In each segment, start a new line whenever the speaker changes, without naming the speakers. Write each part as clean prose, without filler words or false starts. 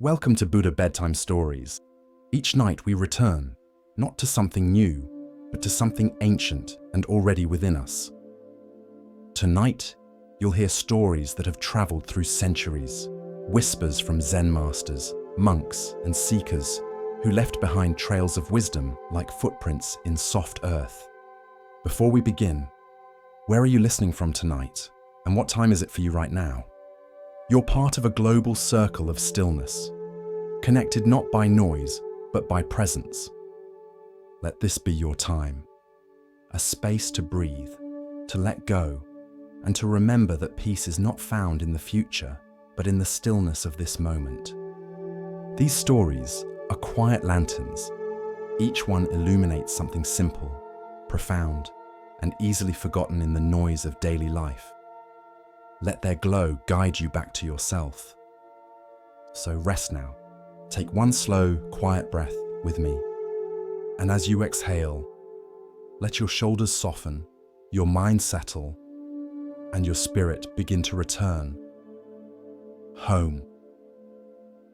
Welcome to Buddha Bedtime Stories. Each night we return, not to something new, but to something ancient and already within us. Tonight, you'll hear stories that have traveled through centuries, whispers from Zen masters, monks, and seekers who left behind trails of wisdom like footprints in soft earth. Before we begin, where are you listening from tonight, and what time is it for you right now? You're part of a global circle of stillness, connected not by noise, but by presence. Let this be your time, a space to breathe, to let go, and to remember that peace is not found in the future, but in the stillness of this moment. These stories are quiet lanterns. Each one illuminates something simple, profound, and easily forgotten in the noise of daily life. Let their glow guide you back to yourself. So rest now. Take one slow, quiet breath with me. And as you exhale, let your shoulders soften, your mind settle, and your spirit begin to return home.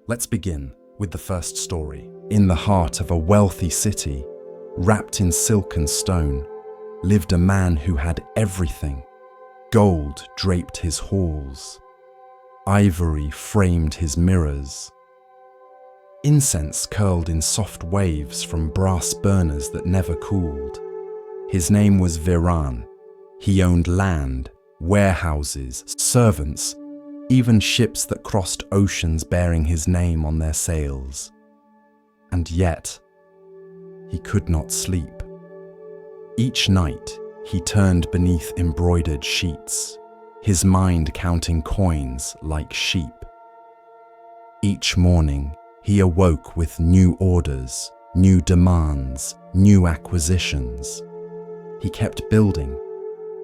Let's begin with the first story. In the heart of a wealthy city, wrapped in silk and stone, lived a man who had everything. Gold draped his halls. Ivory framed his mirrors. Incense curled in soft waves from brass burners that never cooled. His name was Viran. He owned land, warehouses, servants, even ships that crossed oceans bearing his name on their sails. And yet, he could not sleep. Each night, he turned beneath embroidered sheets, his mind counting coins like sheep. Each morning, he awoke with new orders, new demands, new acquisitions. He kept building,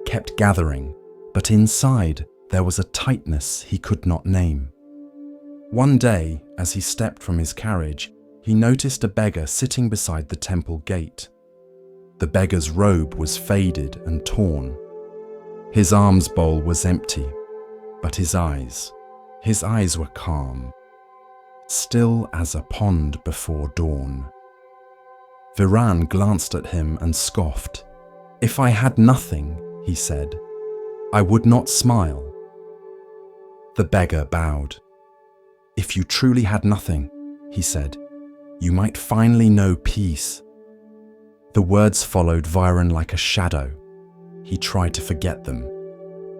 kept gathering, but inside there was a tightness he could not name. One day, as he stepped from his carriage, he noticed a beggar sitting beside the temple gate. The beggar's robe was faded and torn. His alms bowl was empty, but his eyes were calm, still as a pond before dawn. Viran glanced at him and scoffed. "If I had nothing," he said, "I would not smile." The beggar bowed. "If you truly had nothing," he said, "you might finally know peace." The words followed Viran like a shadow. He tried to forget them,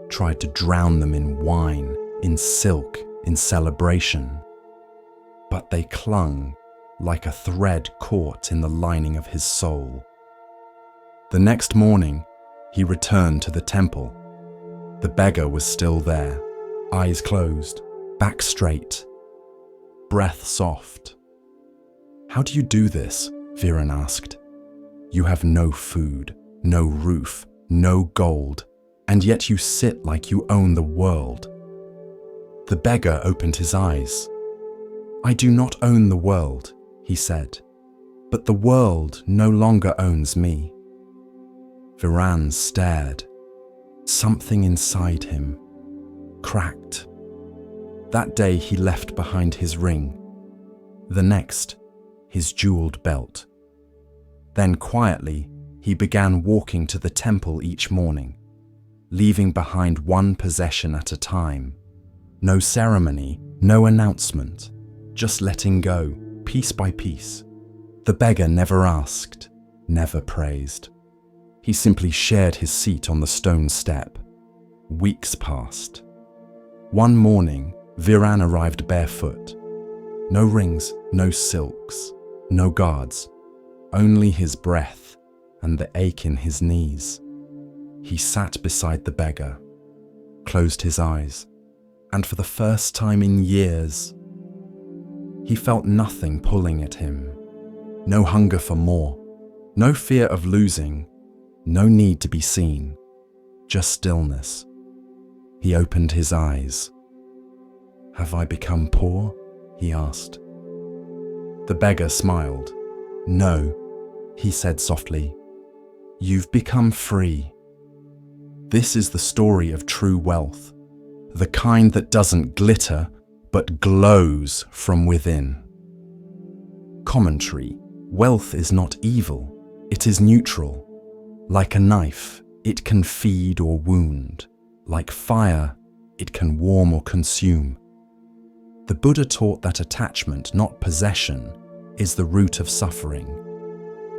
tried to drown them in wine, in silk, in celebration. But they clung like a thread caught in the lining of his soul. The next morning, he returned to the temple. The beggar was still there, eyes closed, back straight, breath soft. "How do you do this?" Viran asked. "You have no food, no roof, no gold, and yet you sit like you own the world." The beggar opened his eyes. "I do not own the world," he said, "but the world no longer owns me." Viran stared. Something inside him cracked. That day he left behind his ring. The next, his jeweled belt. Then quietly, he began walking to the temple each morning, leaving behind one possession at a time. No ceremony, no announcement, just letting go, piece by piece. The beggar never asked, never praised. He simply shared his seat on the stone step. Weeks passed. One morning, Viran arrived barefoot. No rings, no silks, no guards. Only his breath and the ache in his knees. He sat beside the beggar, closed his eyes, and for the first time in years, he felt nothing pulling at him. No hunger for more, no fear of losing, no need to be seen, just stillness. He opened his eyes. "Have I become poor?" he asked. The beggar smiled. "No," he said softly, "you've become free." This is the story of true wealth, the kind that doesn't glitter, but glows from within. Commentary: wealth is not evil, it is neutral. Like a knife, it can feed or wound. Like fire, it can warm or consume. The Buddha taught that attachment, not possession, is the root of suffering.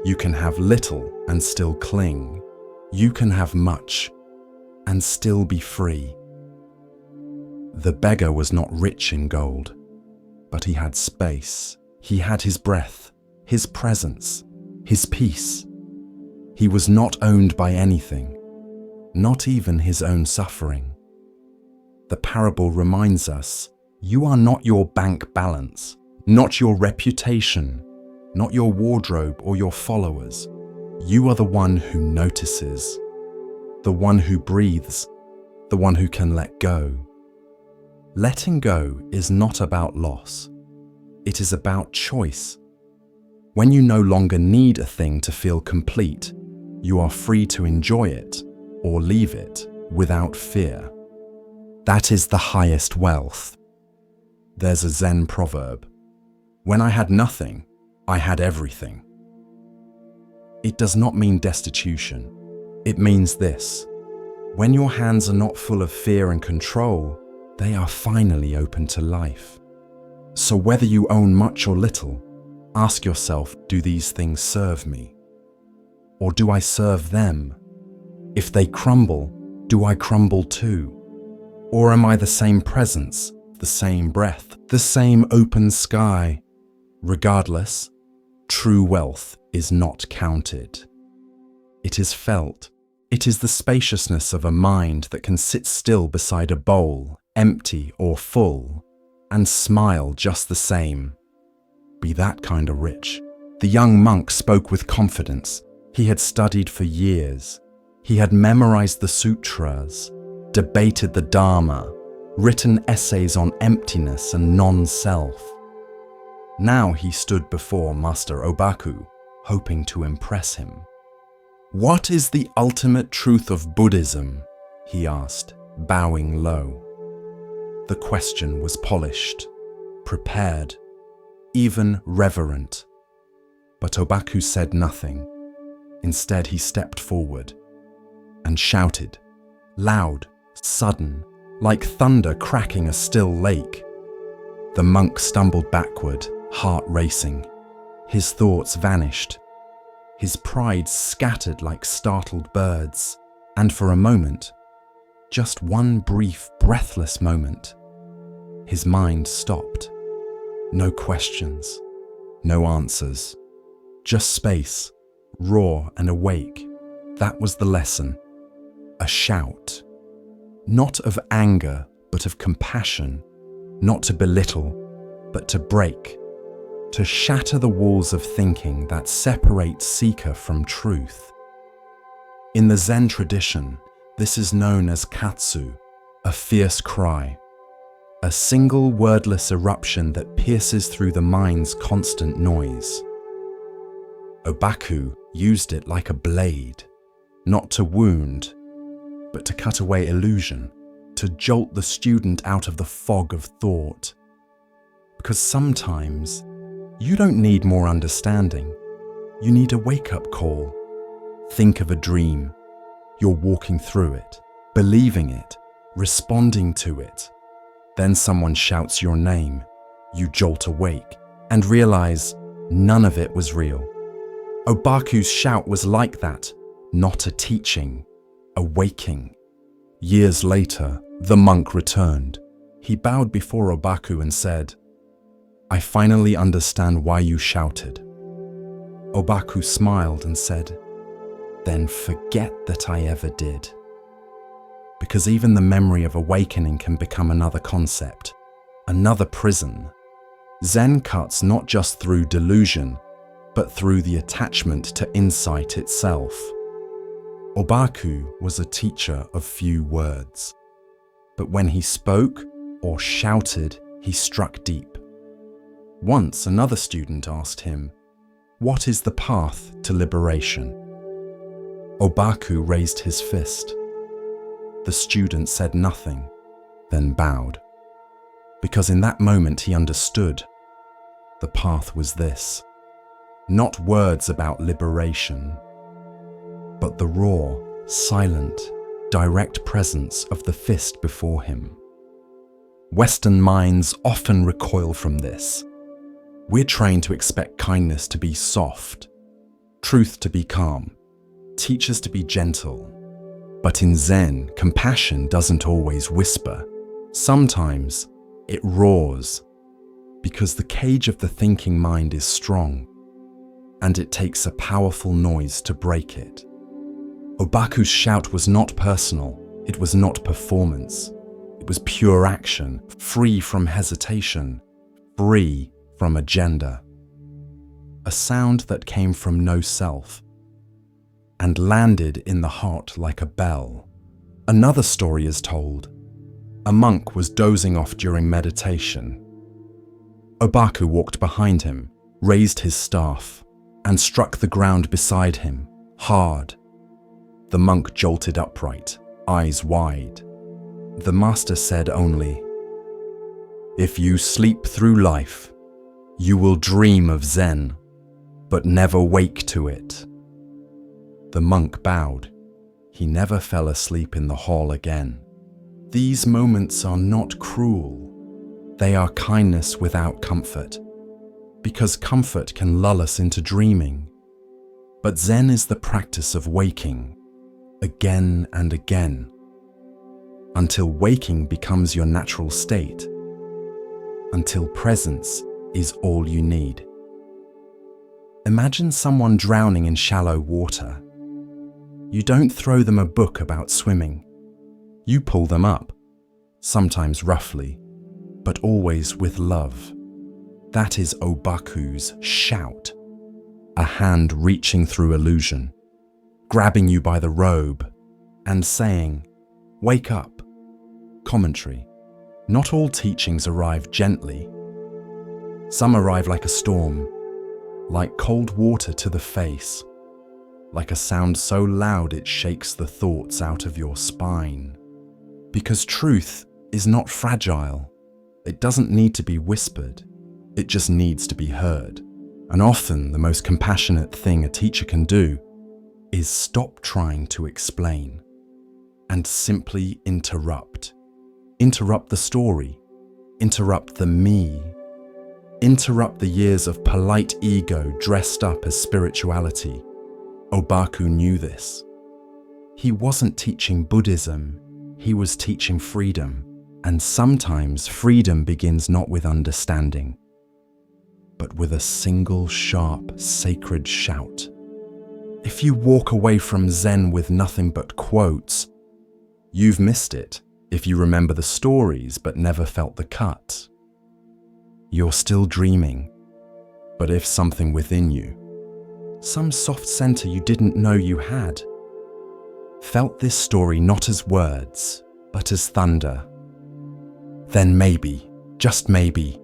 You can have little and still cling. You can have much and still be free. The beggar was not rich in gold, but he had space. He had his breath, his presence, his peace. He was not owned by anything, not even his own suffering. The parable reminds us, you are not your bank balance, not your reputation, not your wardrobe or your followers. You are the one who notices, the one who breathes, the one who can let go. Letting go is not about loss. It is about choice. When you no longer need a thing to feel complete, you are free to enjoy it or leave it without fear. That is the highest wealth. There's a Zen proverb: when I had nothing, I had everything. It does not mean destitution. It means this: when your hands are not full of fear and control, they are finally open to life. So whether you own much or little, ask yourself, do these things serve me? Or do I serve them? If they crumble, do I crumble too? Or am I the same presence, the same breath, the same open sky? Regardless, true wealth is not counted. It is felt. It is the spaciousness of a mind that can sit still beside a bowl, empty or full, and smile just the same. Be that kind of rich. The young monk spoke with confidence. He had studied for years. He had memorized the sutras, debated the Dharma, written essays on emptiness and non-self. Now he stood before Master Obaku, hoping to impress him. "What is the ultimate truth of Buddhism?" he asked, bowing low. The question was polished, prepared, even reverent. But Obaku said nothing. Instead, he stepped forward and shouted, loud, sudden, like thunder cracking a still lake. The monk stumbled backward, heart racing. His thoughts vanished. His pride scattered like startled birds. And for a moment, just one brief, breathless moment, his mind stopped. No questions, no answers, just space, raw and awake. That was the lesson. A shout. Not of anger, but of compassion. Not to belittle, but to break. To shatter the walls of thinking that separate seeker from truth. In the Zen tradition, this is known as katsu, a fierce cry. A single wordless eruption that pierces through the mind's constant noise. Obaku used it like a blade, not to wound, but to cut away illusion, to jolt the student out of the fog of thought. Because sometimes, you don't need more understanding. You need a wake-up call. Think of a dream. You're walking through it, believing it, responding to it. Then someone shouts your name. You jolt awake and realize none of it was real. Obaku's shout was like that, not a teaching, a waking. Years later, the monk returned. He bowed before Obaku and said, "I finally understand why you shouted." Obaku smiled and said, "Then forget that I ever did." Because even the memory of awakening can become another concept, another prison. Zen cuts not just through delusion, but through the attachment to insight itself. Obaku was a teacher of few words, but when he spoke or shouted, he struck deep. Once another student asked him, "What is the path to liberation?" Obaku raised his fist. The student said nothing, then bowed. because in that moment he understood. The path was this: not words about liberation, but the raw, silent, direct presence of the fist before him. Western minds often recoil from this. We're trained to expect kindness to be soft, truth to be calm, teachers to be gentle. But in Zen, compassion doesn't always whisper. Sometimes it roars, because the cage of the thinking mind is strong, and it takes a powerful noise to break it. Obaku's shout was not personal, it was not performance. It was pure action, free from hesitation, free from agenda. A sound that came from no self, and landed in the heart like a bell. Another story is told. A monk was dozing off during meditation. Obaku walked behind him, raised his staff, and struck the ground beside him, hard. The monk jolted upright, eyes wide. The master said only, "If you sleep through life, you will dream of Zen, but never wake to it." The monk bowed. He never fell asleep in the hall again. These moments are not cruel. They are kindness without comfort, because comfort can lull us into dreaming. But Zen is the practice of waking, again and again, until waking becomes your natural state, until presence is all you need. Imagine someone drowning in shallow water. You don't throw them a book about swimming. You pull them up, sometimes roughly, but always with love. That is Obaku's shout, a hand reaching through illusion, grabbing you by the robe and saying, "Wake up." Commentary: not all teachings arrive gently. Some arrive like a storm, like cold water to the face, like a sound so loud it shakes the thoughts out of your spine. Because truth is not fragile. It doesn't need to be whispered. It just needs to be heard. And often the most compassionate thing a teacher can do is stop trying to explain and simply interrupt. Interrupt the story. Interrupt the me. Interrupt the years of polite ego dressed up as spirituality. Obaku knew this. He wasn't teaching Buddhism, he was teaching freedom. And sometimes freedom begins not with understanding, but with a single sharp, sacred shout. If you walk away from Zen with nothing but quotes, you've missed it. If you remember the stories but never felt the cut, you're still dreaming. But if something within you, some soft center you didn't know you had, felt this story not as words, but as thunder, then maybe, just maybe,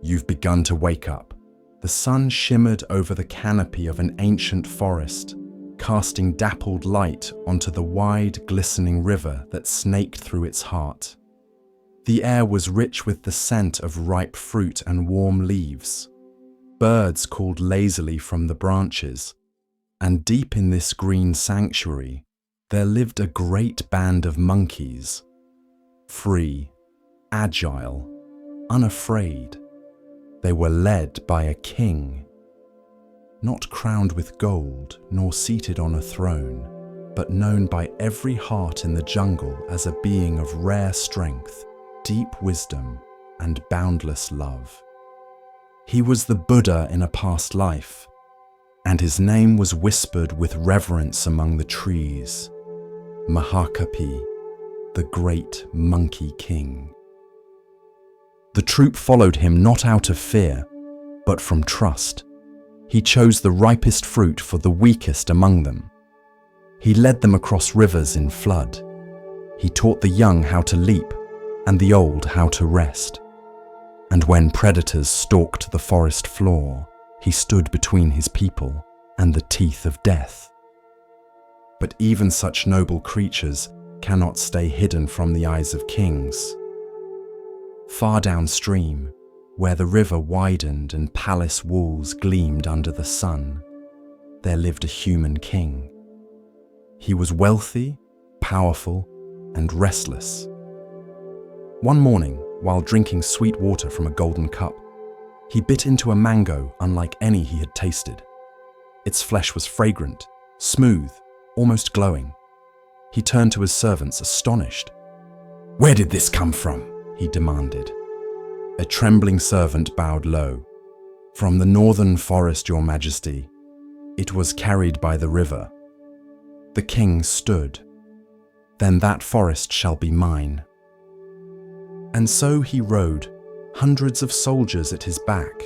you've begun to wake up. The sun shimmered over the canopy of an ancient forest, casting dappled light onto the wide, glistening river that snaked through its heart. The air was rich with the scent of ripe fruit and warm leaves. Birds called lazily from the branches, and deep in this green sanctuary, there lived a great band of monkeys, free, agile, unafraid. They were led by a king, not crowned with gold nor seated on a throne, but known by every heart in the jungle as a being of rare strength, deep wisdom, and boundless love. He was the Buddha in a past life, and his name was whispered with reverence among the trees, Mahakapi, the great monkey king. The troop followed him not out of fear, but from trust. He chose the ripest fruit for the weakest among them. He led them across rivers in flood. He taught the young how to leap and the old how to rest. And when predators stalked the forest floor, he stood between his people and the teeth of death. But even such noble creatures cannot stay hidden from the eyes of kings. Far downstream, where the river widened and palace walls gleamed under the sun, there lived a human king. He was wealthy, powerful, and restless. One morning, while drinking sweet water from a golden cup, he bit into a mango unlike any he had tasted. Its flesh was fragrant, smooth, almost glowing. He turned to his servants, astonished. "Where did this come from?" he demanded. A trembling servant bowed low. "From the northern forest, Your Majesty. It was carried by the river." The king stood. "Then that forest shall be mine." And so he rode, hundreds of soldiers at his back,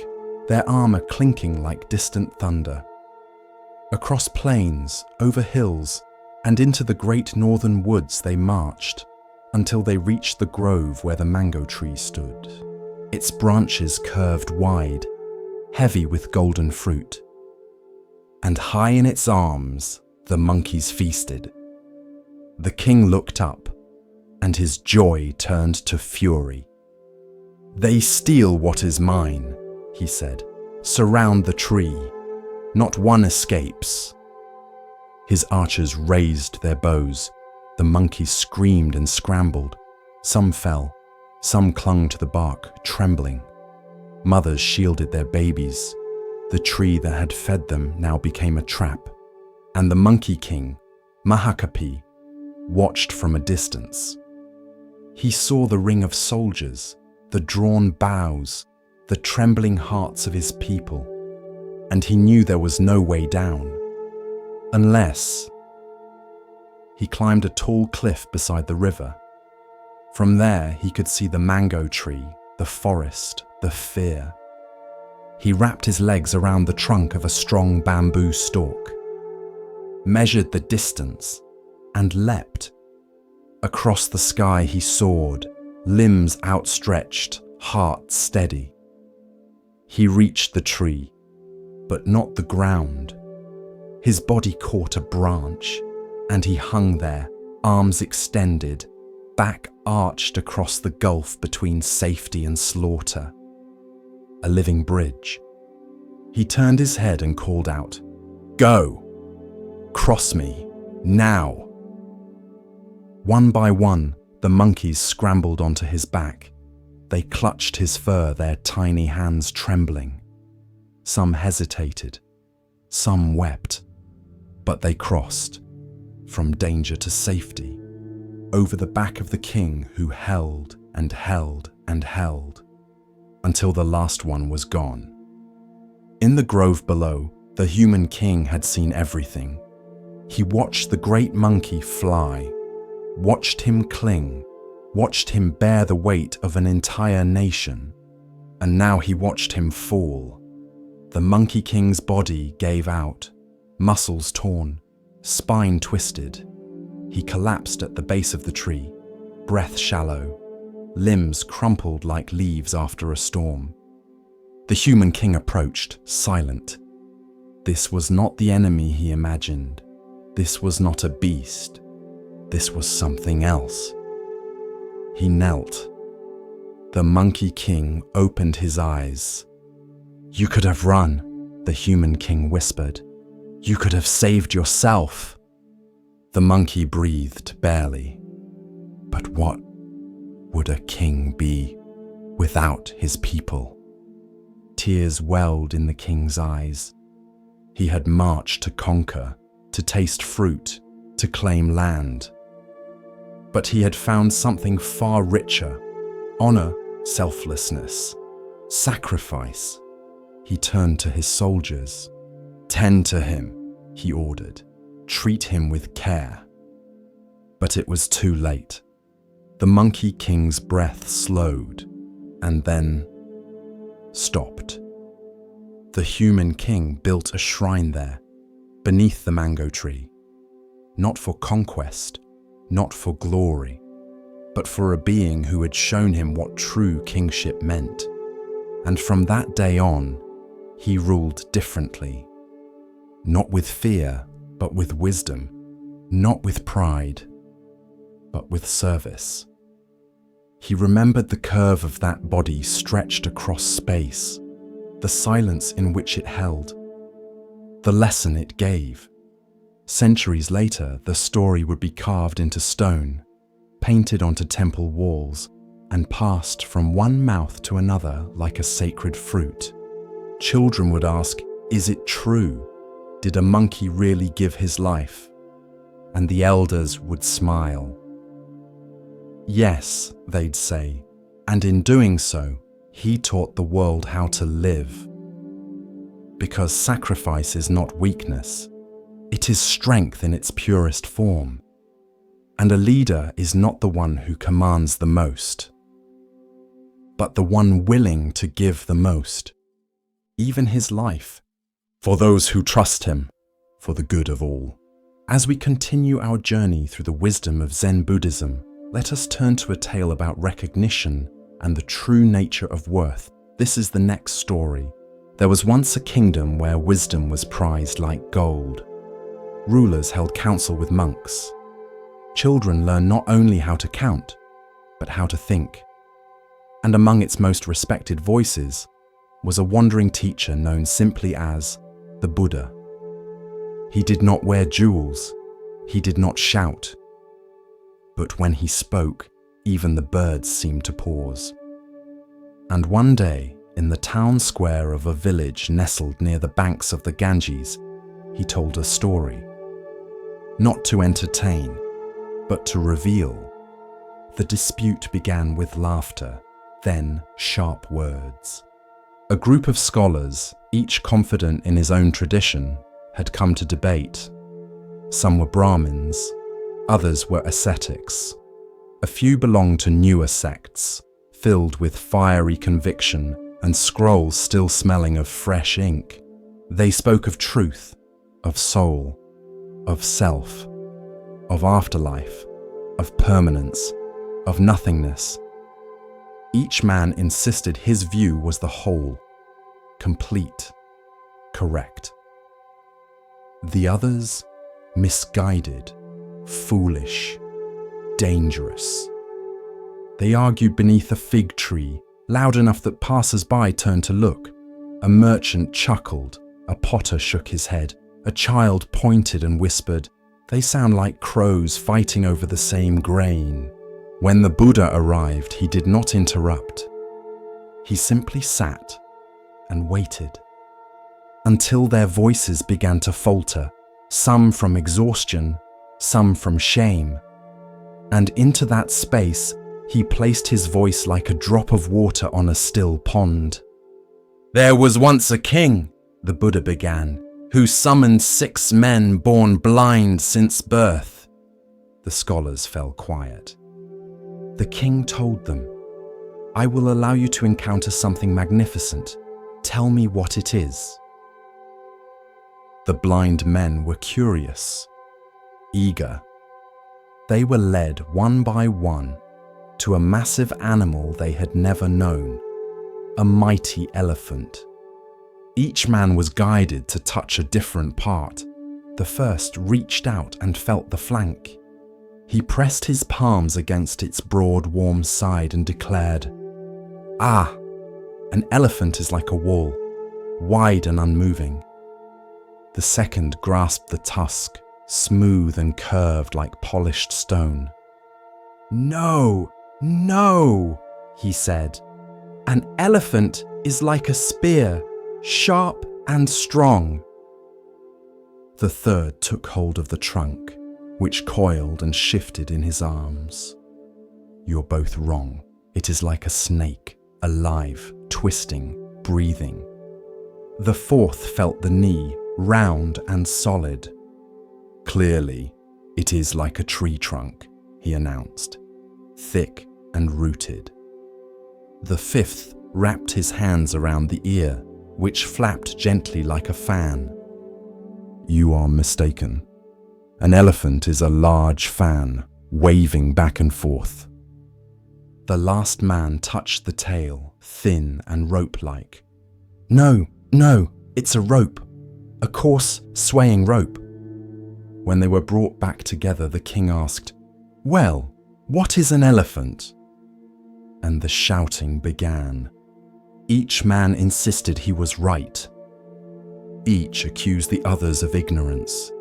their armor clinking like distant thunder. Across plains, over hills, and into the great northern woods they marched, until they reached the grove where the mango tree stood. Its branches curved wide, heavy with golden fruit. And high in its arms, the monkeys feasted. The king looked up, and his joy turned to fury. "They steal what is mine," he said. "Surround the tree. Not one escapes." His archers raised their bows. The monkeys screamed and scrambled. Some fell. Some clung to the bark, trembling. Mothers shielded their babies. The tree that had fed them now became a trap. And the Monkey King, Mahakapi, watched from a distance. He saw the ring of soldiers, the drawn bows, the trembling hearts of his people, and he knew there was no way down. Unless he climbed a tall cliff beside the river. From there, he could see the mango tree, the forest, the fear. He wrapped his legs around the trunk of a strong bamboo stalk, measured the distance, and leapt. Across the sky he soared, limbs outstretched, heart steady. He reached the tree, but not the ground. His body caught a branch, and he hung there, arms extended, back arched across the gulf between safety and slaughter. A living bridge. He turned his head and called out, "Go! Cross me, now!" One by one, the monkeys scrambled onto his back. They clutched his fur, their tiny hands trembling. Some hesitated, some wept, but they crossed, from danger to safety, over the back of the king who held and held and held, until the last one was gone. In the grove below, the human king had seen everything. He watched the great monkey fly, watched him cling, watched him bear the weight of an entire nation, and now he watched him fall. The Monkey King's body gave out, muscles torn, spine twisted. He collapsed at the base of the tree, breath shallow, limbs crumpled like leaves after a storm. The human king approached, silent. This was not the enemy he imagined. This was not a beast. This was something else. He knelt. The Monkey King opened his eyes. "You could have run," the human king whispered. "You could have saved yourself." The monkey breathed barely. But what would a king be without his people? Tears welled in the king's eyes. He had marched to conquer, to taste fruit, to claim land. But he had found something far richer: honor, selflessness, sacrifice. He turned to his soldiers. "Tend to him," he ordered. "Treat him with care." But it was too late. The Monkey King's breath slowed, and then stopped. The human king built a shrine there, beneath the mango tree, not for conquest, not for glory, but for a being who had shown him what true kingship meant. And from that day on, he ruled differently. Not with fear, but with wisdom. Not with pride, but with service. He remembered the curve of that body stretched across space, the silence in which it held, the lesson it gave. Centuries later, the story would be carved into stone, painted onto temple walls, and passed from one mouth to another like a sacred fruit. Children would ask, "Is it true? Did a monkey really give his life?" And the elders would smile. "Yes," they'd say, "and in doing so, he taught the world how to live." Because sacrifice is not weakness, it is strength in its purest form. And a leader is not the one who commands the most, but the one willing to give the most, even his life, for those who trust him, for the good of all. As we continue our journey through the wisdom of Zen Buddhism, let us turn to a tale about recognition and the true nature of worth. This is the next story. There was once a kingdom where wisdom was prized like gold. Rulers held council with monks. Children learned not only how to count, but how to think. And among its most respected voices was a wandering teacher known simply as the Buddha. He did not wear jewels, he did not shout, but when he spoke, even the birds seemed to pause. And one day, in the town square of a village nestled near the banks of the Ganges, he told a story. Not to entertain, but to reveal. The dispute began with laughter, then sharp words. A group of scholars, each confident in his own tradition, had come to debate. Some were Brahmins, others were ascetics. A few belonged to newer sects, filled with fiery conviction and scrolls still smelling of fresh ink. They spoke of truth, of soul, of self, of afterlife, of permanence, of nothingness. Each man insisted his view was the whole, complete, correct. The others, misguided, foolish, dangerous. They argued beneath a fig tree, loud enough that passers-by turned to look. A merchant chuckled, a potter shook his head, a child pointed and whispered, "They sound like crows fighting over the same grain." When the Buddha arrived, he did not interrupt. He simply sat and waited until their voices began to falter, some from exhaustion, some from shame. And into that space, he placed his voice like a drop of water on a still pond. "There was once a king," the Buddha began, "who summoned 6 men born blind since birth." The scholars fell quiet. The king told them, "I will allow you to encounter something magnificent. Tell me what it is." The blind men were curious, eager. They were led one by one to a massive animal they had never known, a mighty elephant. Each man was guided to touch a different part. The first reached out and felt the flank. He pressed his palms against its broad, warm side and declared, "Ah, an elephant is like a wall, wide and unmoving." The second grasped the tusk, smooth and curved like polished stone. "No, no," he said. "An elephant is like a spear, sharp and strong." The third took hold of the trunk, which coiled and shifted in his arms. "You're both wrong. It is like a snake, alive, twisting, breathing." The fourth felt the knee, round and solid. "Clearly, it is like a tree trunk," he announced, "thick and rooted." The fifth wrapped his hands around the ear, which flapped gently like a fan. "You are mistaken. An elephant is a large fan, waving back and forth." The last man touched the tail, thin and rope-like. "No, no, it's a rope. A coarse, swaying rope." When they were brought back together, the king asked, "Well, what is an elephant?" and the shouting began. Each man insisted he was right. Each accused the others of ignorance.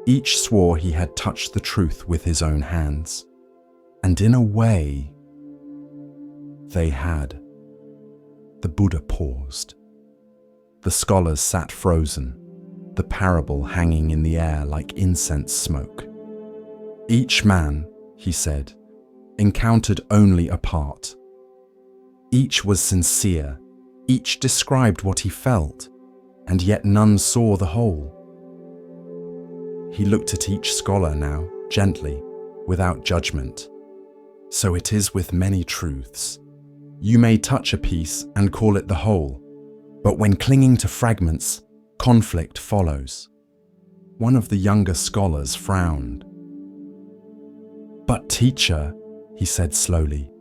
Each swore he had touched the truth with his own hands. And in a way, they had. The Buddha paused. The scholars sat frozen, the parable hanging in the air like incense smoke. Each man, he said, encountered only a part. Each was sincere, each described what he felt, and yet none saw the whole. He looked at each scholar now, gently, without judgment. So it is with many truths. You may touch a piece and call it the whole, but when clinging to fragments, conflict follows. One of the younger scholars frowned. "But teacher," he said slowly,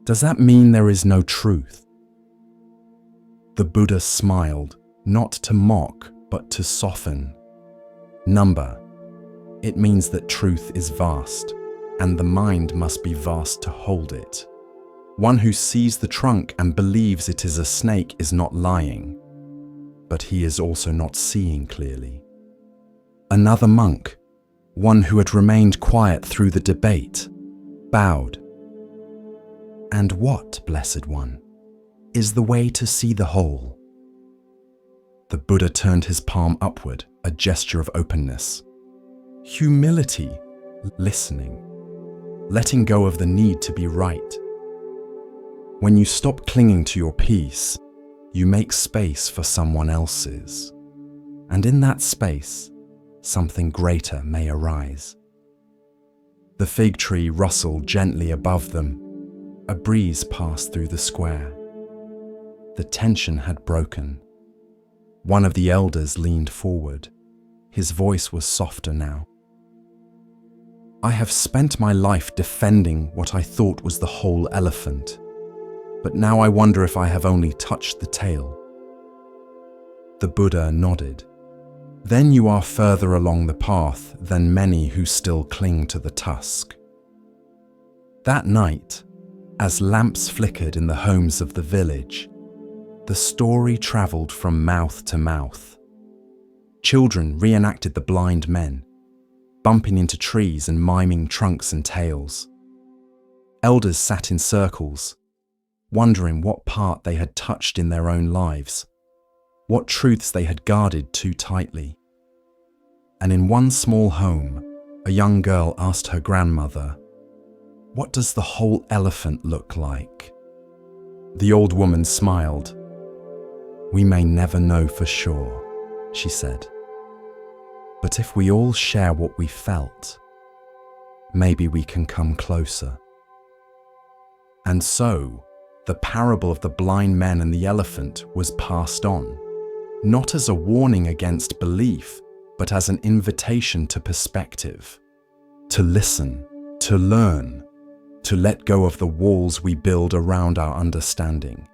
"does that mean there is no truth?" The Buddha smiled, not to mock, but to soften. "Number, it means that truth is vast, and the mind must be vast to hold it. One who sees the trunk and believes it is a snake is not lying, but he is also not seeing clearly." Another monk, one who had remained quiet through the debate, bowed. "And what, Blessed One, is the way to see the whole?" The Buddha turned his palm upward, a gesture of openness. "Humility, listening, letting go of the need to be right. When you stop clinging to your peace, you make space for someone else's. And in that space, something greater may arise." The fig tree rustled gently above them. A breeze passed through the square. The tension had broken. One of the elders leaned forward. His voice was softer now. "I have spent my life defending what I thought was the whole elephant, but now I wonder if I have only touched the tail." The Buddha nodded. "Then you are further along the path than many who still cling to the tusk." That night, as lamps flickered in the homes of the village, the story traveled from mouth to mouth. Children reenacted the blind men, bumping into trees and miming trunks and tails. Elders sat in circles, wondering what part they had touched in their own lives, what truths they had guarded too tightly. And in one small home, a young girl asked her grandmother, "What does the whole elephant look like?" The old woman smiled. "We may never know for sure," she said. "But if we all share what we felt, maybe we can come closer." And so, the parable of the blind men and the elephant was passed on, not as a warning against belief, but as an invitation to perspective, to listen, to learn, to let go of the walls we build around our understanding.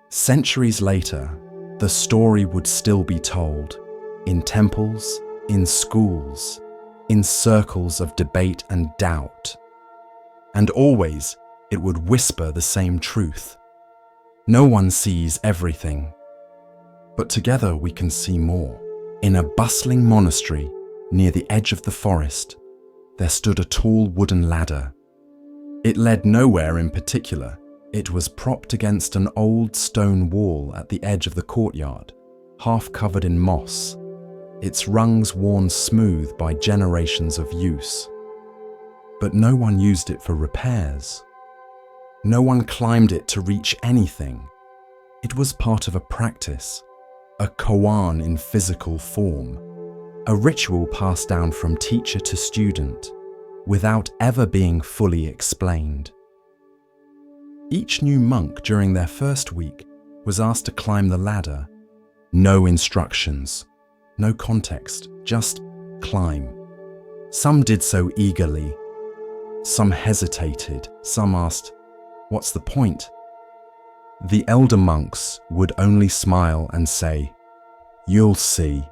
Centuries later, the story would still be told, in temples, in schools, in circles of debate and doubt. And always, it would whisper the same truth. No one sees everything, but together we can see more. In a bustling monastery near the edge of the forest, there stood a tall wooden ladder. It led nowhere in particular. It was propped against an old stone wall at the edge of the courtyard, half covered in moss, its rungs worn smooth by generations of use. But no one used it for repairs. No one climbed it to reach anything. It was part of a practice, a koan in physical form, a ritual passed down from teacher to student, without ever being fully explained. Each new monk during their first week was asked to climb the ladder. No instructions, no context, just climb. Some did so eagerly. Some hesitated. Some asked, "What's the point?" The elder monks would only smile and say, "You'll see."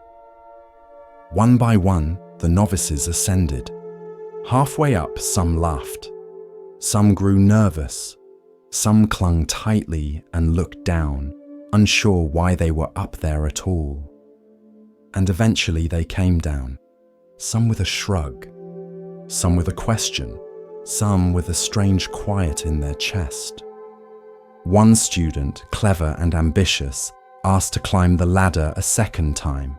One by one, the novices ascended. Halfway up, some laughed. Some grew nervous. Some clung tightly and looked down, unsure why they were up there at all. And eventually they came down, some with a shrug, some with a question, some with a strange quiet in their chest. One student, clever and ambitious, asked to climb the ladder a second time,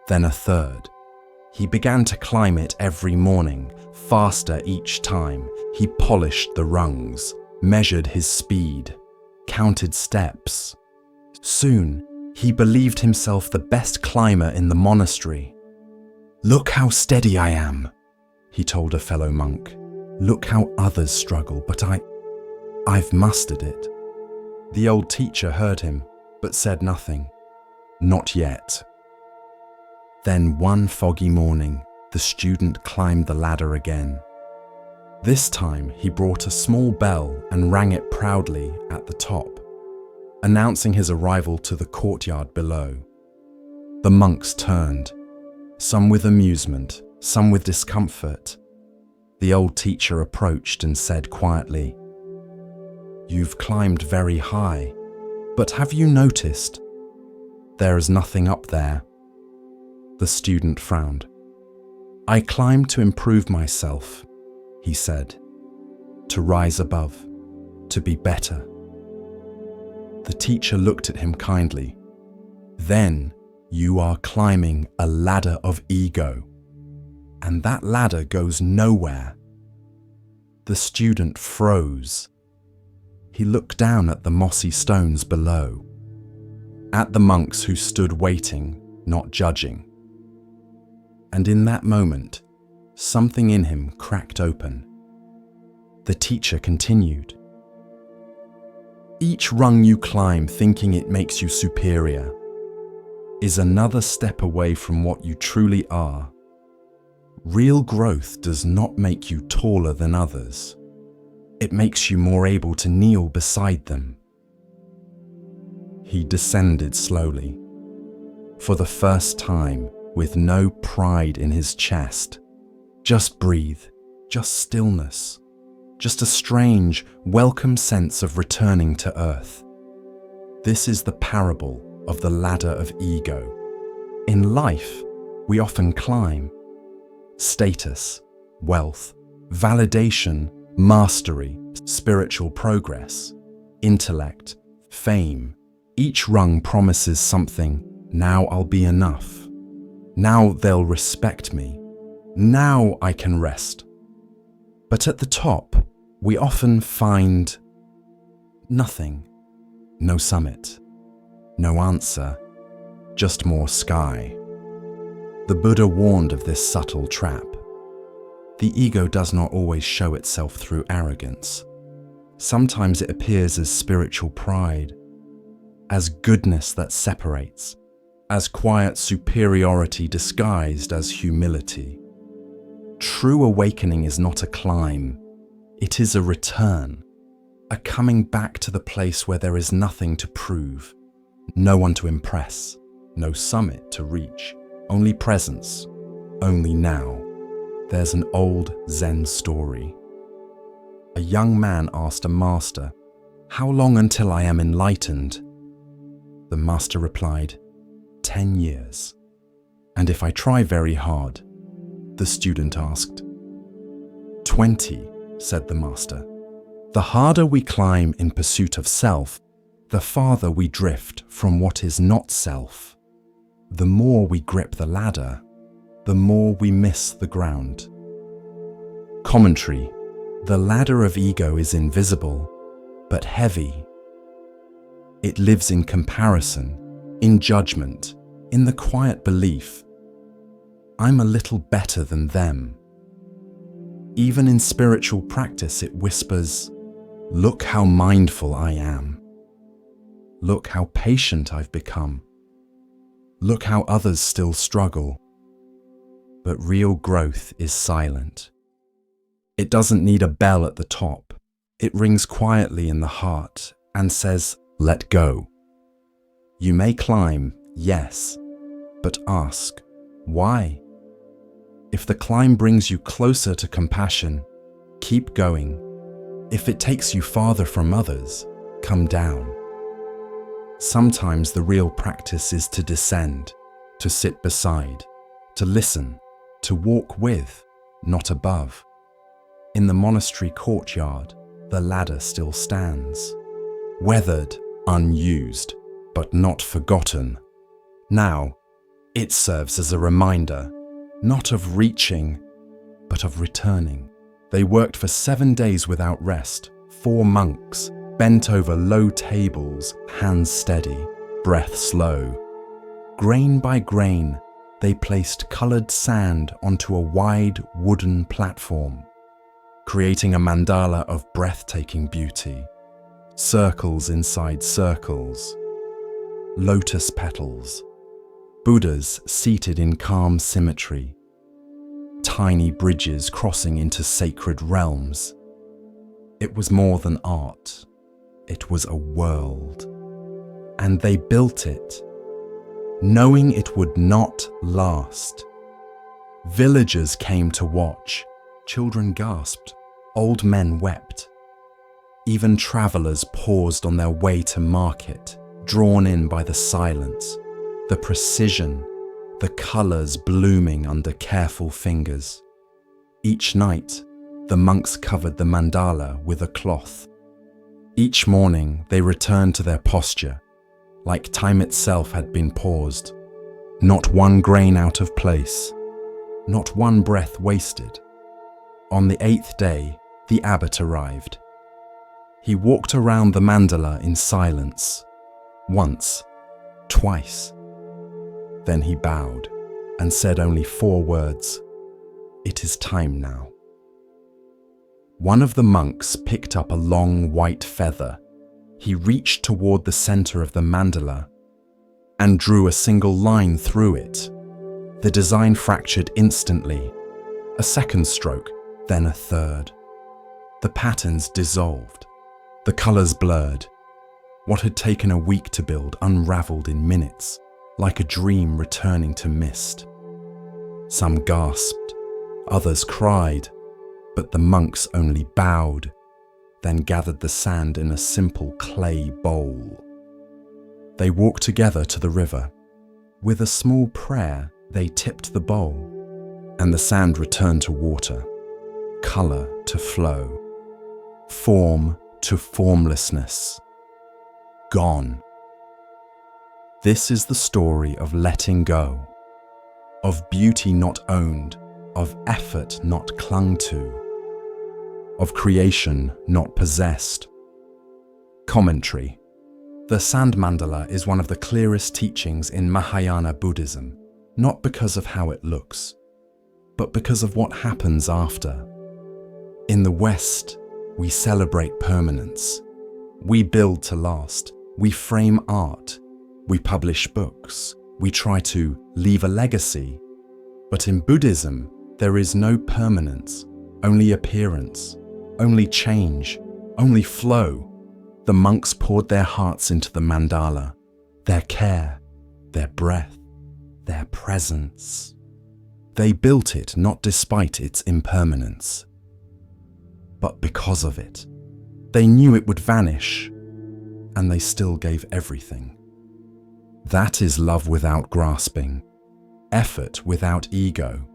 then a third. He began to climb it every morning, faster each time. He polished the rungs, measured his speed, counted steps. Soon, he believed himself the best climber in the monastery. "Look how steady I am," he told a fellow monk. "Look how others struggle, but I've mastered it." The old teacher heard him, but said nothing. Not yet. Then one foggy morning, the student climbed the ladder again. This time he brought a small bell and rang it proudly at the top, announcing his arrival to the courtyard below. The monks turned, some with amusement, some with discomfort. The old teacher approached and said quietly, "You've climbed very high, but have you noticed? There is nothing up there." The student frowned. "I climbed to improve myself," he said, "to rise above, to be better." The teacher looked at him kindly. "Then you are climbing a ladder of ego, and that ladder goes nowhere." The student froze. He looked down at the mossy stones below, at the monks who stood waiting, not judging. And in that moment, something in him cracked open. The teacher continued, "Each rung you climb thinking it makes you superior is another step away from what you truly are. Real growth does not make you taller than others. It makes you more able to kneel beside them." He descended slowly, for the first time, with no pride in his chest. Just breathe, just stillness, just a strange, welcome sense of returning to earth. This is the parable of the ladder of ego. In life, we often climb. Status, wealth, validation, mastery, spiritual progress, intellect, fame. Each rung promises something. Now I'll be enough. Now they'll respect me. Now I can rest. But at the top, we often find nothing. No summit. No answer. Just more sky. The Buddha warned of this subtle trap. The ego does not always show itself through arrogance. Sometimes it appears as spiritual pride, as goodness that separates, as quiet superiority disguised as humility. True awakening is not a climb, it is a return, a coming back to the place where there is nothing to prove, no one to impress, no summit to reach, only presence, only now. There's an old Zen story. A young man asked a master, "How long until I am enlightened?" The master replied, 10 years. "And if I try very hard?" The student asked. 20, said the master. "The harder we climb in pursuit of self, the farther we drift from what is not self. The more we grip the ladder, the more we miss the ground." Commentary: the ladder of ego is invisible, but heavy. It lives in comparison, in judgment, in the quiet belief, I'm a little better than them. Even in spiritual practice, it whispers, look how mindful I am. Look how patient I've become. Look how others still struggle. But real growth is silent. It doesn't need a bell at the top. It rings quietly in the heart and says, let go. You may climb, yes, but ask, why? If the climb brings you closer to compassion, keep going. If it takes you farther from others, come down. Sometimes the real practice is to descend, to sit beside, to listen, to walk with, not above. In the monastery courtyard, the ladder still stands, weathered, unused, but not forgotten. Now, it serves as a reminder, not of reaching, but of returning. They worked for 7 days without rest, 4 monks, bent over low tables, hands steady, breath slow. Grain by grain, they placed colored sand onto a wide wooden platform, creating a mandala of breathtaking beauty. Circles inside circles, lotus petals, Buddhas seated in calm symmetry, tiny bridges crossing into sacred realms. It was more than art, it was a world. And they built it, knowing it would not last. Villagers came to watch, children gasped, old men wept. Even travelers paused on their way to market, drawn in by the silence, the precision, the colors blooming under careful fingers. Each night, the monks covered the mandala with a cloth. Each morning, they returned to their posture, like time itself had been paused. Not one grain out of place, not one breath wasted. On the 8th day, the abbot arrived. He walked around the mandala in silence, once, twice. Then he bowed and said only 4 words, "It is time now." One of the monks picked up a long white feather. He reached toward the center of the mandala and drew a single line through it. The design fractured instantly. A second stroke, then a third. The patterns dissolved. The colors blurred. What had taken a week to build unraveled in minutes, like a dream returning to mist. Some gasped, others cried, but the monks only bowed, then gathered the sand in a simple clay bowl. They walked together to the river. With a small prayer, they tipped the bowl, and the sand returned to water, color to flow, form to formlessness. Gone. This is the story of letting go, of beauty not owned, of effort not clung to, of creation not possessed. Commentary. The sand mandala is one of the clearest teachings in Mahayana Buddhism, not because of how it looks, but because of what happens after. In the West, we celebrate permanence. We build to last. We frame art. We publish books. We try to leave a legacy. But in Buddhism, there is no permanence, only appearance, only change, only flow. The monks poured their hearts into the mandala, their care, their breath, their presence. They built it not despite its impermanence, but because of it. They knew it would vanish, and they still gave everything. That is love without grasping, effort without ego,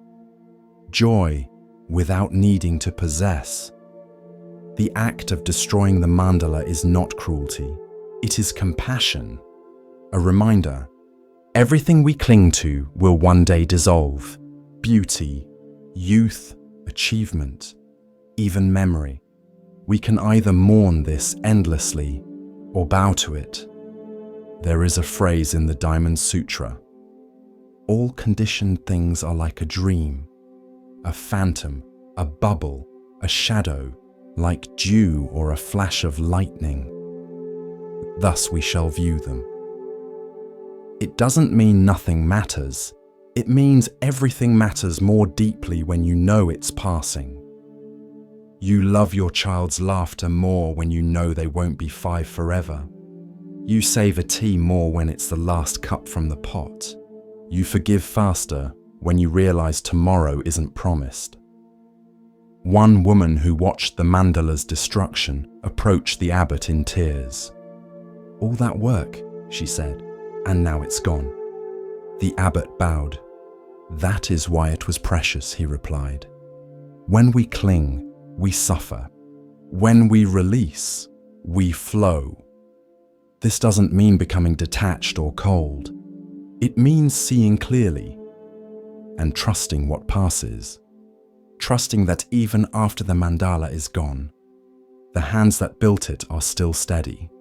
joy without needing to possess. The act of destroying the mandala is not cruelty, it is compassion, a reminder. Everything we cling to will one day dissolve. Beauty, youth, achievement, even memory. We can either mourn this endlessly or bow to it. There is a phrase in the Diamond Sutra. All conditioned things are like a dream, a phantom, a bubble, a shadow, like dew or a flash of lightning. Thus we shall view them. It doesn't mean nothing matters. It means everything matters more deeply when you know it's passing. You love your child's laughter more when you know they won't be 5 forever. You savor tea more when it's the last cup from the pot. You forgive faster when you realize tomorrow isn't promised. One woman who watched the mandala's destruction approached the abbot in tears. "All that work," she said, "and now it's gone." The abbot bowed. "That is why it was precious," he replied. "When we cling, we suffer. When we release, we flow." This doesn't mean becoming detached or cold. It means seeing clearly and trusting what passes. Trusting that even after the mandala is gone, the hands that built it are still steady.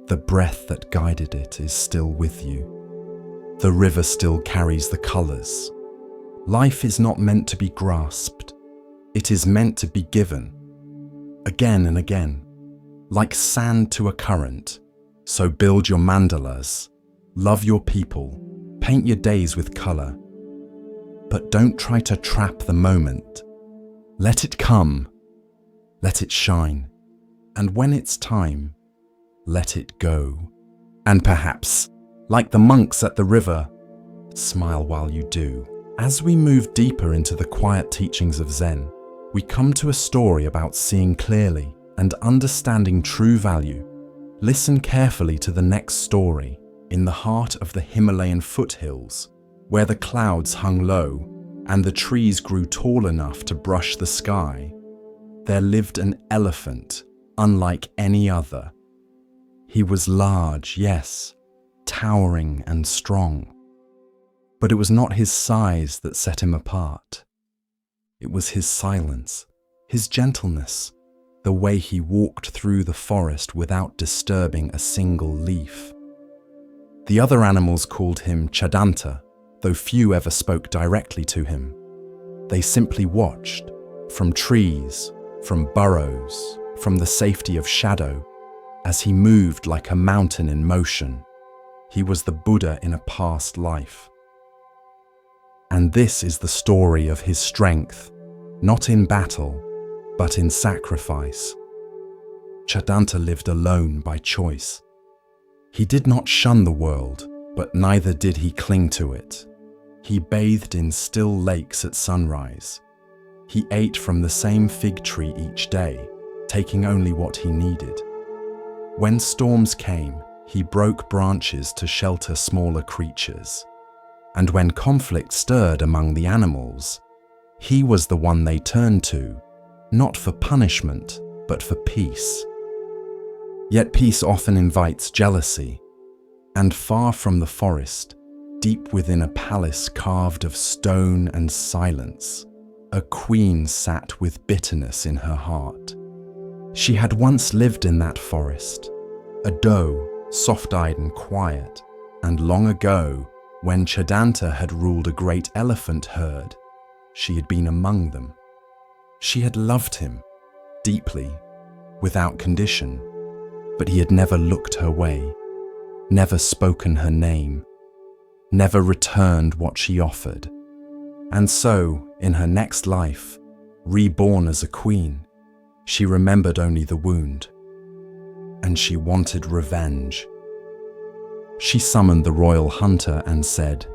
The breath that guided it is still with you. The river still carries the colors. Life is not meant to be grasped. It is meant to be given. Again and again. Like sand to a current. So build your mandalas. Love your people. Paint your days with color. But don't try to trap the moment. Let it come. Let it shine. And when it's time, let it go. And perhaps, like the monks at the river, smile while you do. As we move deeper into the quiet teachings of Zen, we come to a story about seeing clearly and understanding true value. Listen carefully to the next story. In the heart of the Himalayan foothills, where the clouds hung low and the trees grew tall enough to brush the sky, there lived an elephant unlike any other. He was large, yes, towering and strong. But it was not his size that set him apart. It was his silence, his gentleness, the way he walked through the forest without disturbing a single leaf. The other animals called him Chadanta, though few ever spoke directly to him. They simply watched, from trees, from burrows, from the safety of shadow, as he moved like a mountain in motion. He was the Buddha in a past life. And this is the story of his strength, not in battle, but in sacrifice. Chadanta lived alone by choice. He did not shun the world, but neither did he cling to it. He bathed in still lakes at sunrise. He ate from the same fig tree each day, taking only what he needed. When storms came, he broke branches to shelter smaller creatures. And when conflict stirred among the animals, he was the one they turned to, not for punishment, but for peace. Yet peace often invites jealousy, and far from the forest, deep within a palace carved of stone and silence, a queen sat with bitterness in her heart. She had once lived in that forest, a doe, soft-eyed and quiet, and long ago, when Chadanta had ruled a great elephant herd, she had been among them. She had loved him, deeply, without condition, but he had never looked her way, never spoken her name, never returned what she offered. And so, in her next life, reborn as a queen, she remembered only the wound, and she wanted revenge. She summoned the royal hunter and said,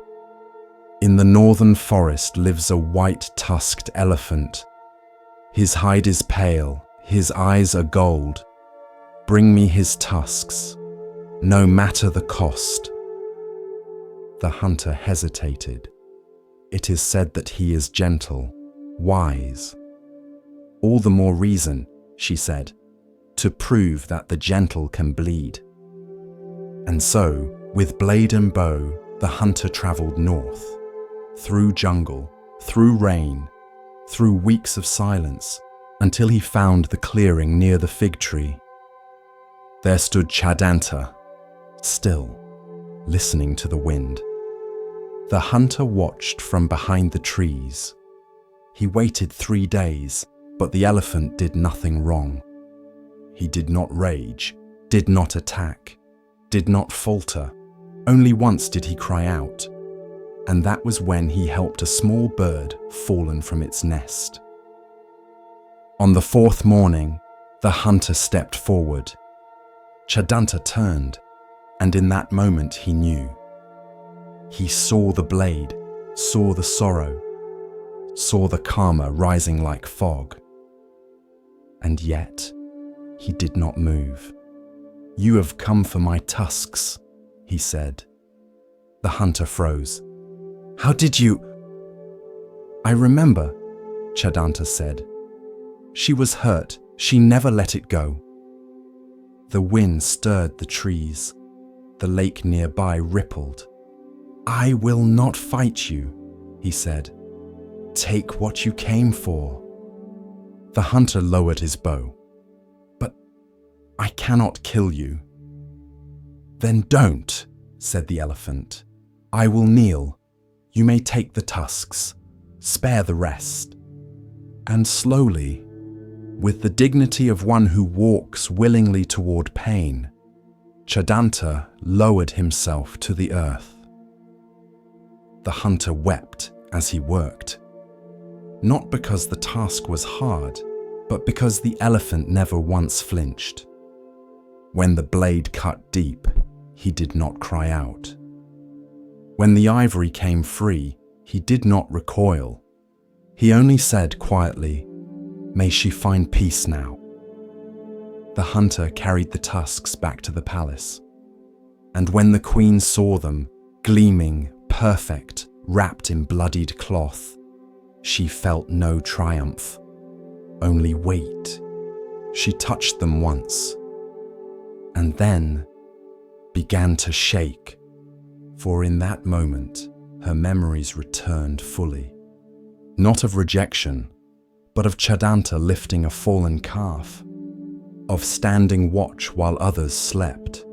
"In the northern forest lives a white-tusked elephant. His hide is pale, his eyes are gold. Bring me his tusks, no matter the cost." The hunter hesitated. It is said that he is gentle, wise. "All the more reason," she said, "to prove that the gentle can bleed." And so, with blade and bow, the hunter traveled north, through jungle, through rain, through weeks of silence, until he found the clearing near the fig tree. There stood Chadanta, still, listening to the wind. The hunter watched from behind the trees. He waited 3 days, but the elephant did nothing wrong. He did not rage, did not attack, did not falter. Only once did he cry out, and that was when he helped a small bird fallen from its nest. On the 4th morning, the hunter stepped forward. Chadanta turned, and in that moment he knew. He saw the blade, saw the sorrow, saw the karma rising like fog. And yet, he did not move. "You have come for my tusks," he said. The hunter froze. "How did you—" "I remember," Chadanta said. "She was hurt. She never let it go." The wind stirred the trees. The lake nearby rippled. "I will not fight you," he said. "Take what you came for." The hunter lowered his bow. "But I cannot kill you." "Then don't," said the elephant. "I will kneel. You may take the tusks. Spare the rest." And slowly, with the dignity of one who walks willingly toward pain, Chadanta lowered himself to the earth. The hunter wept as he worked, not because the task was hard, but because the elephant never once flinched. When the blade cut deep, he did not cry out. When the ivory came free, he did not recoil. He only said quietly, "May she find peace now." The hunter carried the tusks back to the palace. And when the queen saw them, gleaming, perfect, wrapped in bloodied cloth, she felt no triumph, only weight. She touched them once, and then began to shake, for in that moment her memories returned fully. Not of rejection, but of Chadanta lifting a fallen calf, of standing watch while others slept,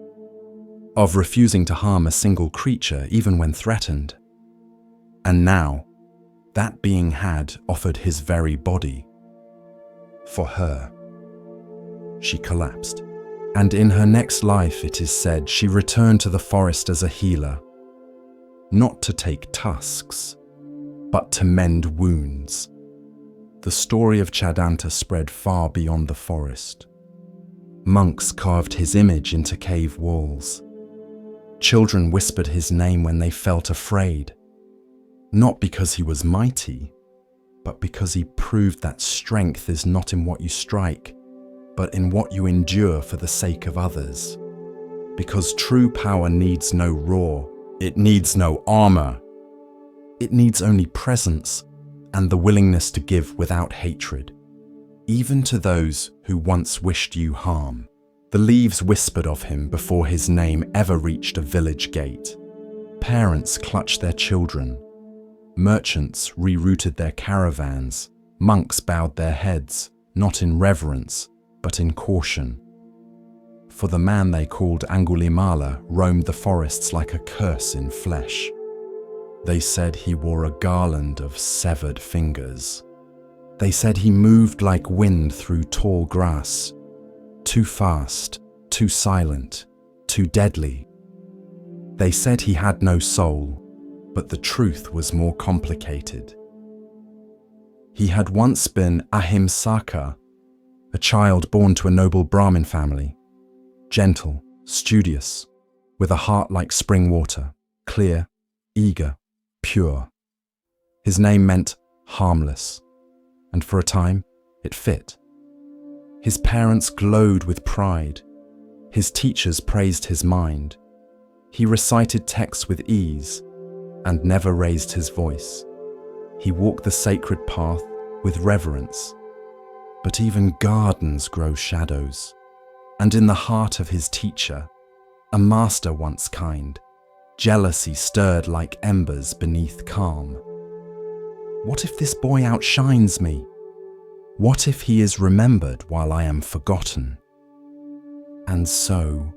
of refusing to harm a single creature even when threatened. And now, that being had offered his very body. For her. She collapsed, and in her next life, it is said, she returned to the forest as a healer, not to take tusks, but to mend wounds. The story of Chadanta spread far beyond the forest. Monks carved his image into cave walls. Children whispered his name when they felt afraid, not because he was mighty, but because he proved that strength is not in what you strike, but in what you endure for the sake of others. Because true power needs no roar, it needs no armor. It needs only presence and the willingness to give without hatred, even to those who once wished you harm. The leaves whispered of him before his name ever reached a village gate. Parents clutched their children. Merchants rerouted their caravans. Monks bowed their heads, not in reverence, but in caution. For the man they called Angulimala roamed the forests like a curse in flesh. They said he wore a garland of severed fingers. They said he moved like wind through tall grass, too fast, too silent, too deadly. They said he had no soul, but the truth was more complicated. He had once been Ahimsaka, a child born to a noble Brahmin family, gentle, studious, with a heart like spring water, clear, eager, pure. His name meant harmless, and for a time it fit. His parents glowed with pride. His teachers praised his mind. He recited texts with ease and never raised his voice. He walked the sacred path with reverence. But even gardens grow shadows, and in the heart of his teacher, a master once kind, jealousy stirred like embers beneath calm. What if this boy outshines me? What if he is remembered while I am forgotten? And so,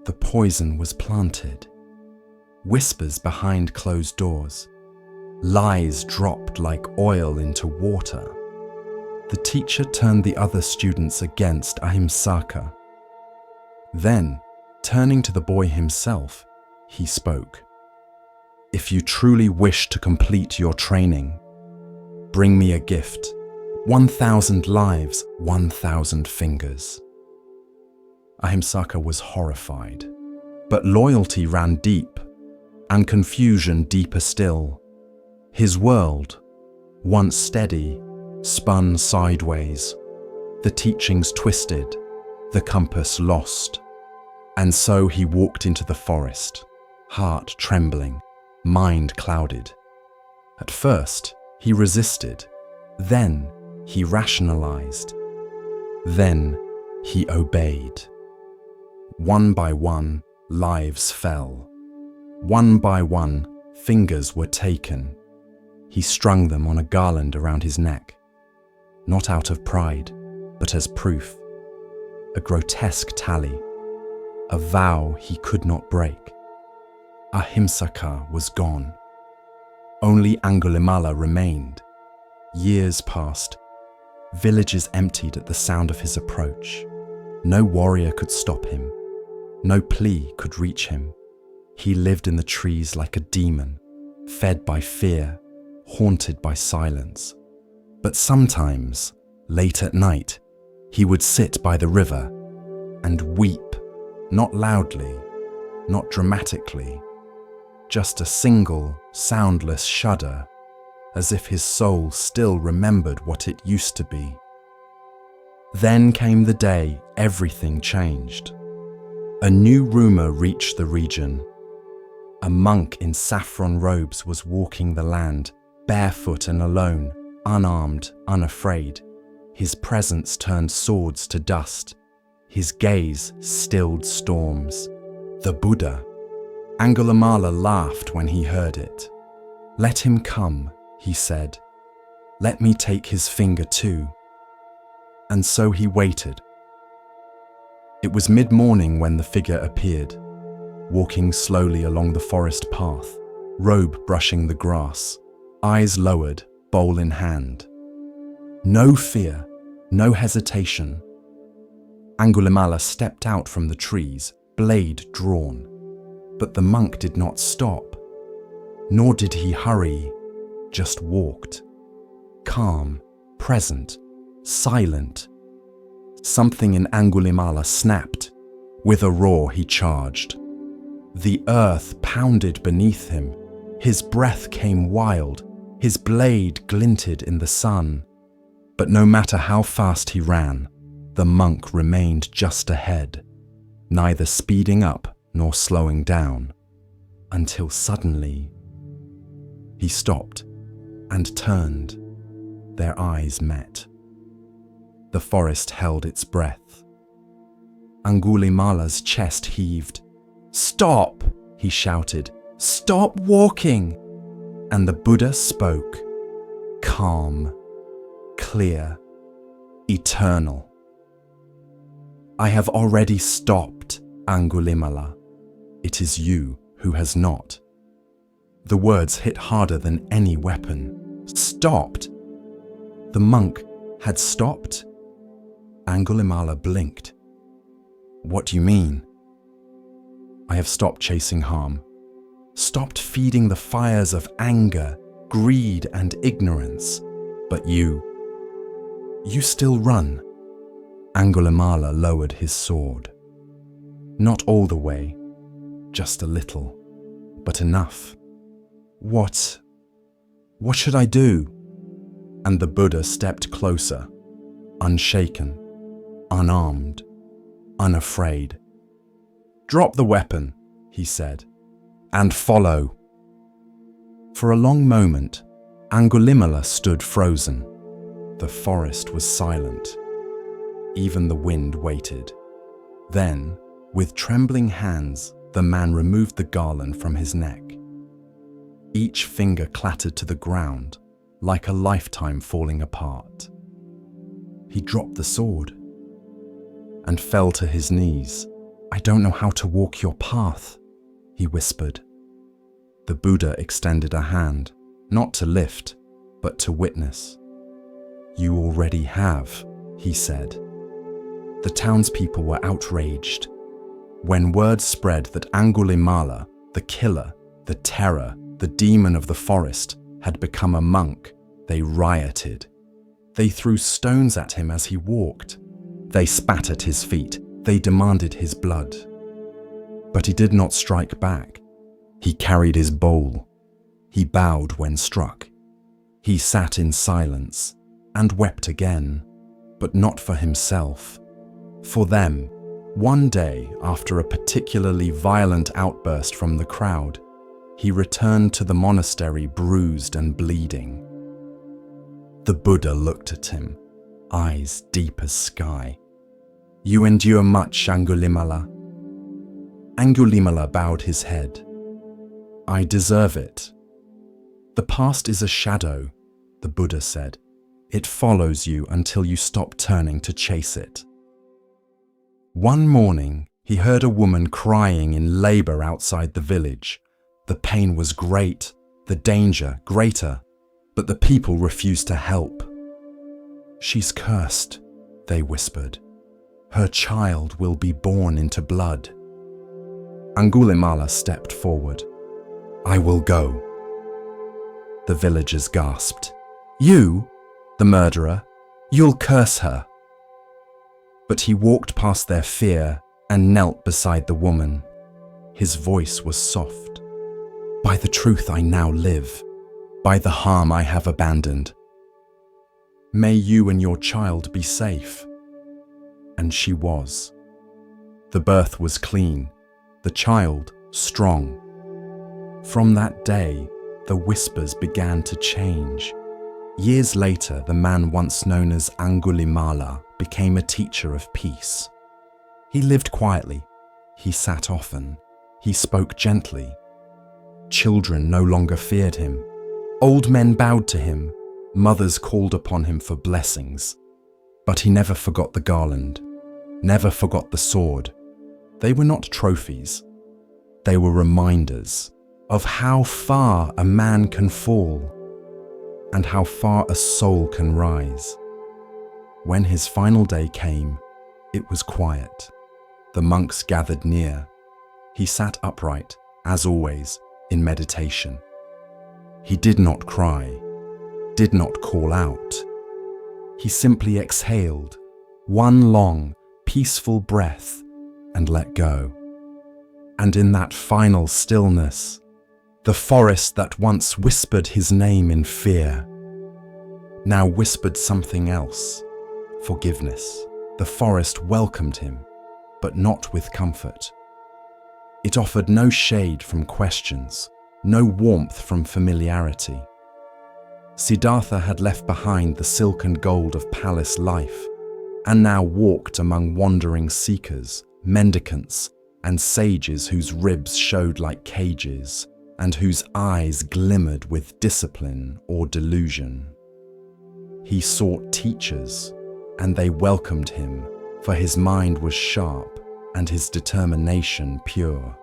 the poison was planted. Whispers behind closed doors. Lies dropped like oil into water. The teacher turned the other students against Ahimsaka. Then, turning to the boy himself, he spoke. "If you truly wish to complete your training, bring me a gift. 1,000 lives, 1,000 fingers." Ahimsaka was horrified, but loyalty ran deep, and confusion deeper still. His world, once steady, spun sideways. The teachings twisted, the compass lost. And so he walked into the forest, heart trembling, mind clouded. At first, he resisted. Then he rationalized. Then he obeyed. One by one, lives fell. One by one, fingers were taken. He strung them on a garland around his neck, not out of pride, but as proof. A grotesque tally, a vow he could not break. Ahimsaka was gone. Only Angulimala remained. Years passed. Villages emptied at the sound of his approach. No warrior could stop him. No plea could reach him. He lived in the trees like a demon, fed by fear, haunted by silence. But sometimes, late at night, he would sit by the river and weep, not loudly, not dramatically, just a single, soundless shudder, as if his soul still remembered what it used to be. Then came the day everything changed. A new rumor reached the region. A monk in saffron robes was walking the land, barefoot and alone, unarmed, unafraid. His presence turned swords to dust. His gaze stilled storms. The Buddha. Angulimala laughed when he heard it. "Let him come," he said. "Let me take his finger too." And so he waited. It was mid-morning when the figure appeared, walking slowly along the forest path, robe brushing the grass, eyes lowered, bowl in hand. No fear, no hesitation. Angulimala stepped out from the trees, blade drawn. But the monk did not stop, nor did he hurry, just walked. Calm, present, silent. Something in Angulimala snapped. With a roar he charged. The earth pounded beneath him. His breath came wild. His blade glinted in the sun. But no matter how fast he ran, the monk remained just ahead, neither speeding up nor slowing down, until suddenly he stopped and turned. Their eyes met. The forest held its breath. Angulimala's chest heaved. "Stop!" he shouted. "Stop walking!" And the Buddha spoke, calm, clear, eternal. "I have already stopped, Angulimala. It is you who has not." The words hit harder than any weapon. Stopped? The monk had stopped? Angulimala blinked. "What do you mean?" "I have stopped chasing harm, stopped feeding the fires of anger, greed, and ignorance. But you still run." Angulimala lowered his sword. "Not all the way, just a little, but enough." What should I do?" And the Buddha stepped closer, unshaken, unarmed, unafraid. "Drop the weapon," he said, "and follow." For a long moment, Angulimala stood frozen. The forest was silent. Even the wind waited. Then, with trembling hands, the man removed the garland from his neck. Each finger clattered to the ground, like a lifetime falling apart. He dropped the sword and fell to his knees. "I don't know how to walk your path," he whispered. The Buddha extended a hand, not to lift, but to witness. "You already have," he said. The townspeople were outraged. When word spread that Angulimala, the killer, the terror, the demon of the forest, had become a monk, they rioted. They threw stones at him as he walked. They spat at his feet. They demanded his blood. But he did not strike back. He carried his bowl. He bowed when struck. He sat in silence and wept again, but not for himself. For them, one day after a particularly violent outburst from the crowd, he returned to the monastery bruised and bleeding. The Buddha looked at him, eyes deep as sky. "You endure much, Angulimala." Angulimala bowed his head. "I deserve it." "The past is a shadow," the Buddha said. "It follows you until you stop turning to chase it." One morning, he heard a woman crying in labor outside the village. The pain was great, the danger greater, but the people refused to help. "She's cursed," they whispered. "Her child will be born into blood." Angulimala stepped forward. "I will go." The villagers gasped. "You, the murderer, you'll curse her." But he walked past their fear and knelt beside the woman. His voice was soft. "By the truth I now live, by the harm I have abandoned. May you and your child be safe." And she was. The birth was clean, the child strong. From that day, the whispers began to change. Years later, the man once known as Angulimala became a teacher of peace. He lived quietly, he sat often, he spoke gently. Children no longer feared him. Old men bowed to him, mothers called upon him for blessings. But he never forgot the garland, never forgot the sword. They were not trophies. They were reminders of how far a man can fall and how far a soul can rise. When his final day came, it was quiet. The monks gathered near. He sat upright, as always, in meditation. He did not cry, did not call out. He simply exhaled, one long, peaceful breath, and let go. And in that final stillness, the forest that once whispered his name in fear, now whispered something else, forgiveness. The forest welcomed him, but not with comfort. It offered no shade from questions, no warmth from familiarity. Siddhartha had left behind the silk and gold of palace life, and now walked among wandering seekers, mendicants, and sages whose ribs showed like cages, and whose eyes glimmered with discipline or delusion. He sought teachers, and they welcomed him, for his mind was sharp and his determination pure.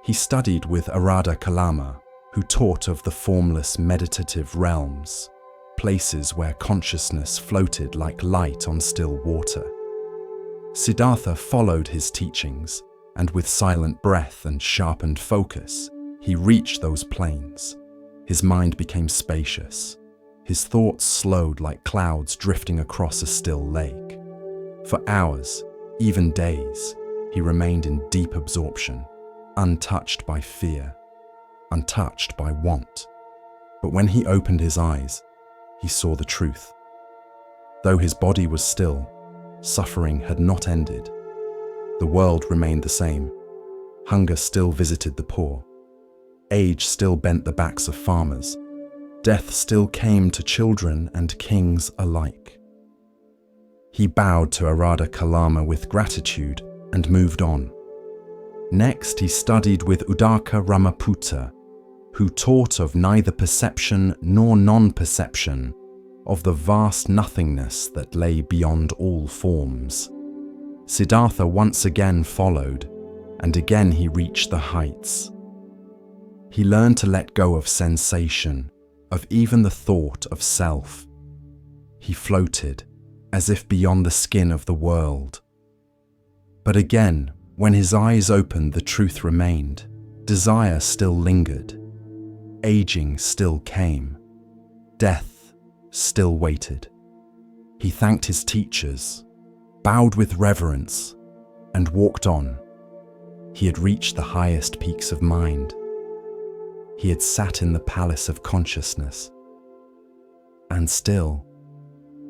He studied with Arada Kalama, who taught of the formless meditative realms, places where consciousness floated like light on still water. Siddhartha followed his teachings, and with silent breath and sharpened focus, he reached those plains. His mind became spacious. His thoughts slowed like clouds drifting across a still lake. For hours, even days, he remained in deep absorption, untouched by fear, untouched by want. But when he opened his eyes, he saw the truth. Though his body was still, suffering had not ended. The world remained the same. Hunger still visited the poor. Age still bent the backs of farmers. Death still came to children and kings alike. He bowed to Arada Kalama with gratitude and moved on. Next, he studied with Udaka Ramaputta, who taught of neither perception nor non-perception, of the vast nothingness that lay beyond all forms. Siddhartha once again followed, and again he reached the heights. He learned to let go of sensation, of even the thought of self. He floated, as if beyond the skin of the world. But again, when his eyes opened, the truth remained. Desire still lingered. Aging still came. Death still waited. He thanked his teachers, bowed with reverence, and walked on. He had reached the highest peaks of mind. He had sat in the palace of consciousness. And still,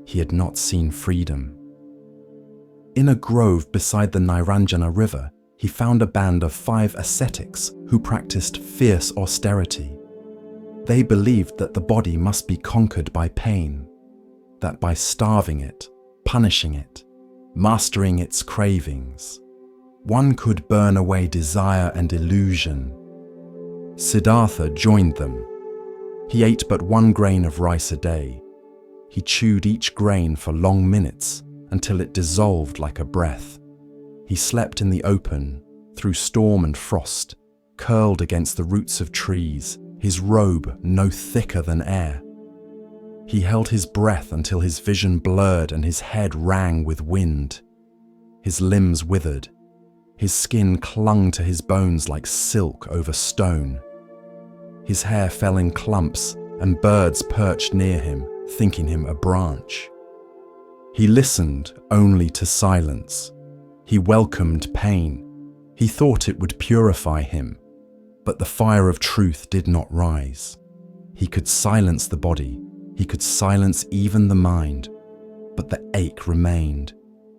he had not seen freedom. In a grove beside the Niranjana river, he found a band of 5 ascetics who practiced fierce austerity. They believed that the body must be conquered by pain, that by starving it, punishing it, mastering its cravings, one could burn away desire and illusion. Siddhartha joined them. He ate but 1 grain of rice a day. He chewed each grain for long minutes until it dissolved like a breath. He slept in the open, through storm and frost, curled against the roots of trees, his robe no thicker than air. He held his breath until his vision blurred and his head rang with wind. His limbs withered. His skin clung to his bones like silk over stone. His hair fell in clumps, and birds perched near him, thinking him a branch. He listened only to silence. He welcomed pain. He thought it would purify him, but the fire of truth did not rise. He could silence the body. He could silence even the mind, but the ache remained,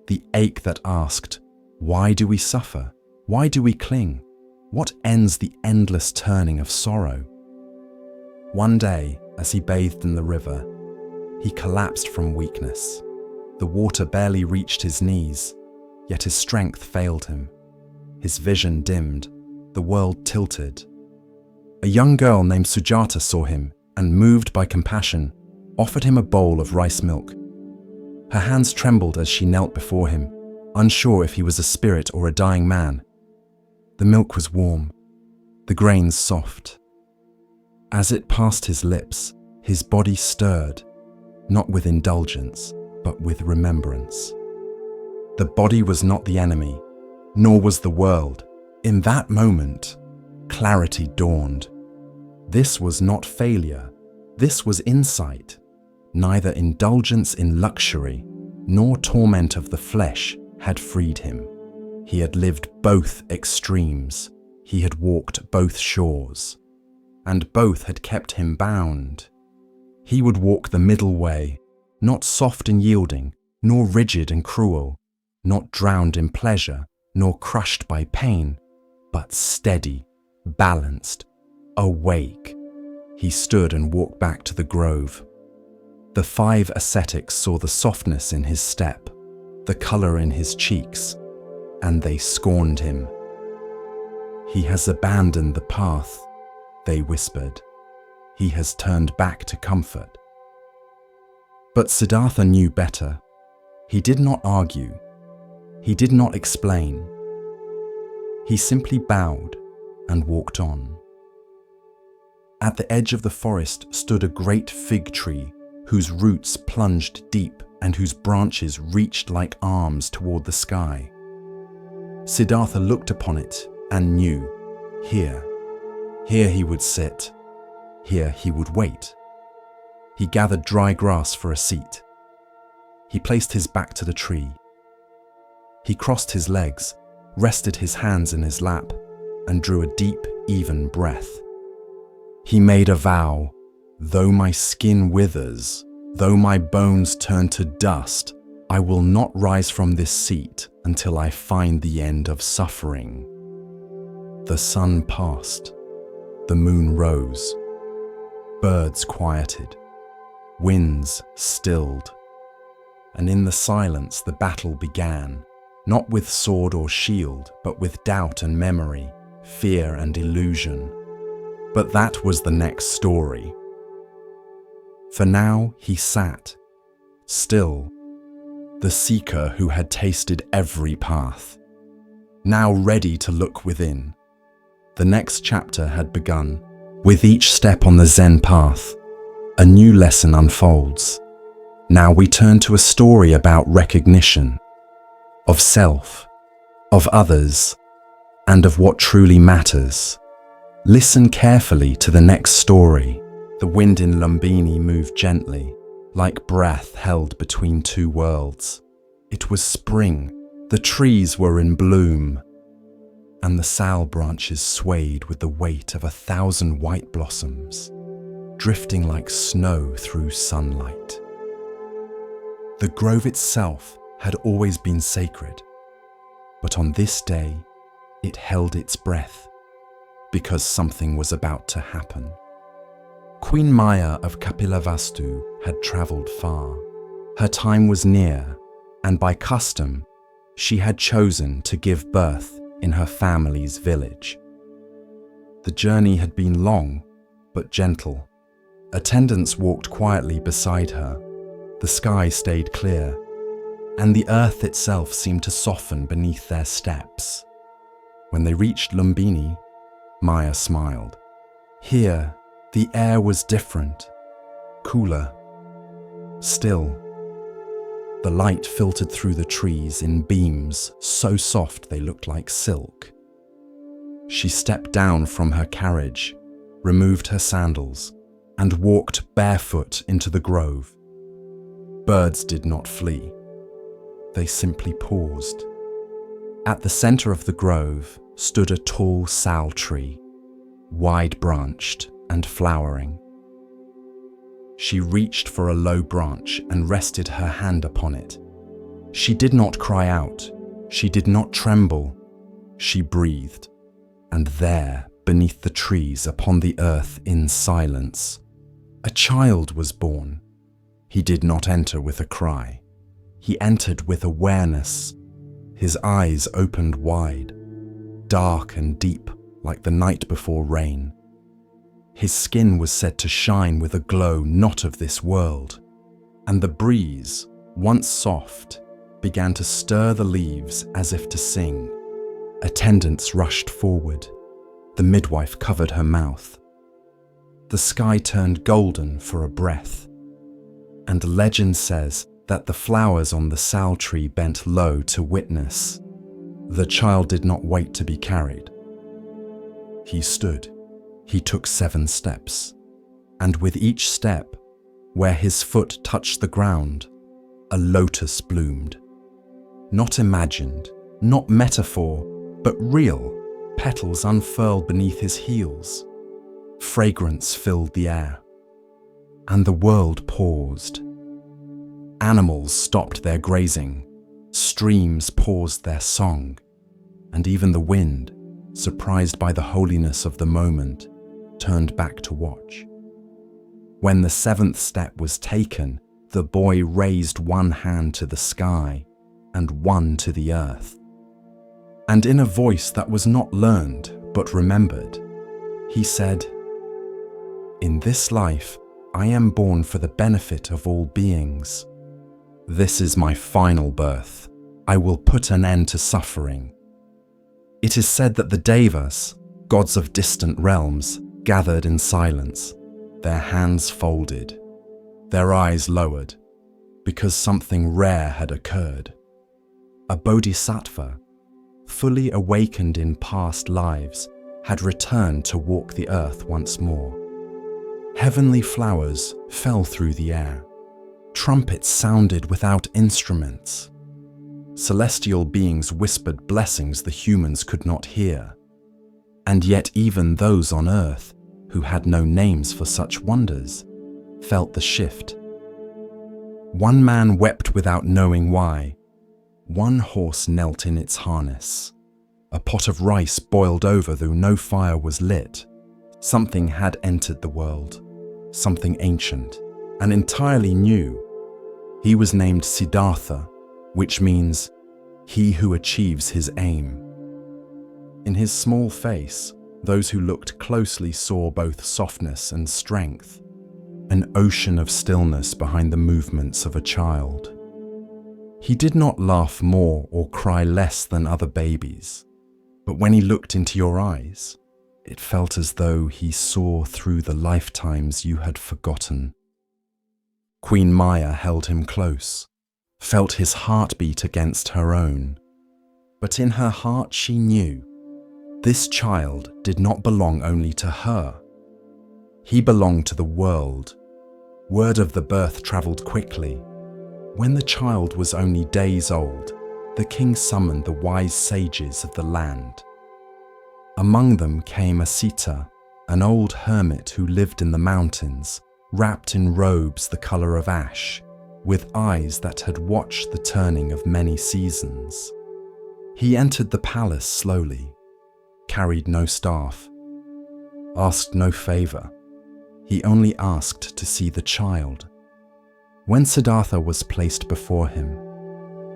the ache that asked, why do we suffer? Why do we cling? What ends the endless turning of sorrow? One day, as he bathed in the river, he collapsed from weakness. The water barely reached his knees, yet his strength failed him. His vision dimmed, the world tilted. A young girl named Sujata saw him and, moved by compassion, offered him a bowl of rice milk. Her hands trembled as she knelt before him, unsure if he was a spirit or a dying man. The milk was warm, the grains soft. As it passed his lips, his body stirred, not with indulgence, but with remembrance. The body was not the enemy, nor was the world. In that moment, clarity dawned. This was not failure, this was insight. Neither indulgence in luxury, nor torment of the flesh had freed him. He had lived both extremes. He had walked both shores, and both had kept him bound. He would walk the middle way, not soft and yielding, nor rigid and cruel, not drowned in pleasure, nor crushed by pain, but steady, balanced, awake. He stood and walked back to the grove. The 5 ascetics saw the softness in his step, the colour in his cheeks, and they scorned him. He has abandoned the path, they whispered. He has turned back to comfort. But Siddhartha knew better. He did not argue. He did not explain. He simply bowed and walked on. At the edge of the forest stood a great fig tree whose roots plunged deep and whose branches reached like arms toward the sky. Siddhartha looked upon it and knew, here he would sit, here he would wait. He gathered dry grass for a seat. He placed his back to the tree. He crossed his legs, rested his hands in his lap, and drew a deep, even breath. He made a vow. Though my skin withers, though my bones turn to dust, I will not rise from this seat until I find the end of suffering. The sun passed. The moon rose. Birds quieted. Winds stilled. And in the silence the battle began, not with sword or shield, but with doubt and memory, fear and illusion. But that was the next story. For now he sat, still, the seeker who had tasted every path, now ready to look within. The next chapter had begun. With each step on the Zen path, a new lesson unfolds. Now we turn to a story about recognition, of self, of others, and of what truly matters. Listen carefully to the next story. The wind in Lumbini moved gently, like breath held between 2 worlds. It was spring, the trees were in bloom, and the sal branches swayed with the weight of 1,000 white blossoms. drifting like snow through sunlight. The grove itself had always been sacred, but on this day it held its breath because something was about to happen. Queen Maya of Kapilavastu had travelled far. Her time was near, and by custom, she had chosen to give birth in her family's village. The journey had been long, but gentle. Attendants walked quietly beside her. The sky stayed clear, and the earth itself seemed to soften beneath their steps. When they reached Lumbini, Maya smiled. Here, the air was different, cooler, still. The light filtered through the trees in beams so soft they looked like silk. She stepped down from her carriage, removed her sandals, and walked barefoot into the grove. Birds did not flee. They simply paused. At the center of the grove stood a tall sal tree, wide-branched and flowering. She reached for a low branch and rested her hand upon it. She did not cry out. She did not tremble. She breathed. And there, beneath the trees upon the earth in silence, a child was born. He did not enter with a cry. He entered with awareness. His eyes opened wide, dark and deep like the night before rain. His skin was said to shine with a glow not of this world, and the breeze, once soft, began to stir the leaves as if to sing. Attendants rushed forward. The midwife covered her mouth. The sky turned golden for a breath, and legend says that the flowers on the sal tree bent low to witness. The child did not wait to be carried. He stood. He took 7 steps, and with each step, where his foot touched the ground, a lotus bloomed. Not imagined, not metaphor, but real. Petals unfurled beneath his heels. Fragrance filled the air, and the world paused. Animals stopped their grazing, streams paused their song, and even the wind, surprised by the holiness of the moment, turned back to watch. When the 7th step was taken, the boy raised one hand to the sky and one to the earth. And in a voice that was not learned but remembered, he said, "In this life, I am born for the benefit of all beings. This is my final birth. I will put an end to suffering." It is said that the Devas, gods of distant realms, gathered in silence, their hands folded, their eyes lowered, because something rare had occurred. A bodhisattva, fully awakened in past lives, had returned to walk the earth once more. Heavenly flowers fell through the air. Trumpets sounded without instruments. Celestial beings whispered blessings the humans could not hear. And yet even those on earth, who had no names for such wonders, felt the shift. One man wept without knowing why. One horse knelt in its harness. A pot of rice boiled over though no fire was lit. Something had entered the world, something ancient, and entirely new. He was named Siddhartha, which means he who achieves his aim. In his small face, those who looked closely saw both softness and strength, an ocean of stillness behind the movements of a child. He did not laugh more or cry less than other babies, but when he looked into your eyes, it felt as though he saw through the lifetimes you had forgotten. Queen Maya held him close, felt his heartbeat against her own, but in her heart she knew this child did not belong only to her. He belonged to the world. Word of the birth travelled quickly. When the child was only days old, the king summoned the wise sages of the land. Among them came Asita, an old hermit who lived in the mountains, wrapped in robes the color of ash, with eyes that had watched the turning of many seasons. He entered the palace slowly, carried no staff, asked no favor. He only asked to see the child. When Siddhartha was placed before him,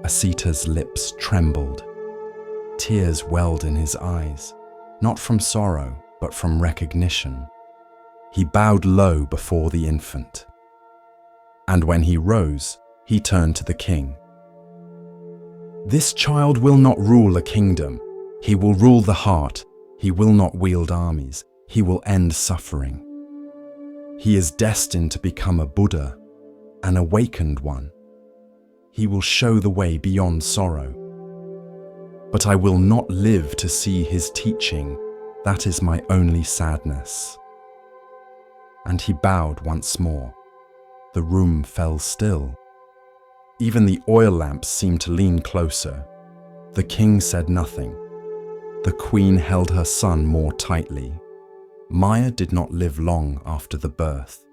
Asita's lips trembled. Tears welled in his eyes, not from sorrow, but from recognition. He bowed low before the infant. And when he rose, he turned to the king. "This child will not rule a kingdom. He will rule the heart. He will not wield armies. He will end suffering. He is destined to become a Buddha, an awakened one. He will show the way beyond sorrow. But I will not live to see his teaching. That is my only sadness." And he bowed once more. The room fell still. Even the oil lamps seemed to lean closer. The king said nothing. The queen held her son more tightly. Maya did not live long after the birth.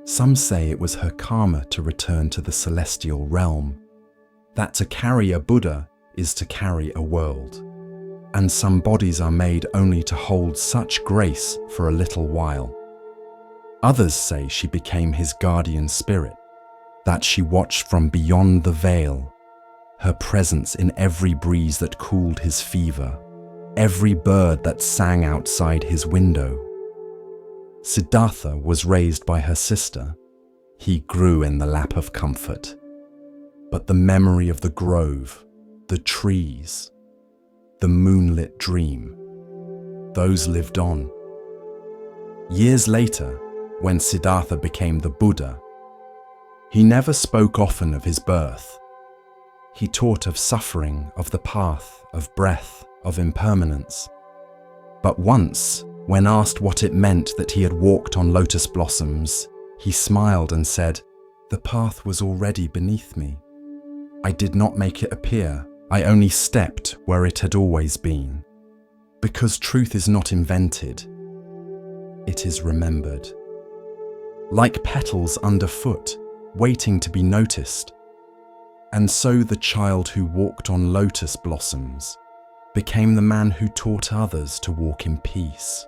Some say it was her karma to return to the celestial realm, that to carry a Buddha is to carry a world, and some bodies are made only to hold such grace for a little while. Others say she became his guardian spirit, that she watched from beyond the veil, her presence in every breeze that cooled his fever, every bird that sang outside his window. Siddhartha was raised by her sister. He grew in the lap of comfort. But the memory of the grove, the trees, the moonlit dream, those lived on. Years later, when Siddhartha became the Buddha, he never spoke often of his birth. He taught of suffering, of the path, of breath, of impermanence. But once, when asked what it meant that he had walked on lotus blossoms, he smiled and said, "The path was already beneath me. I did not make it appear. I only stepped where it had always been. Because truth is not invented, it is remembered. Like petals underfoot, waiting to be noticed. And so the child who walked on lotus blossoms became the man who taught others to walk in peace.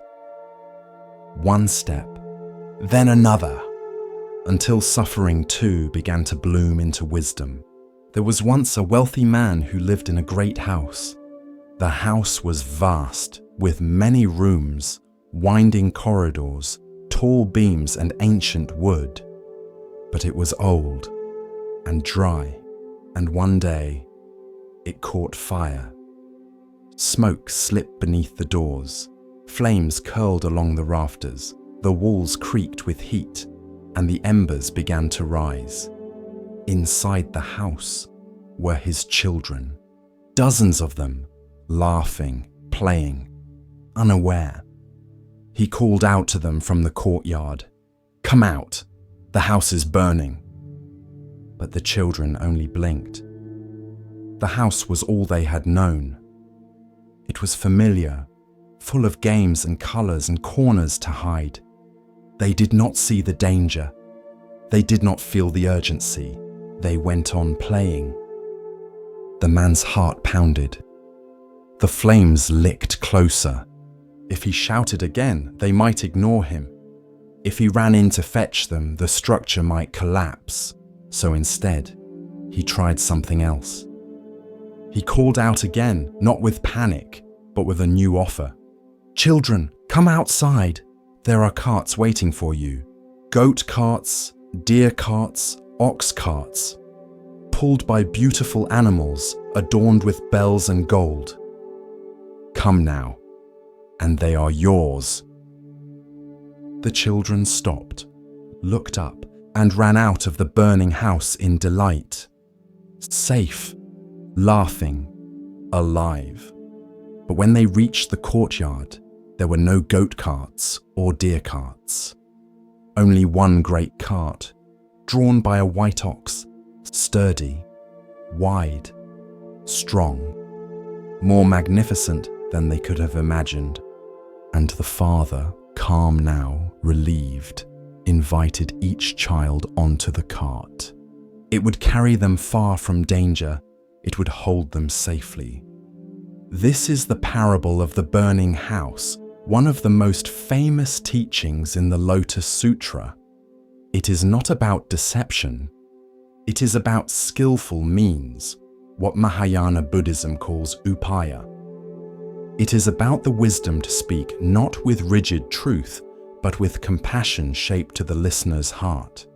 One step, then another, until suffering too began to bloom into wisdom. There was once a wealthy man who lived in a great house. The house was vast, with many rooms, winding corridors, tall beams and ancient wood. But it was old and dry, and one day it caught fire. Smoke slipped beneath the doors, flames curled along the rafters, the walls creaked with heat, and the embers began to rise. Inside the house were his children, dozens of them, laughing, playing, unaware. He called out to them from the courtyard, "Come out, the house is burning." But the children only blinked. The house was all they had known. It was familiar, full of games and colors and corners to hide. They did not see the danger. They did not feel the urgency. They went on playing. The man's heart pounded. The flames licked closer. If he shouted again, they might ignore him. If he ran in to fetch them, the structure might collapse. So instead, he tried something else. He called out again, not with panic, but with a new offer. "Children, come outside. There are carts waiting for you. Goat carts, deer carts, ox carts, pulled by beautiful animals adorned with bells and gold. Come now, and they are yours." The children stopped, looked up, and ran out of the burning house in delight. Safe, laughing, alive. But when they reached the courtyard, there were no goat carts or deer carts. Only one great cart, drawn by a white ox, sturdy, wide, strong, more magnificent than they could have imagined. And the father calm now, relieved, invited each child onto the cart. It would carry them far from danger. It would hold them safely. This is the parable of the burning house, one of the most famous teachings in the Lotus Sutra. It is not about deception. It is about skillful means, what Mahayana Buddhism calls upaya. It is about the wisdom to speak not with rigid truth, but with compassion shaped to the listener's heart.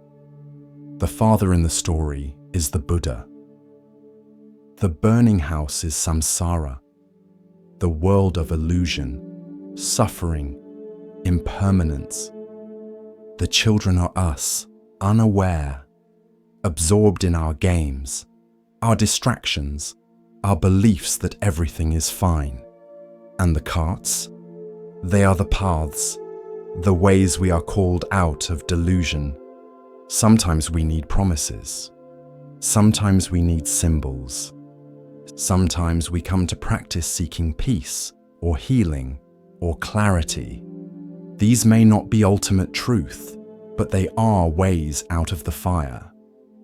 The father in the story is the Buddha. The burning house is samsara, the world of illusion, suffering, impermanence. The children are us, unaware, absorbed in our games, our distractions, our beliefs that everything is fine. And the carts? They are the paths, the ways we are called out of delusion. Sometimes we need promises. Sometimes we need symbols. Sometimes we come to practice seeking peace or healing or clarity. These may not be ultimate truth, but they are ways out of the fire.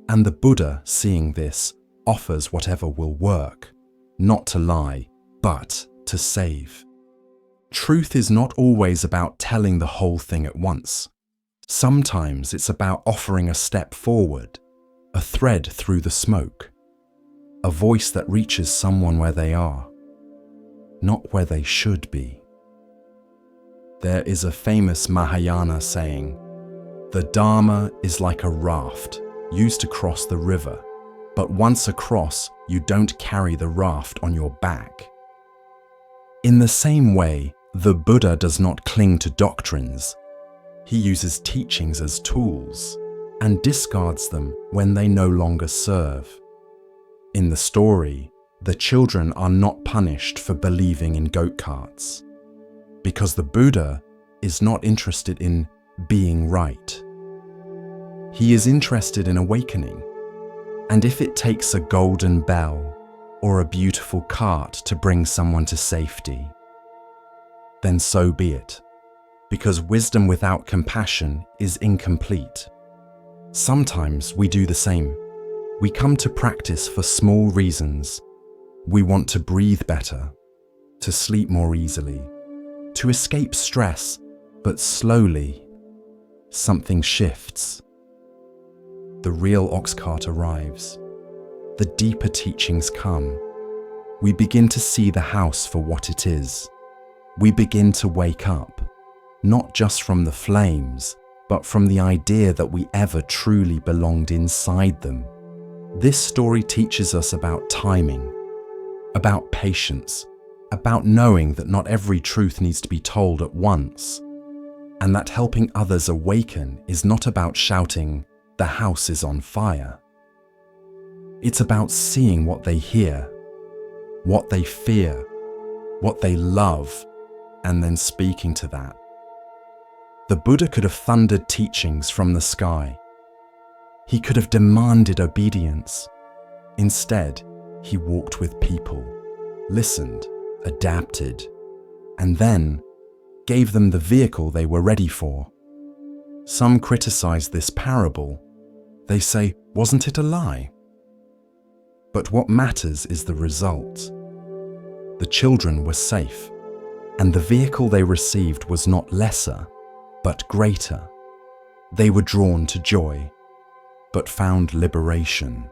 And the Buddha, seeing this, offers whatever will work, not to lie, but to save. Truth is not always about telling the whole thing at once. Sometimes it's about offering a step forward, a thread through the smoke, a voice that reaches someone where they are, not where they should be. There is a famous Mahayana saying, "The Dharma is like a raft used to cross the river, but once across, you don't carry the raft on your back." In the same way, the Buddha does not cling to doctrines. He uses teachings as tools and discards them when they no longer serve. In the story, the children are not punished for believing in goat carts, because the Buddha is not interested in being right. He is interested in awakening, and if it takes a golden bell or a beautiful cart to bring someone to safety, then so be it, because wisdom without compassion is incomplete. Sometimes we do the same. We come to practice for small reasons. We want to breathe better, to sleep more easily, to escape stress, but slowly, something shifts. The real ox cart arrives. The deeper teachings come. We begin to see the house for what it is. We begin to wake up, not just from the flames, but from the idea that we ever truly belonged inside them. This story teaches us about timing, about patience, about knowing that not every truth needs to be told at once, and that helping others awaken is not about shouting, "The house is on fire." It's about seeing what they hear, what they fear, what they love, and then speaking to that. The Buddha could have thundered teachings from the sky. He could have demanded obedience. Instead, he walked with people, listened, adapted, and then gave them the vehicle they were ready for. Some criticize this parable. They say, "Wasn't it a lie?" But what matters is the result. The children were safe, and the vehicle they received was not lesser, but greater. They were drawn to joy, but found liberation.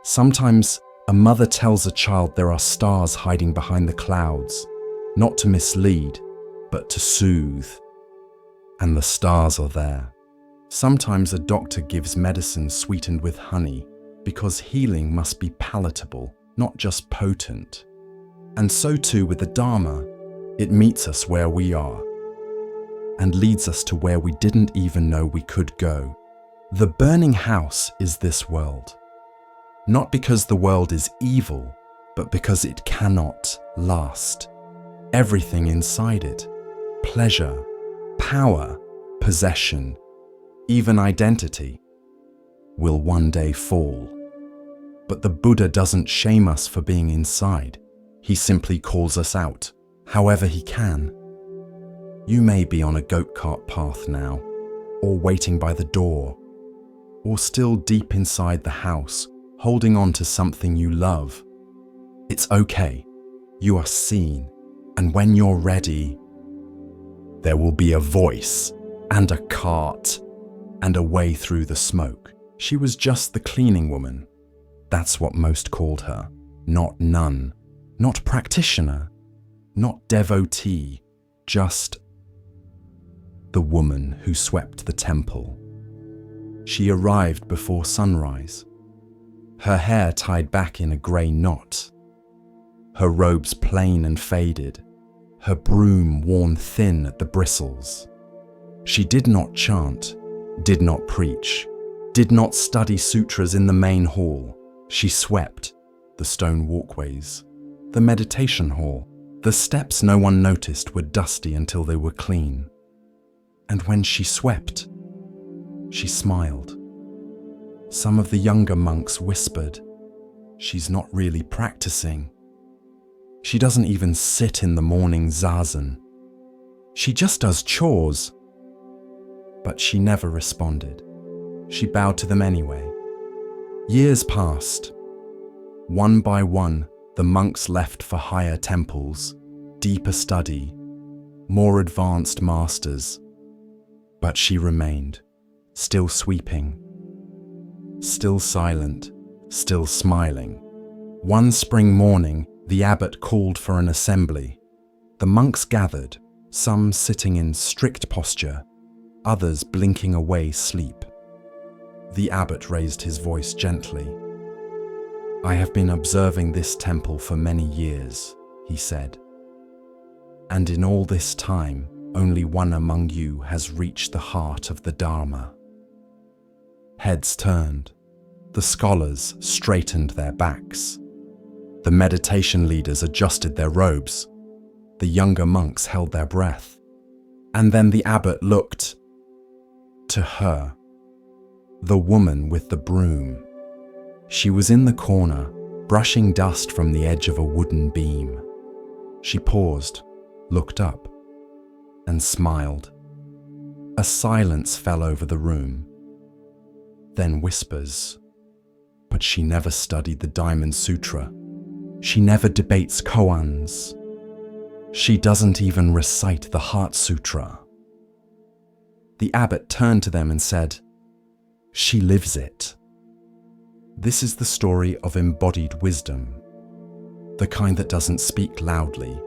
Sometimes a mother tells a child there are stars hiding behind the clouds, not to mislead, but to soothe. And the stars are there. Sometimes a doctor gives medicine sweetened with honey, because healing must be palatable, not just potent. And so too with the Dharma, it meets us where we are, and leads us to where we didn't even know we could go. The burning house is this world, not because the world is evil, but because it cannot last. Everything inside it, pleasure, power, possession, even identity, will one day fall. But the Buddha doesn't shame us for being inside. He simply calls us out, however he can. You may be on a goat-cart path now, or waiting by the door, or still deep inside the house, holding on to something you love. It's okay. You are seen, and when you're ready, there will be a voice and a cart and a way through the smoke. She was just the cleaning woman. That's what most called her. Not nun, not practitioner, not devotee, just the woman who swept the temple. She arrived before sunrise, her hair tied back in a grey knot, her robes plain and faded, her broom worn thin at the bristles. She did not chant, did not preach, did not study sutras in the main hall. She swept the stone walkways, the meditation hall. The steps no one noticed were dusty until they were clean. And when she swept, she smiled. Some of the younger monks whispered, "She's not really practicing. She doesn't even sit in the morning zazen. She just does chores." But she never responded. She bowed to them anyway. Years passed. One by one, the monks left for higher temples, deeper study, more advanced masters. But she remained, still sweeping, still silent, still smiling. One spring morning, the abbot called for an assembly. The monks gathered, some sitting in strict posture, others blinking away sleep. The abbot raised his voice gently. "I have been observing this temple for many years," he said. "And in all this time, only one among you has reached the heart of the Dharma." Heads turned. The scholars straightened their backs. The meditation leaders adjusted their robes. The younger monks held their breath. And then the abbot looked to her, the woman with the broom. She was in the corner, brushing dust from the edge of a wooden beam. She paused, looked up, and smiled. A silence fell over the room. Then whispers. But she never studied the Diamond Sutra. She never debates koans. She doesn't even recite the Heart Sutra. The abbot turned to them and said, "She lives it." This is the story of embodied wisdom, the kind that doesn't speak loudly,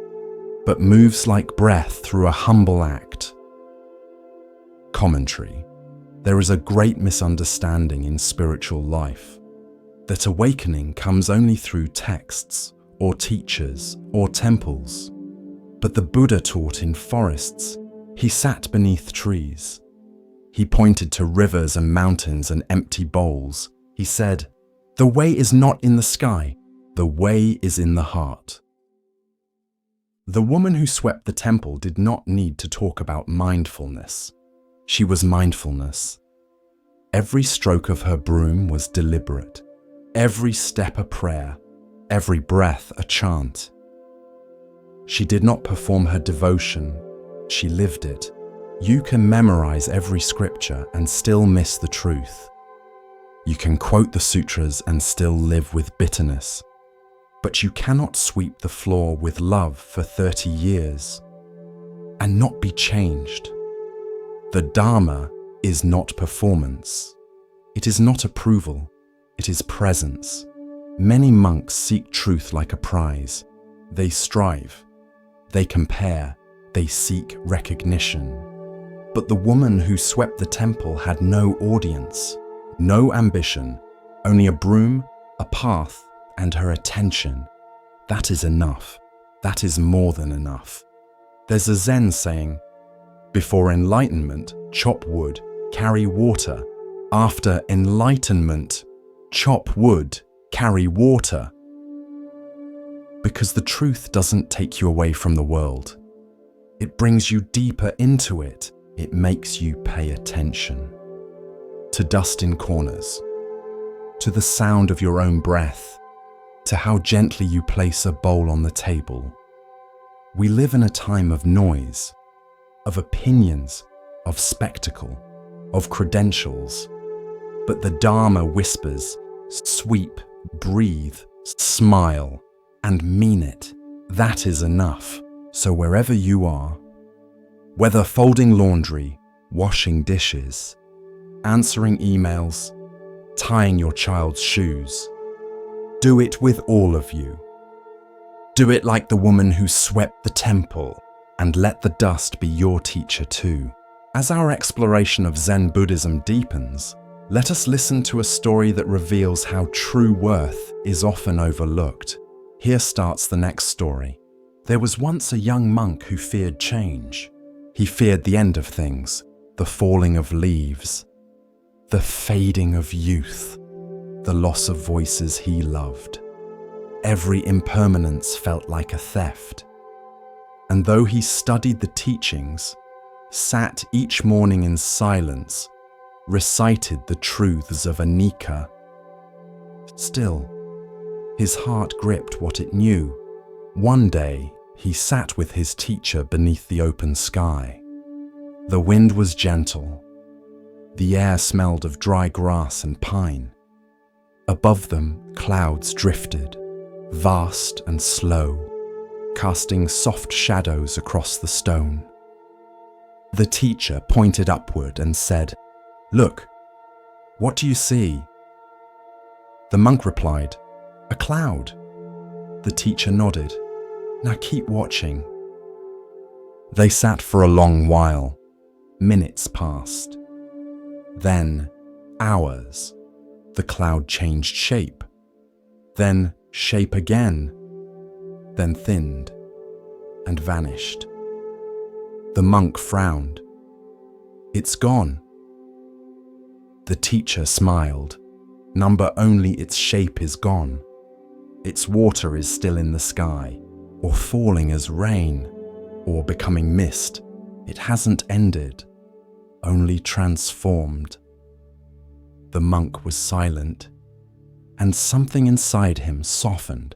but moves like breath through a humble act. Commentary. There is a great misunderstanding in spiritual life, that awakening comes only through texts, or teachers, or temples. But the Buddha taught in forests. He sat beneath trees. He pointed to rivers and mountains and empty bowls. He said, "The way is not in the sky, the way is in the heart." The woman who swept the temple did not need to talk about mindfulness. She was mindfulness. Every stroke of her broom was deliberate, every step a prayer, every breath a chant. She did not perform her devotion, she lived it. You can memorize every scripture and still miss the truth. You can quote the sutras and still live with bitterness. But you cannot sweep the floor with love for 30 years and not be changed. The Dharma is not performance. It is not approval. It is presence. Many monks seek truth like a prize. They strive. They compare. They seek recognition. But the woman who swept the temple had no audience, no ambition, only a broom, a path, and her attention. That is enough. That is more than enough. There's a Zen saying, "Before enlightenment, chop wood, carry water. After enlightenment, chop wood, carry water." Because the truth doesn't take you away from the world. It brings you deeper into it. It makes you pay attention. To dust in corners, to the sound of your own breath, to how gently you place a bowl on the table. We live in a time of noise. of opinions, of spectacle, of credentials. But the Dharma whispers, sweep, breathe, smile, and mean it. That is enough. So wherever you are, whether folding laundry, washing dishes, answering emails, tying your child's shoes, do it with all of you. Do it like the woman who swept the temple, and let the dust be your teacher too. As our exploration of Zen Buddhism deepens, let us listen to a story that reveals how true worth is often overlooked. Here starts the next story. There was once a young monk who feared change. He feared the end of things, the falling of leaves, the fading of youth, the loss of voices he loved. Every impermanence felt like a theft. And though he studied the teachings, sat each morning in silence, recited the truths of anicca, still, his heart gripped what it knew. One day, he sat with his teacher beneath the open sky. The wind was gentle. The air smelled of dry grass and pine. Above them, clouds drifted, vast and slow, casting soft shadows across the stone. The teacher pointed upward and said, "Look, what do you see?" The monk replied, "A cloud." The teacher nodded. "Now keep watching." They sat for a long while. Minutes passed. Then hours. The cloud changed shape. Then shape again. Then thinned and vanished. The monk frowned. "It's gone." The teacher smiled. "Number only its shape is gone. Its water is still in the sky, or falling as rain, or becoming mist. It hasn't ended, only transformed." The monk was silent, and something inside him softened.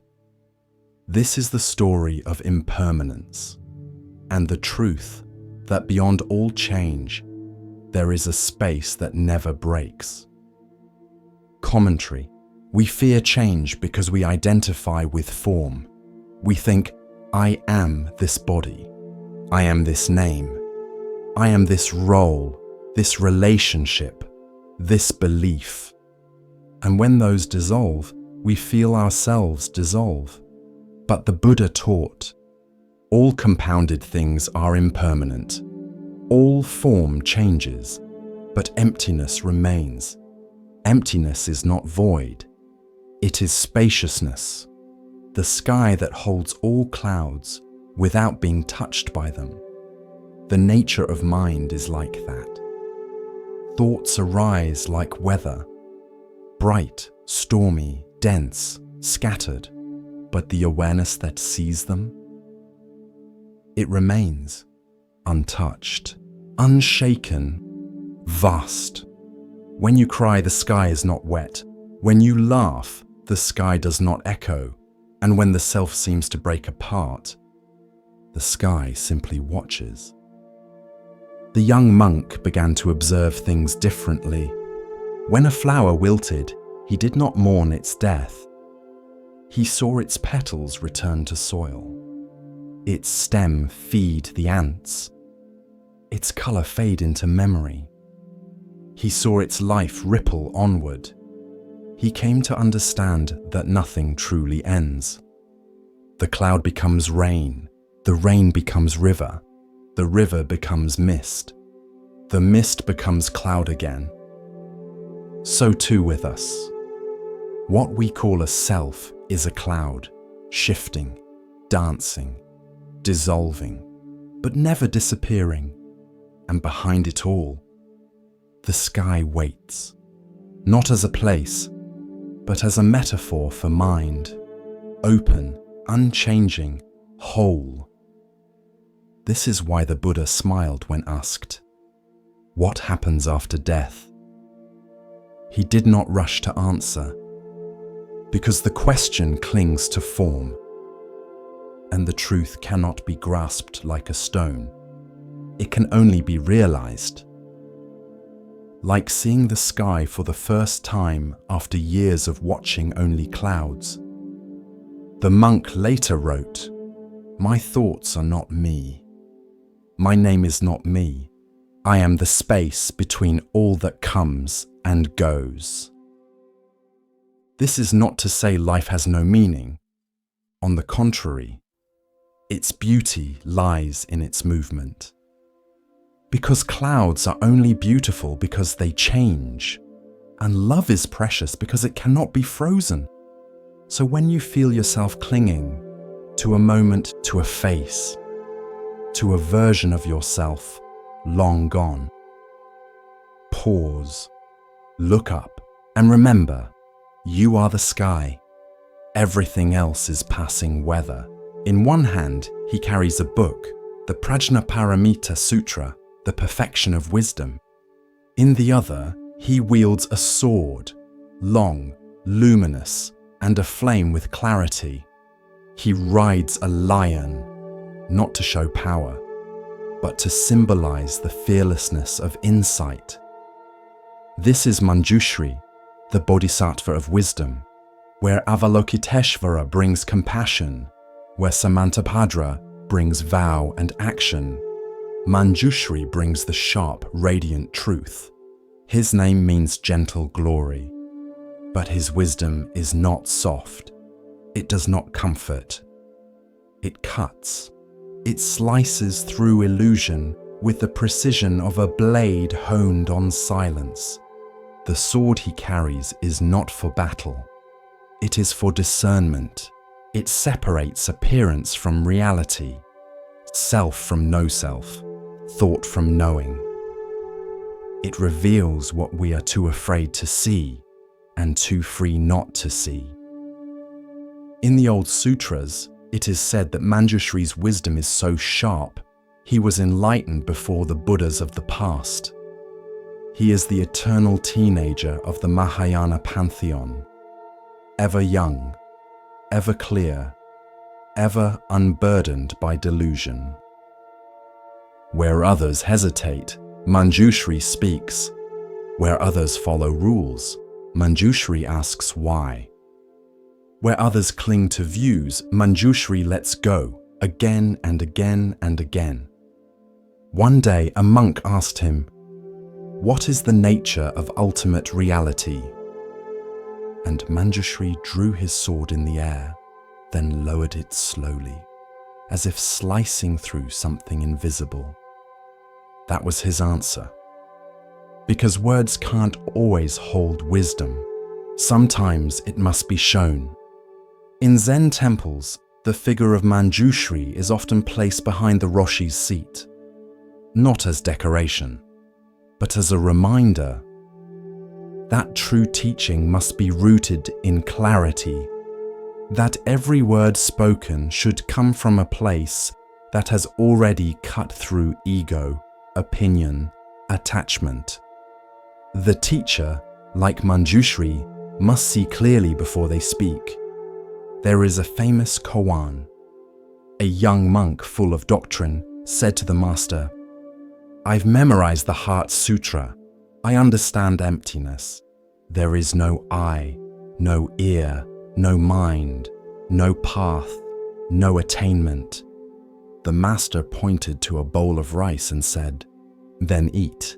This is the story of impermanence, and the truth that beyond all change, there is a space that never breaks. Commentary. We fear change because we identify with form. We think, I am this body. I am this name. I am this role, this relationship, this belief. And when those dissolve, we feel ourselves dissolve. But the Buddha taught, all compounded things are impermanent. All form changes, but emptiness remains. Emptiness is not void. It is spaciousness, the sky that holds all clouds without being touched by them. The nature of mind is like that. Thoughts arise like weather, bright, stormy, dense, scattered, but the awareness that sees them, it remains untouched, unshaken, vast. When you cry, the sky is not wet. When you laugh, the sky does not echo. And when the self seems to break apart, the sky simply watches. The young monk began to observe things differently. When a flower wilted, he did not mourn its death. He saw its petals return to soil, its stem feed the ants, its color fade into memory. He saw its life ripple onward. He came to understand that nothing truly ends. The cloud becomes rain, the rain becomes river, the river becomes mist, the mist becomes cloud again. So too with us. What we call a self is a cloud, shifting, dancing, dissolving, but never disappearing. And behind it all, the sky waits, not as a place, but as a metaphor for mind, open, unchanging, whole. This is why the Buddha smiled when asked, "What happens after death?" He did not rush to answer, because the question clings to form, and the truth cannot be grasped like a stone. it can only be realized. Like seeing the sky for the first time after years of watching only clouds. The monk later wrote, "My thoughts are not me. My name is not me. I am the space between all that comes and goes." This is not to say life has no meaning. On the contrary, its beauty lies in its movement. Because clouds are only beautiful because they change, and love is precious because it cannot be frozen. So when you feel yourself clinging to a moment, to a face, to a version of yourself long gone, pause, look up, and remember, you are the sky. Everything else is passing weather. In one hand, he carries a book, the Prajnaparamita Sutra, the perfection of wisdom. In the other, he wields a sword, long, luminous, and aflame with clarity. He rides a lion, not to show power, but to symbolize the fearlessness of insight. This is Manjushri, the bodhisattva of wisdom, where Avalokiteshvara brings compassion, where Samantabhadra brings vow and action. Manjushri brings the sharp, radiant truth. His name means gentle glory, but his wisdom is not soft. It does not comfort. It cuts. It slices through illusion with the precision of a blade honed on silence. The sword he carries is not for battle. It is for discernment. It separates appearance from reality, self from no self, thought from knowing. It reveals what we are too afraid to see and too free not to see. In the old sutras, it is said that Manjushri's wisdom is so sharp, he was enlightened before the Buddhas of the past. He is the eternal teenager of the Mahayana pantheon, ever young, ever clear, ever unburdened by delusion. Where others hesitate, Manjushri speaks. Where others follow rules, Manjushri asks why. Where others cling to views, Manjushri lets go, again and again and again. One day a monk asked him, "What is the nature of ultimate reality?" And Manjushri drew his sword in the air, then lowered it slowly, as if slicing through something invisible. That was his answer. Because words can't always hold wisdom. Sometimes it must be shown. In Zen temples, the figure of Manjushri is often placed behind the Roshi's seat, not as decoration, but as a reminder that true teaching must be rooted in clarity, that every word spoken should come from a place that has already cut through ego, opinion, attachment. The teacher, like Manjushri, must see clearly before they speak. There is a famous koan. A young monk full of doctrine said to the master, "I've memorized the Heart Sutra. I understand emptiness. There is no eye, no ear, no mind, no path, no attainment." The master pointed to a bowl of rice and said, "Then eat,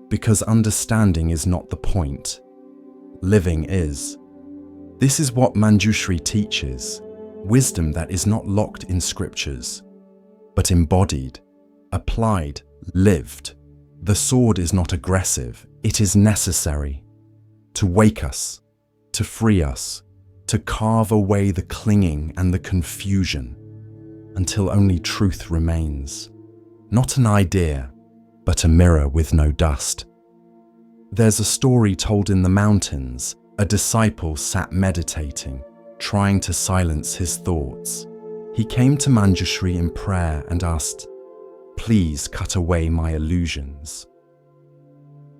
because understanding is not the point. Living is." This is what Manjushri teaches, wisdom that is not locked in scriptures, but embodied, applied, lived. The sword is not aggressive, it is necessary to wake us, to free us, to carve away the clinging and the confusion until only truth remains. Not an idea, but a mirror with no dust. There's a story told in the mountains. A disciple sat meditating, trying to silence his thoughts. He came to Manjushri in prayer and asked, "Please cut away my illusions."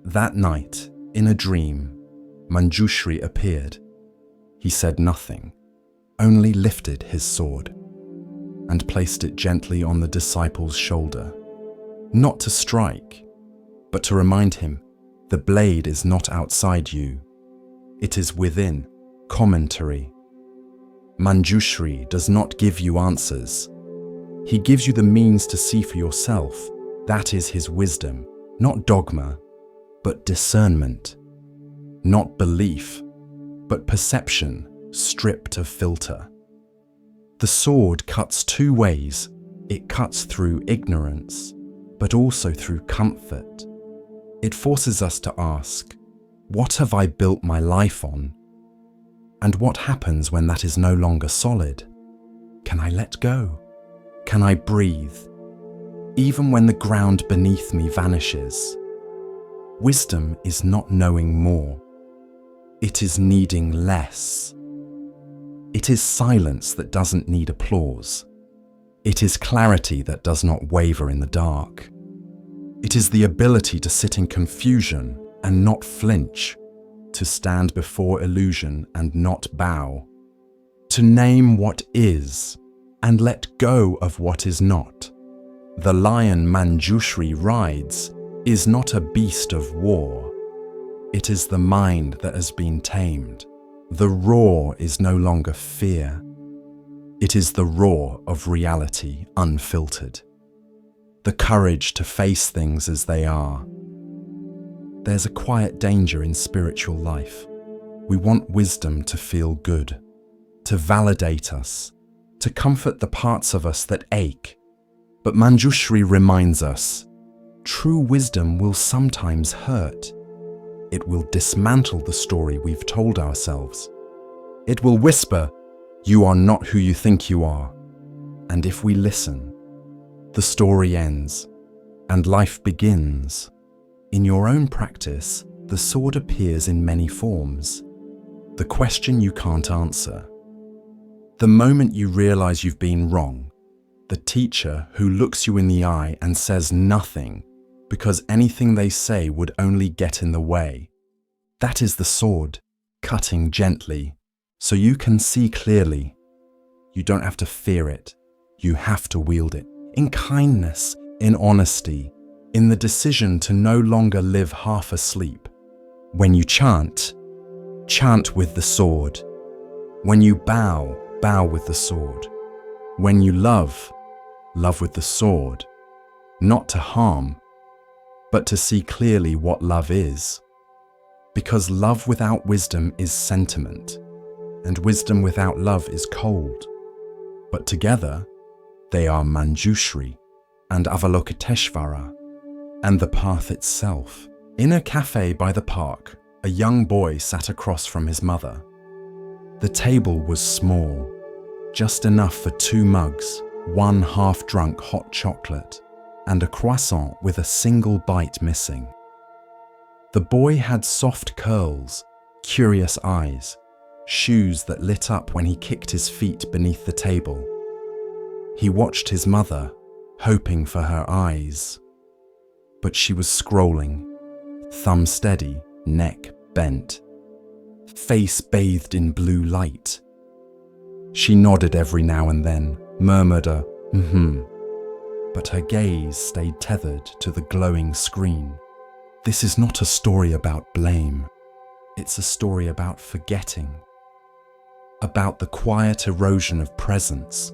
That night, in a dream, Manjushri appeared. He said nothing, only lifted his sword and placed it gently on the disciple's shoulder. not to strike, but to remind him the blade is not outside you. It is within. Commentary. Manjushri does not give you answers. He gives you the means to see for yourself. That is his wisdom, not dogma, but discernment. Not belief, but perception stripped of filter. The sword cuts two ways. It cuts through ignorance, but also through comfort. It forces us to ask, what have I built my life on? And what happens when that is no longer solid? Can I let go? Can I breathe? Even when the ground beneath me vanishes. Wisdom is not knowing more. It is needing less. It is silence that doesn't need applause. It is clarity that does not waver in the dark. It is the ability to sit in confusion and not flinch, to stand before illusion and not bow, to name what is and let go of what is not. The lion Manjushri rides is not a beast of war. It is the mind that has been tamed. The roar is no longer fear. It is the roar of reality unfiltered. The courage to face things as they are. There's a quiet danger in spiritual life. We want wisdom to feel good, to validate us, to comfort the parts of us that ache. But Manjushri reminds us, true wisdom will sometimes hurt. It will dismantle the story we've told ourselves. It will whisper, you are not who you think you are. And if we listen, the story ends and life begins. In your own practice, the sword appears in many forms. The question you can't answer. The moment you realize you've been wrong. The teacher who looks you in the eye and says nothing because anything they say would only get in the way. That is the sword, cutting gently, so you can see clearly. You don't have to fear it. You have to wield it. In kindness, in honesty, in the decision to no longer live half asleep. When you chant, chant with the sword. When you bow, bow with the sword. When you love, love with the sword. Not to harm, but to see clearly what love is. Because love without wisdom is sentiment, and wisdom without love is cold. But together, they are Manjushri and Avalokiteshvara, and the path itself. In a cafe by the park, a young boy sat across from his mother. The table was small, just enough for 2 mugs, 1 half-drunk hot chocolate, and a croissant with a single bite missing. The boy had soft curls, curious eyes, shoes that lit up when he kicked his feet beneath the table. He watched his mother, hoping for her eyes. But she was scrolling, thumb steady, neck bent, face bathed in blue light. She nodded every now and then, murmured a but her gaze stayed tethered to the glowing screen. This is not a story about blame. It's a story about forgetting, about the quiet erosion of presence,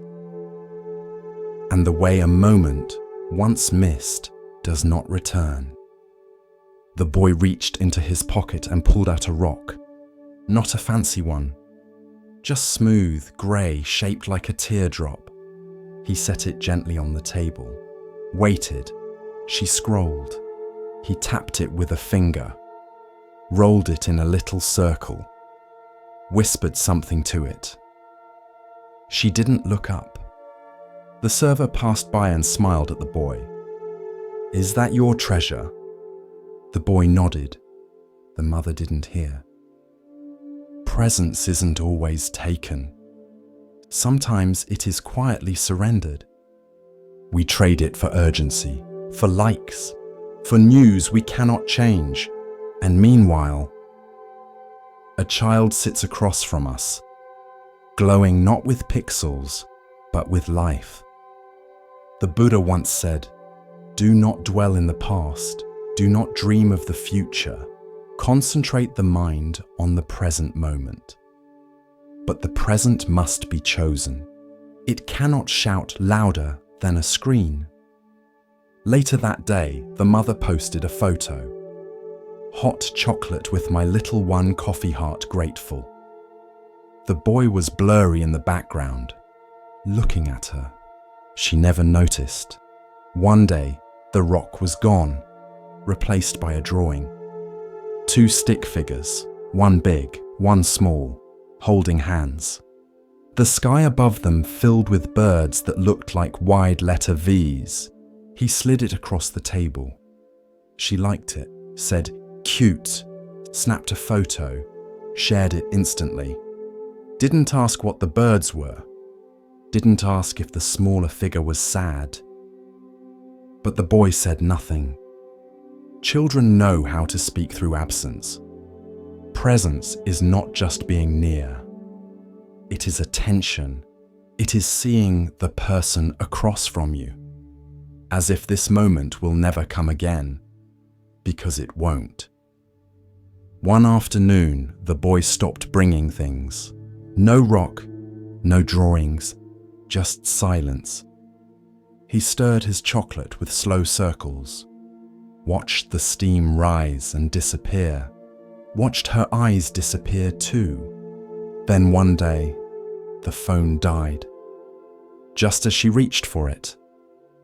and the way a moment, once missed, does not return. The boy reached into his pocket and pulled out a rock. Not a fancy one, just smooth, grey, shaped like a teardrop. He set it gently on the table, waited. She scrolled. He tapped it with a finger, rolled it in a little circle, whispered something to it. She didn't look up. The server passed by and smiled at the boy. Is that your treasure? The boy nodded. The mother didn't hear. Presence isn't always taken. Sometimes it is quietly surrendered. We trade it for urgency, for likes, for news we cannot change. And meanwhile, a child sits across from us, glowing not with pixels, but with life. The Buddha once said, Do not dwell in the past. Do not dream of the future. Concentrate the mind on the present moment. But the present must be chosen. It cannot shout louder than a screen. Later that day, the mother posted a photo. Hot chocolate with my little one, coffee heart grateful. The boy was blurry in the background, looking at her. She never noticed. One day, the rock was gone, replaced by a drawing. 2 stick figures, one big, one small, holding hands. The sky above them filled with birds that looked like wide letter V's. He slid it across the table. She liked it, said, "Cute," snapped a photo, shared it instantly. Didn't ask what the birds were. Didn't ask if the smaller figure was sad. But the boy said nothing. Children know how to speak through absence. Presence is not just being near. It is attention. It is seeing the person across from you, as if this moment will never come again, because it won't. One afternoon, the boy stopped bringing things. No rock, no drawings, just silence. He stirred his chocolate with slow circles, watched the steam rise and disappear, watched her eyes disappear too. Then one day, the phone died. Just as she reached for it,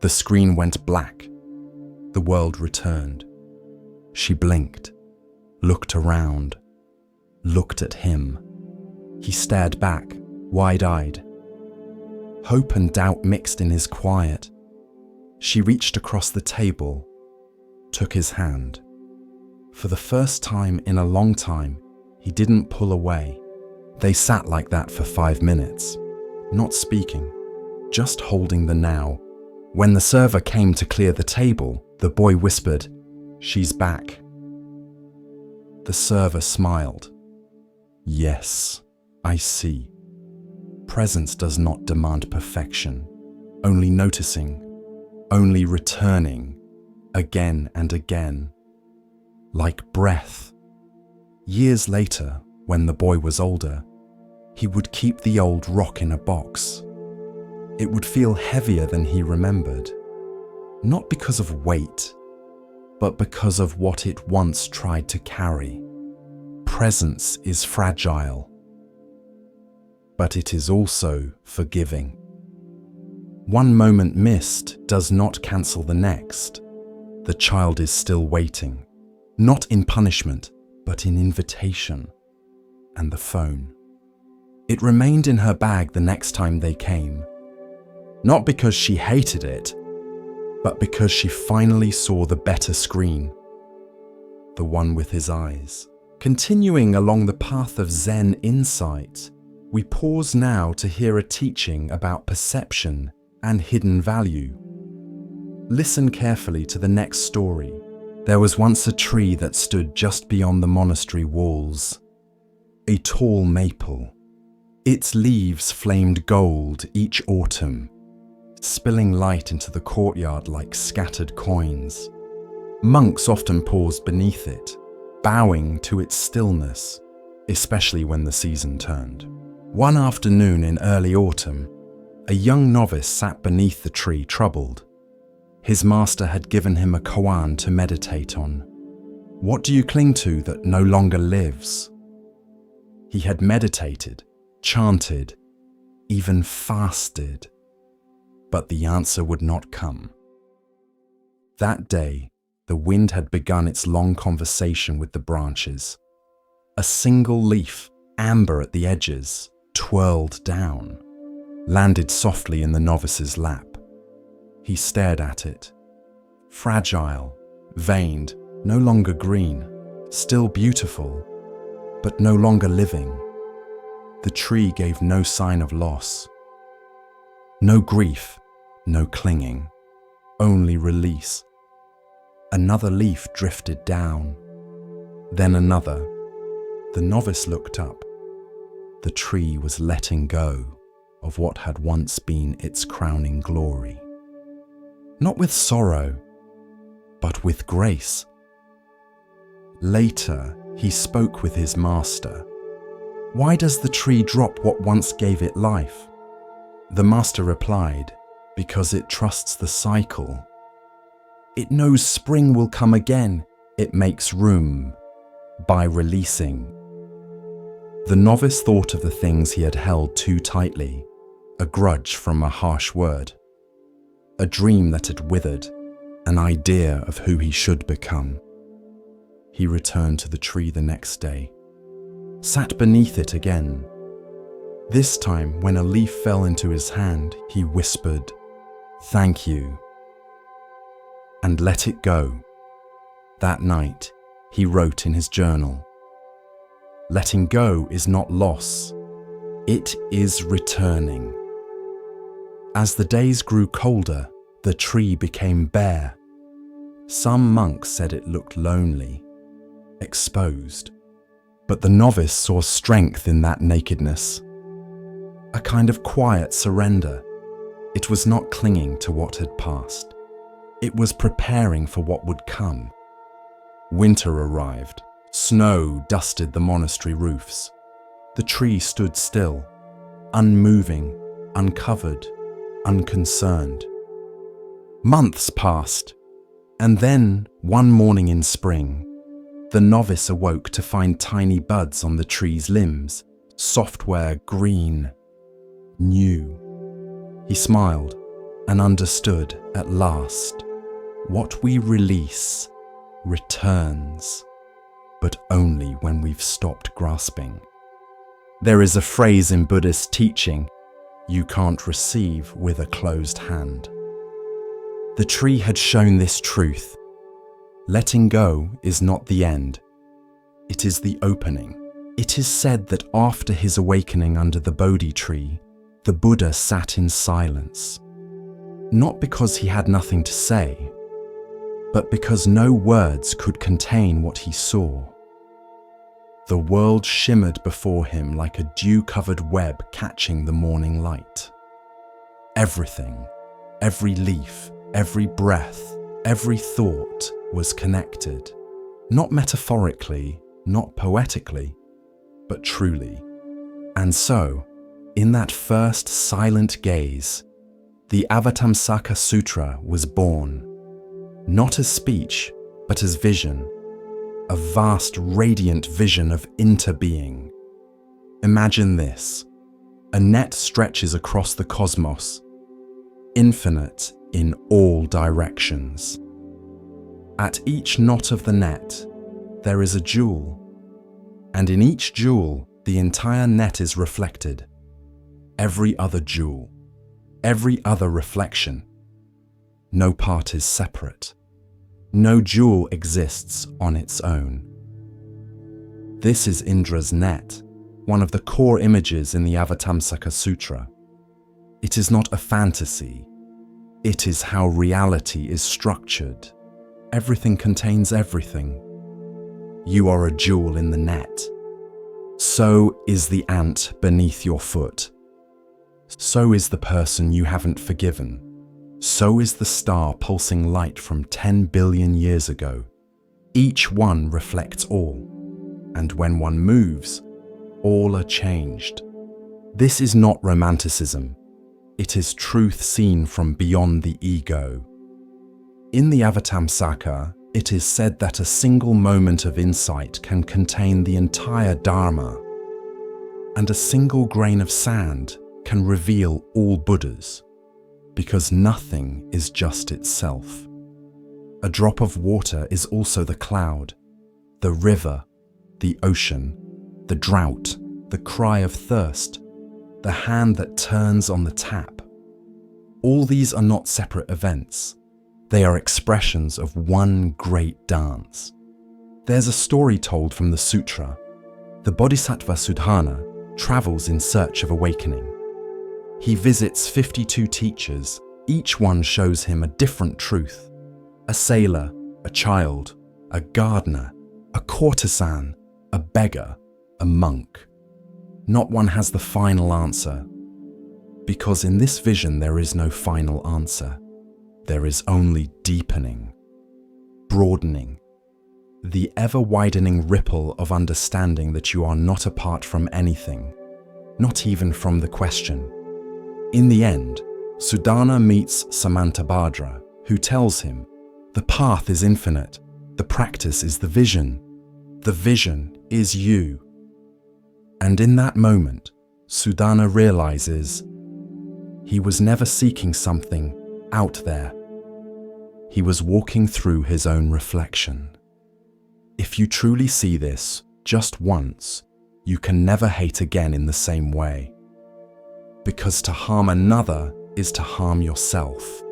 the screen went black. The world returned. She blinked, looked around, looked at him. He stared back, wide-eyed. Hope and doubt mixed in his quiet. She reached across the table, took his hand. For the first time in a long time, he didn't pull away. They sat like that for 5 minutes, not speaking, just holding the now. When the server came to clear the table, the boy whispered, "She's back." The server smiled. "Yes, I see." Presence does not demand perfection, only noticing, only returning, again and again, like breath. Years later, when the boy was older, he would keep the old rock in a box. It would feel heavier than he remembered, not because of weight, but because of what it once tried to carry. Presence is fragile, but it is also forgiving. One moment missed does not cancel the next. The child is still waiting, not in punishment, but in invitation. And the phone. It remained in her bag the next time they came, not because she hated it, but because she finally saw the better screen, the one with his eyes. Continuing along the path of Zen insight, we pause now to hear a teaching about perception and hidden value. Listen carefully to the next story. There was once a tree that stood just beyond the monastery walls, a tall maple. Its leaves flamed gold each autumn, spilling light into the courtyard like scattered coins. Monks often paused beneath it, bowing to its stillness, especially when the season turned. One afternoon in early autumn, a young novice sat beneath the tree, troubled. His master had given him a koan to meditate on. What do you cling to that no longer lives? He had meditated, chanted, even fasted, but the answer would not come. That day, the wind had begun its long conversation with the branches. A single leaf, amber at the edges, twirled down, landed softly in the novice's lap. He stared at it. Fragile, veined, no longer green, still beautiful, but no longer living. The tree gave no sign of loss. No grief, no clinging, only release. Another leaf drifted down, then another. The novice looked up. The tree was letting go of what had once been its crowning glory. Not with sorrow, but with grace. Later, he spoke with his master. "Why does the tree drop what once gave it life?" The master replied, "Because it trusts the cycle. It knows spring will come again. It makes room by releasing." The novice thought of the things he had held too tightly, a grudge from a harsh word, a dream that had withered, an idea of who he should become. He returned to the tree the next day, sat beneath it again. This time, when a leaf fell into his hand, he whispered, "Thank you," and let it go. That night, he wrote in his journal, "Letting go is not loss, it is returning." As the days grew colder, the tree became bare. Some monks said it looked lonely, exposed, but the novice saw strength in that nakedness, a kind of quiet surrender. It was not clinging to what had passed. It was preparing for what would come. Winter arrived. Snow dusted the monastery roofs. The tree stood still, unmoving, uncovered, unconcerned. Months passed, and then, one morning in spring, the novice awoke to find tiny buds on the tree's limbs, software green, new. He smiled and understood at last. What we release returns, but only when we've stopped grasping. There is a phrase in Buddhist teaching, "You can't receive with a closed hand." The tree had shown this truth. Letting go is not the end. It is the opening. It is said that after his awakening under the Bodhi tree, the Buddha sat in silence. Not because he had nothing to say, but because no words could contain what he saw. The world shimmered before him like a dew-covered web catching the morning light. Everything, every leaf, every breath, every thought was connected, not metaphorically, not poetically, but truly. And so, in that first silent gaze, the Avatamsaka Sutra was born, not as speech, but as vision, a vast, radiant vision of interbeing. Imagine this: a net stretches across the cosmos, infinite in all directions. At each knot of the net, there is a jewel, and in each jewel, the entire net is reflected. Every other jewel, every other reflection. No part is separate. No jewel exists on its own. This is Indra's net, one of the core images in the Avatamsaka Sutra. It is not a fantasy. It is how reality is structured. Everything contains everything. You are a jewel in the net. So is the ant beneath your foot. So is the person you haven't forgiven. So is the star pulsing light from 10 billion years ago. Each one reflects all, and when one moves, all are changed. This is not romanticism. It is truth seen from beyond the ego. In the Avatamsaka, it is said that a single moment of insight can contain the entire Dharma, and a single grain of sand can reveal all Buddhas, because nothing is just itself. A drop of water is also the cloud, the river, the ocean, the drought, the cry of thirst, the hand that turns on the tap. All these are not separate events. They are expressions of one great dance. There's a story told from the sutra. The Bodhisattva Sudhana travels in search of awakening. He visits 52 teachers. Each one shows him a different truth. A sailor, a child, a gardener, a courtesan, a beggar, a monk. Not one has the final answer, because in this vision there is no final answer. There is only deepening. broadening, the ever-widening ripple of understanding that you are not apart from anything, not even from the question. In the end, Suddhana meets Samantabhadra, who tells him, "The path is infinite, the practice is the vision is you." And in that moment, Suddhana realizes he was never seeking something out there. He was walking through his own reflection. If you truly see this just once, you can never hate again in the same way. Because to harm another is to harm yourself.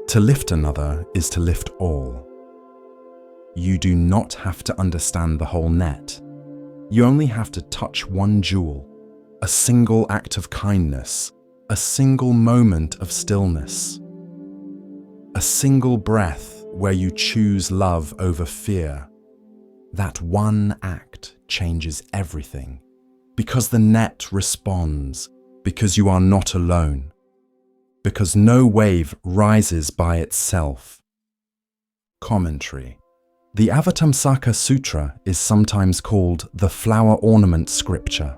To lift another is to lift all. You do not have to understand the whole net. You only have to touch one jewel, a single act of kindness, a single moment of stillness, a single breath where you choose love over fear. That one act changes everything, because the net responds, because you are not alone, because no wave rises by itself. Commentary. The Avatamsaka Sutra is sometimes called the flower ornament scripture,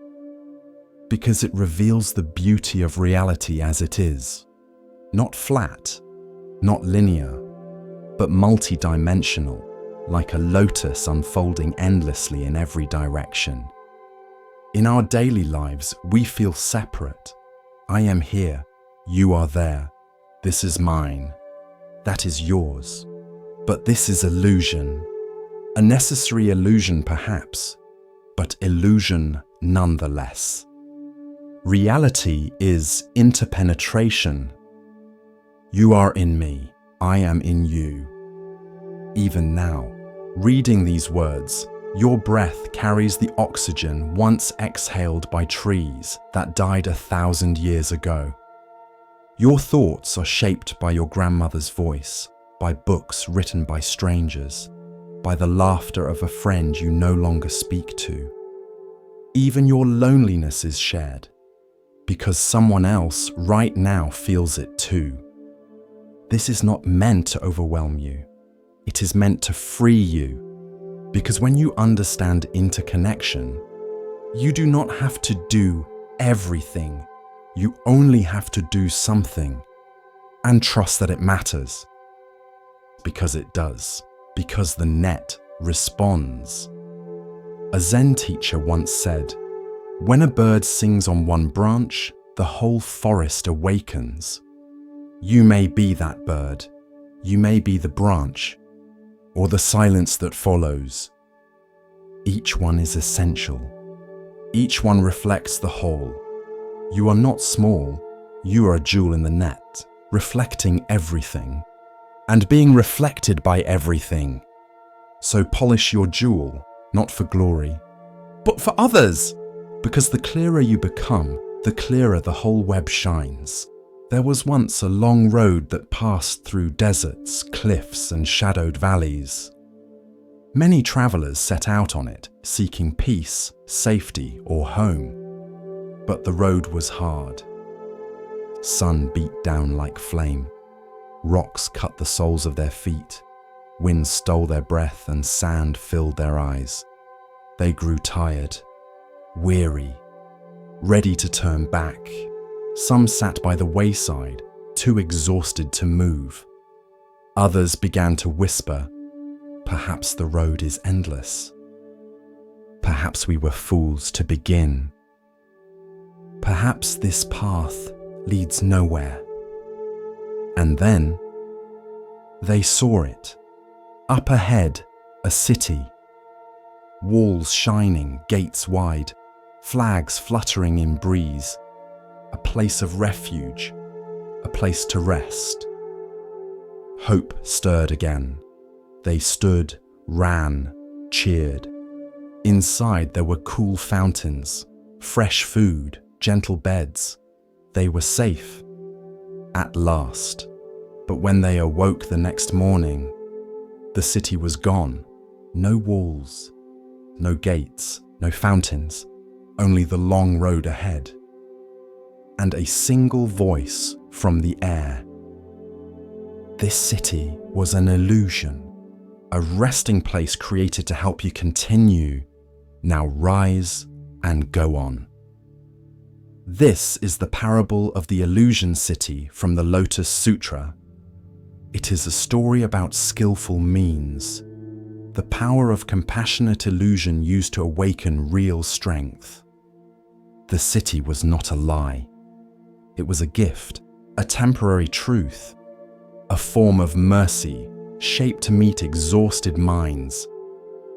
because it reveals the beauty of reality as it is, not flat, not linear, but multi-dimensional, like a lotus unfolding endlessly in every direction. In our daily lives, we feel separate. I am here, you are there, this is mine, that is yours. But this is illusion. A necessary illusion perhaps, but illusion nonetheless. Reality is interpenetration. You are in me, I am in you. Even now, reading these words, your breath carries the oxygen once exhaled by trees that died 1,000 years ago. Your thoughts are shaped by your grandmother's voice, by books written by strangers, by the laughter of a friend you no longer speak to. Even your loneliness is shared, because someone else right now feels it too. This is not meant to overwhelm you. It is meant to free you, because when you understand interconnection, you do not have to do everything. You only have to do something, and trust that it matters. Because it does, because the net responds. A Zen teacher once said, "When a bird sings on one branch, the whole forest awakens." You may be that bird, you may be the branch, or the silence that follows. Each one is essential. Each one reflects the whole. You are not small, you are a jewel in the net, reflecting everything, and being reflected by everything. So polish your jewel, not for glory, but for others, because the clearer you become, the clearer the whole web shines. There was once a long road that passed through deserts, cliffs, and shadowed valleys. Many travelers set out on it, seeking peace, safety, or home. But the road was hard. Sun beat down like flame. Rocks cut the soles of their feet. Wind stole their breath and sand filled their eyes. They grew tired, weary, ready to turn back. Some sat by the wayside, too exhausted to move. Others began to whisper, "Perhaps the road is endless. Perhaps we were fools to begin. Perhaps this path leads nowhere." And then they saw it. Up ahead, a city. Walls shining, gates wide, flags fluttering in breeze. A place of refuge, a place to rest. Hope stirred again. They stood, ran, cheered. Inside there were cool fountains, fresh food, gentle beds. They were safe. At last. But when they awoke the next morning, the city was gone. No walls, no gates, no fountains, only the long road ahead. And a single voice from the air. This city was an illusion. a resting place created to help you continue. Now rise and go on. This is the parable of the illusion city from the Lotus Sutra. It is a story about skillful means, the power of compassionate illusion used to awaken real strength. The city was not a lie. It was a gift, a temporary truth, a form of mercy shaped to meet exhausted minds.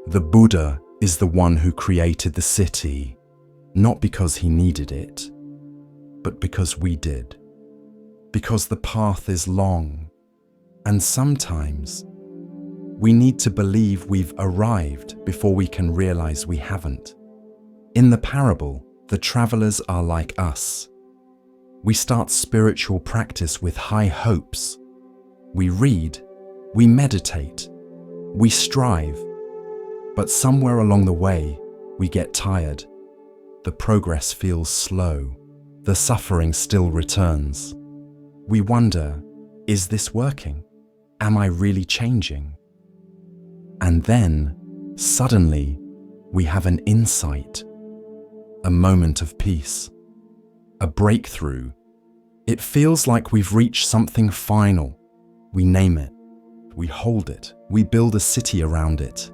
The Buddha is the one who created the city, not because he needed it, but because we did. Because the path is long, and sometimes we need to believe we've arrived before we can realize we haven't. In the parable, the travelers are like us. We start spiritual practice with high hopes. We read, we meditate, we strive, but somewhere along the way, we get tired. The progress feels slow. The suffering still returns. We wonder, is this working? Am I really changing? And then, suddenly, we have an insight, a moment of peace, a breakthrough. It feels like we've reached something final. We name it, we hold it, we build a city around it.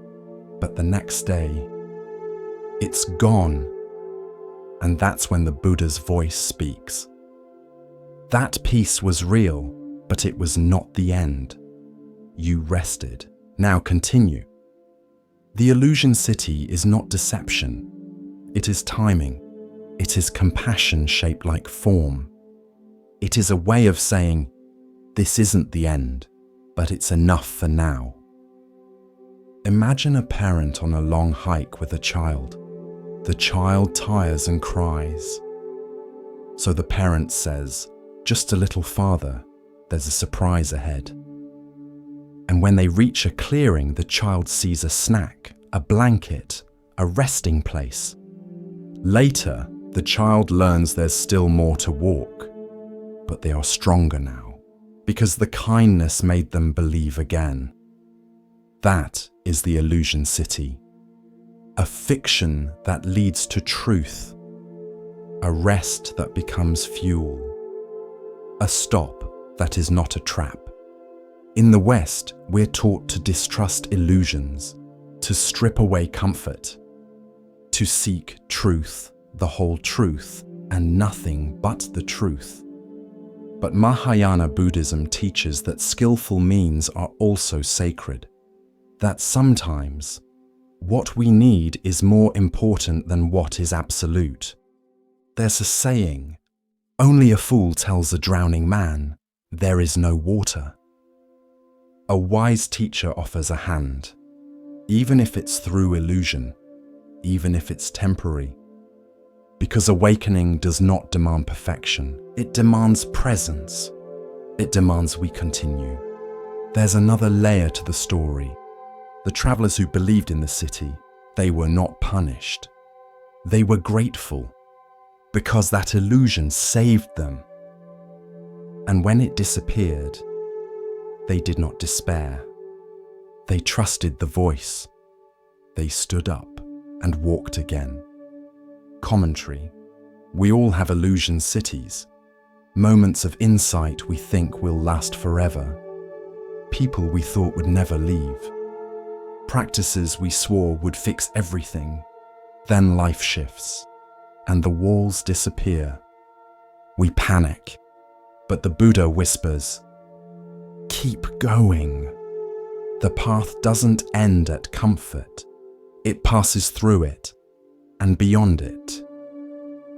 But the next day, it's gone. And that's when the Buddha's voice speaks. That peace was real, but it was not the end. You rested. Now continue. The illusion city is not deception. It is timing. It is compassion shaped like form. It is a way of saying, this isn't the end, but it's enough for now. Imagine a parent on a long hike with a child. The child tires and cries. So the parent says, just a little farther, there's a surprise ahead. And when they reach a clearing, the child sees a snack, a blanket, a resting place. Later, the child learns there's still more to walk, but they are stronger now, because the kindness made them believe again. That is the illusion city. A fiction that leads to truth, a rest that becomes fuel, a stop that is not a trap. In the West, we're taught to distrust illusions, to strip away comfort, to seek truth, the whole truth, and nothing but the truth. But Mahayana Buddhism teaches that skillful means are also sacred, that sometimes what we need is more important than what is absolute. There's a saying, only a fool tells a drowning man, there is no water. A wise teacher offers a hand, even if it's through illusion, even if it's temporary. Because awakening does not demand perfection, it demands presence. It demands we continue. There's another layer to the story. The travelers who believed in the city, they were not punished. They were grateful because that illusion saved them. And when it disappeared, they did not despair. They trusted the voice. They stood up and walked again. Commentary. We all have illusion cities, moments of insight we think will last forever, people we thought would never leave. Practices we swore would fix everything, then life shifts, and the walls disappear. We panic, but the Buddha whispers, keep going. The path doesn't end at comfort, it passes through it and beyond it,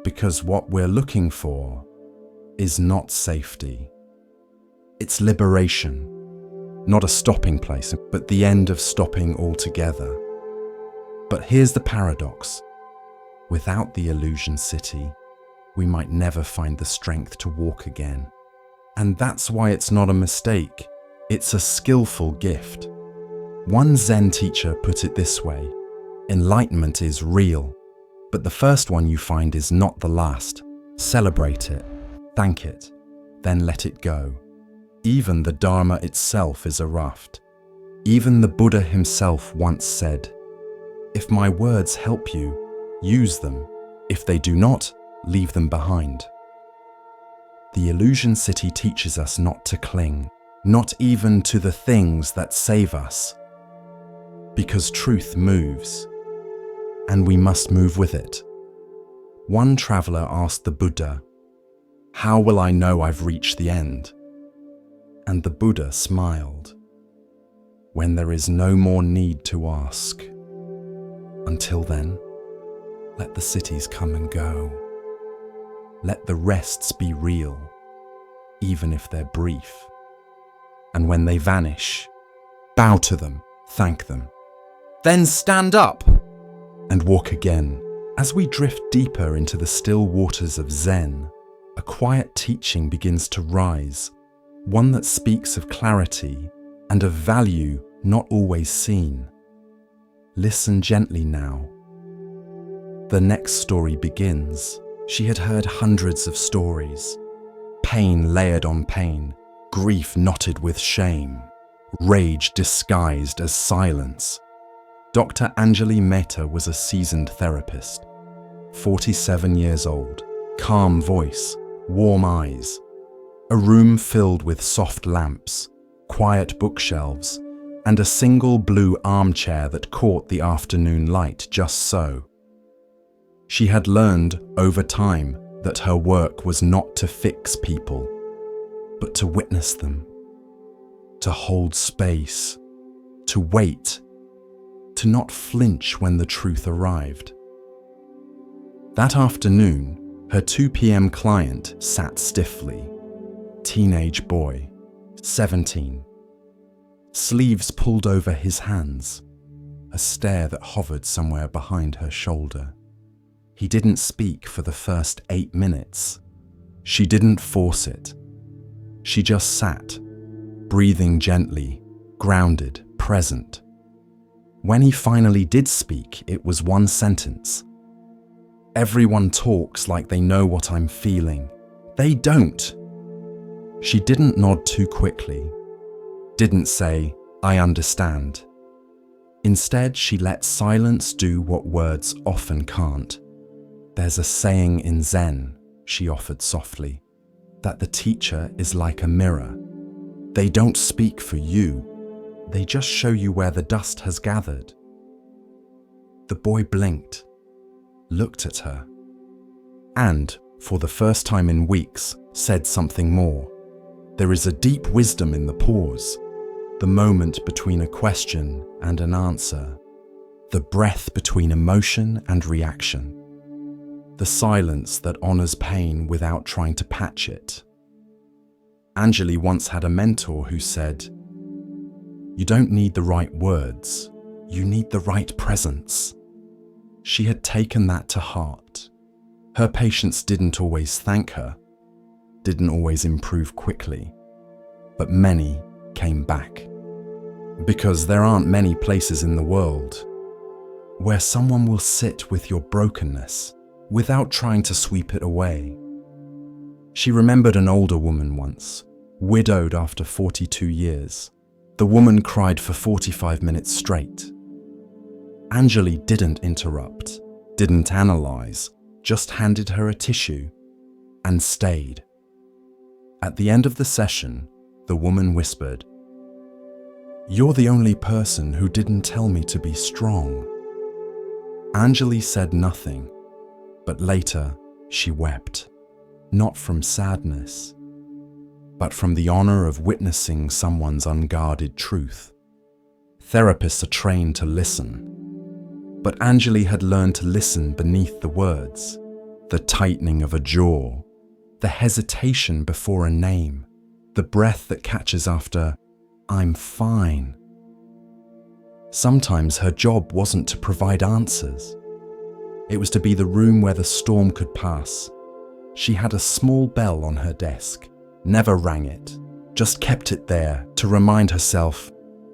because what we're looking for is not safety. It's liberation. Not a stopping place, but the end of stopping altogether. But here's the paradox. Without the illusion city, we might never find the strength to walk again. And that's why it's not a mistake. It's a skillful gift. One Zen teacher put it this way, enlightenment is real, but the first one you find is not the last. Celebrate it, thank it, then let it go. Even the Dharma itself is a raft. Even the Buddha himself once said, "If my words help you, use them. If they do not, leave them behind." The Illusion City teaches us not to cling, not even to the things that save us, because truth moves, and we must move with it. One traveler asked the Buddha, "How will I know I've reached the end?" And the Buddha smiled. "When there is no more need to ask. Until then, let the cities come and go. Let the rests be real, even if they're brief. And when they vanish, bow to them, thank them. Then stand up and walk again." As we drift deeper into the still waters of Zen, a quiet teaching begins to rise, one that speaks of clarity and of value not always seen. Listen gently now. The next story begins. She had heard hundreds of stories. Pain layered on pain, grief knotted with shame, rage disguised as silence. Dr. Anjali Mehta was a seasoned therapist, 47 years old, calm voice, warm eyes, a room filled with soft lamps, quiet bookshelves, and a single blue armchair that caught the afternoon light just so. She had learned over time that her work was not to fix people, but to witness them, to hold space, to wait, to not flinch when the truth arrived. That afternoon, her 2 p.m. client sat stiffly. Teenage boy, 17. Sleeves pulled over his hands, a stare that hovered somewhere behind her shoulder. He didn't speak for the first 8 minutes. She didn't force it. She just sat, breathing gently, grounded, present. When he finally did speak, it was one sentence. "Everyone talks like they know what I'm feeling. They don't." She didn't nod too quickly, didn't say, "I understand." Instead, she let silence do what words often can't. "There's a saying in Zen," she offered softly, "that the teacher is like a mirror. They don't speak for you. They just show you where the dust has gathered." The boy blinked, looked at her, and, for the first time in weeks, said something more. There is a deep wisdom in the pause, the moment between a question and an answer, the breath between emotion and reaction, the silence that honors pain without trying to patch it. Anjali once had a mentor who said, "You don't need the right words, you need the right presence." She had taken that to heart. Her patients didn't always thank her, didn't always improve quickly, but many came back. Because there aren't many places in the world where someone will sit with your brokenness without trying to sweep it away. She remembered an older woman once, widowed after 42 years. The woman cried for 45 minutes straight. Anjali didn't interrupt, didn't analyze, just handed her a tissue and stayed. At the end of the session, the woman whispered, "You're the only person who didn't tell me to be strong." Anjali said nothing, but later she wept, not from sadness, but from the honor of witnessing someone's unguarded truth. Therapists are trained to listen, but Anjali had learned to listen beneath the words, the tightening of a jaw, the hesitation before a name, the breath that catches after, "I'm fine." Sometimes her job wasn't to provide answers. It was to be the room where the storm could pass. She had a small bell on her desk, never rang it, just kept it there to remind herself,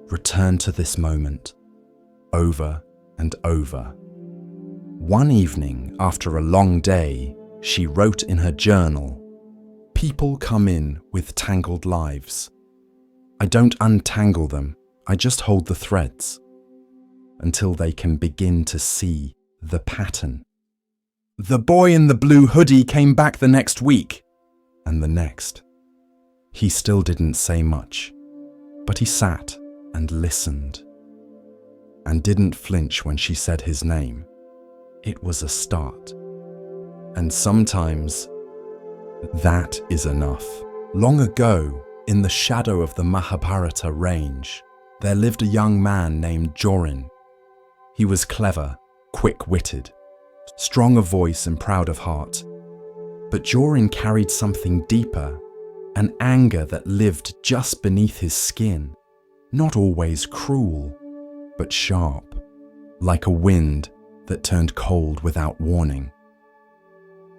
return to this moment, over and over. One evening, after a long day, she wrote in her journal, "People come in with tangled lives. I don't untangle them, I just hold the threads until they can begin to see the pattern. The boy in the blue hoodie came back the next week, and the next. He still didn't say much, but he sat and listened, and didn't flinch when she said his name. It was a start. And sometimes that is enough. Long ago, in the shadow of the Mahabharata range, there lived a young man named Jorin. He was clever, quick-witted, strong of voice and proud of heart. But Jorin carried something deeper, an anger that lived just beneath his skin, not always cruel, but sharp, like a wind that turned cold without warning.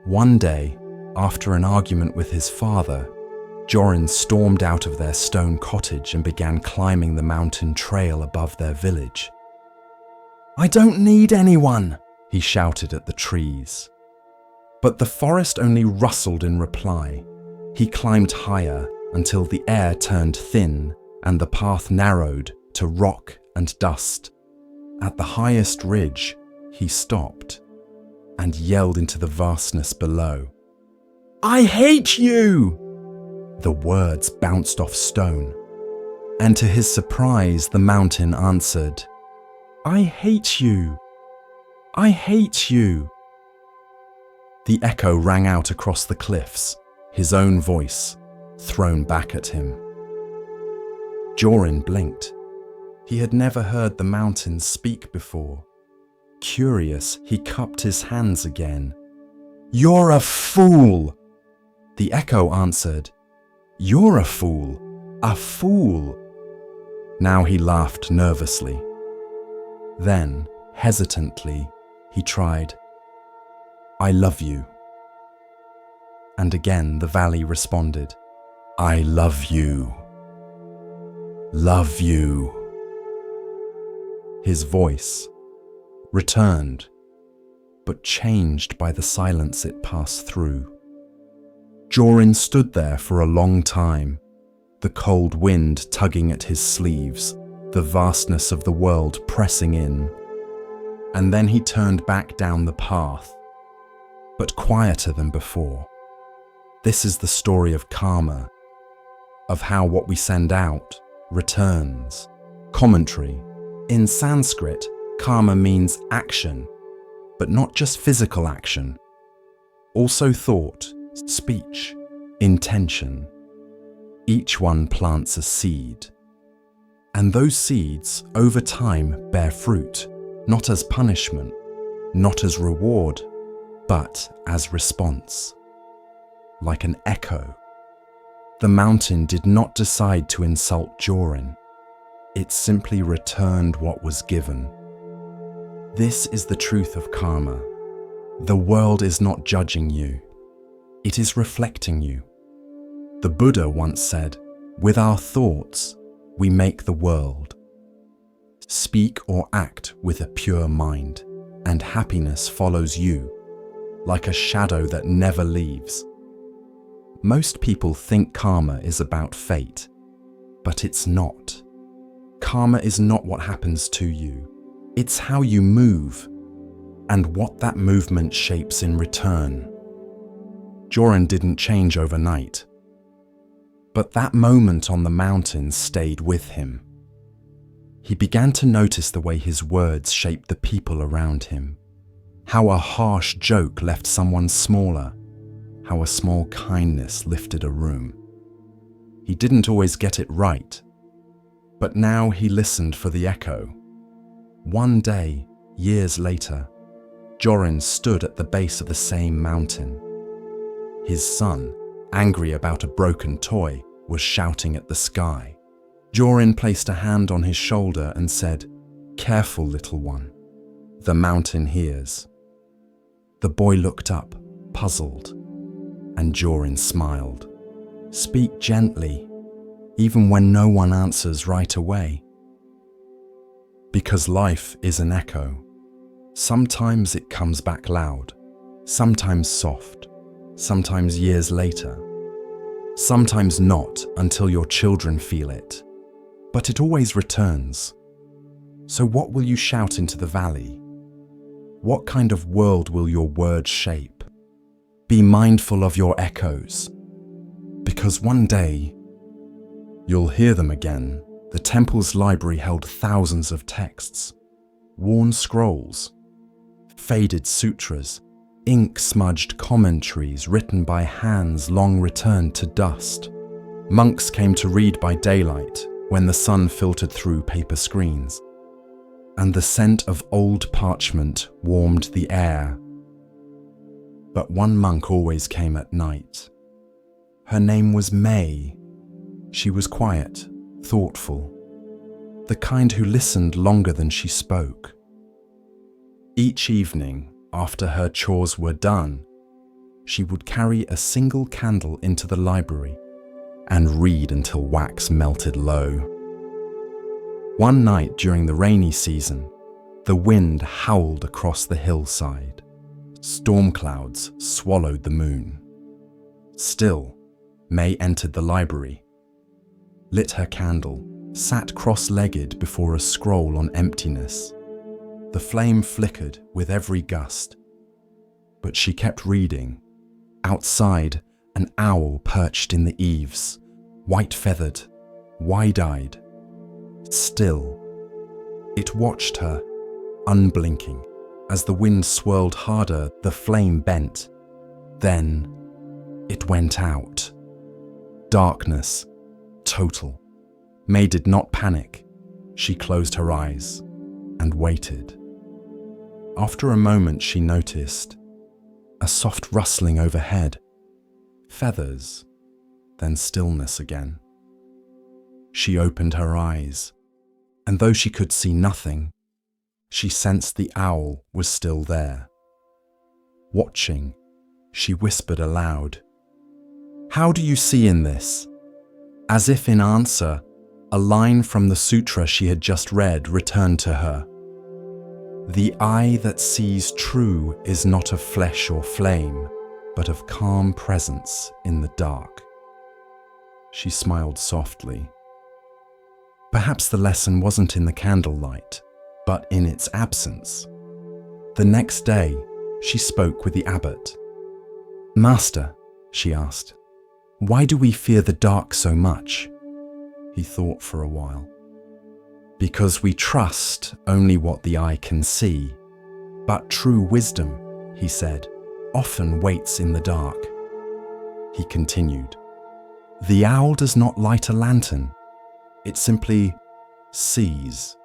One day, after an argument with his father, Jorin stormed out of their stone cottage and began climbing the mountain trail above their village. "I don't need anyone," he shouted at the trees. But the forest only rustled in reply. He climbed higher until the air turned thin and the path narrowed to rock and dust. At the highest ridge, he stopped and yelled into the vastness below. "I hate you!" The words bounced off stone, and to his surprise, the mountain answered, "I hate you! I hate you!" The echo rang out across the cliffs, his own voice thrown back at him. Jorin blinked. He had never heard the mountain speak before. Curious, he cupped his hands again. "You're a fool!" The echo answered, "You're a fool, a fool." Now he laughed nervously. Then, hesitantly, he tried, "I love you." And again the valley responded, "I love you. Love you." His voice returned, but changed by the silence it passed through. Jorin stood there for a long time, the cold wind tugging at his sleeves, the vastness of the world pressing in. And then he turned back down the path, but quieter than before. This is the story of karma, of how what we send out returns. Commentary. In Sanskrit, karma means action, but not just physical action. Also thought, speech, intention. Each one plants a seed. And those seeds, over time, bear fruit, not as punishment, not as reward, but as response. Like an echo. The mountain did not decide to insult Jorin. It simply returned what was given. This is the truth of karma. The world is not judging you. It is reflecting you. The Buddha once said, "With our thoughts, we make the world." Speak or act with a pure mind, and happiness follows you, like a shadow that never leaves. Most people think karma is about fate, but it's not. Karma is not what happens to you. It's how you move, and what that movement shapes in return. Jorin didn't change overnight, but that moment on the mountain stayed with him. He began to notice the way his words shaped the people around him, how a harsh joke left someone smaller, how a small kindness lifted a room. He didn't always get it right, but now he listened for the echo. One day, years later, Jorin stood at the base of the same mountain. His son, angry about a broken toy, was shouting at the sky. Jorin placed a hand on his shoulder and said, "Careful, little one. The mountain hears." The boy looked up, puzzled, and Jorin smiled. "Speak gently, even when no one answers right away." Because life is an echo. Sometimes it comes back loud, sometimes soft, sometimes years later, sometimes not until your children feel it. but it always returns. So what will you shout into the valley? What kind of world will your words shape? Be mindful of your echoes, because one day you'll hear them again. The temple's library held thousands of texts, worn scrolls, faded sutras, ink-smudged commentaries written by hands long returned to dust. Monks came to read by daylight when the sun filtered through paper screens, and the scent of old parchment warmed the air. But one monk always came at night. Her name was May. She was quiet, thoughtful, the kind who listened longer than she spoke. Each evening, after her chores were done, she would carry a single candle into the library and read until wax melted low. One night during the rainy season, the wind howled across the hillside. Storm clouds swallowed the moon. Still, May entered the library, lit her candle, sat cross-legged before a scroll on emptiness. The flame flickered with every gust, but she kept reading. Outside, an owl perched in the eaves, white-feathered, wide-eyed. Still, it watched her, unblinking. As the wind swirled harder, the flame bent. Then, it went out. Darkness, total. May did not panic. She closed her eyes and waited. After a moment, she noticed a soft rustling overhead, feathers, then stillness again. She opened her eyes, and though she could see nothing, she sensed the owl was still there. Watching, she whispered aloud, "How do you see in this?" As if in answer, a line from the sutra she had just read returned to her. "The eye that sees true is not of flesh or flame, but of calm presence in the dark." She smiled softly. Perhaps the lesson wasn't in the candlelight, but in its absence. The next day, she spoke with the abbot. "Master," she asked, "why do we fear the dark so much?" He thought for a while. "Because we trust only what the eye can see. But true wisdom," he said, "often waits in the dark." He continued, "The owl does not light a lantern. It simply sees."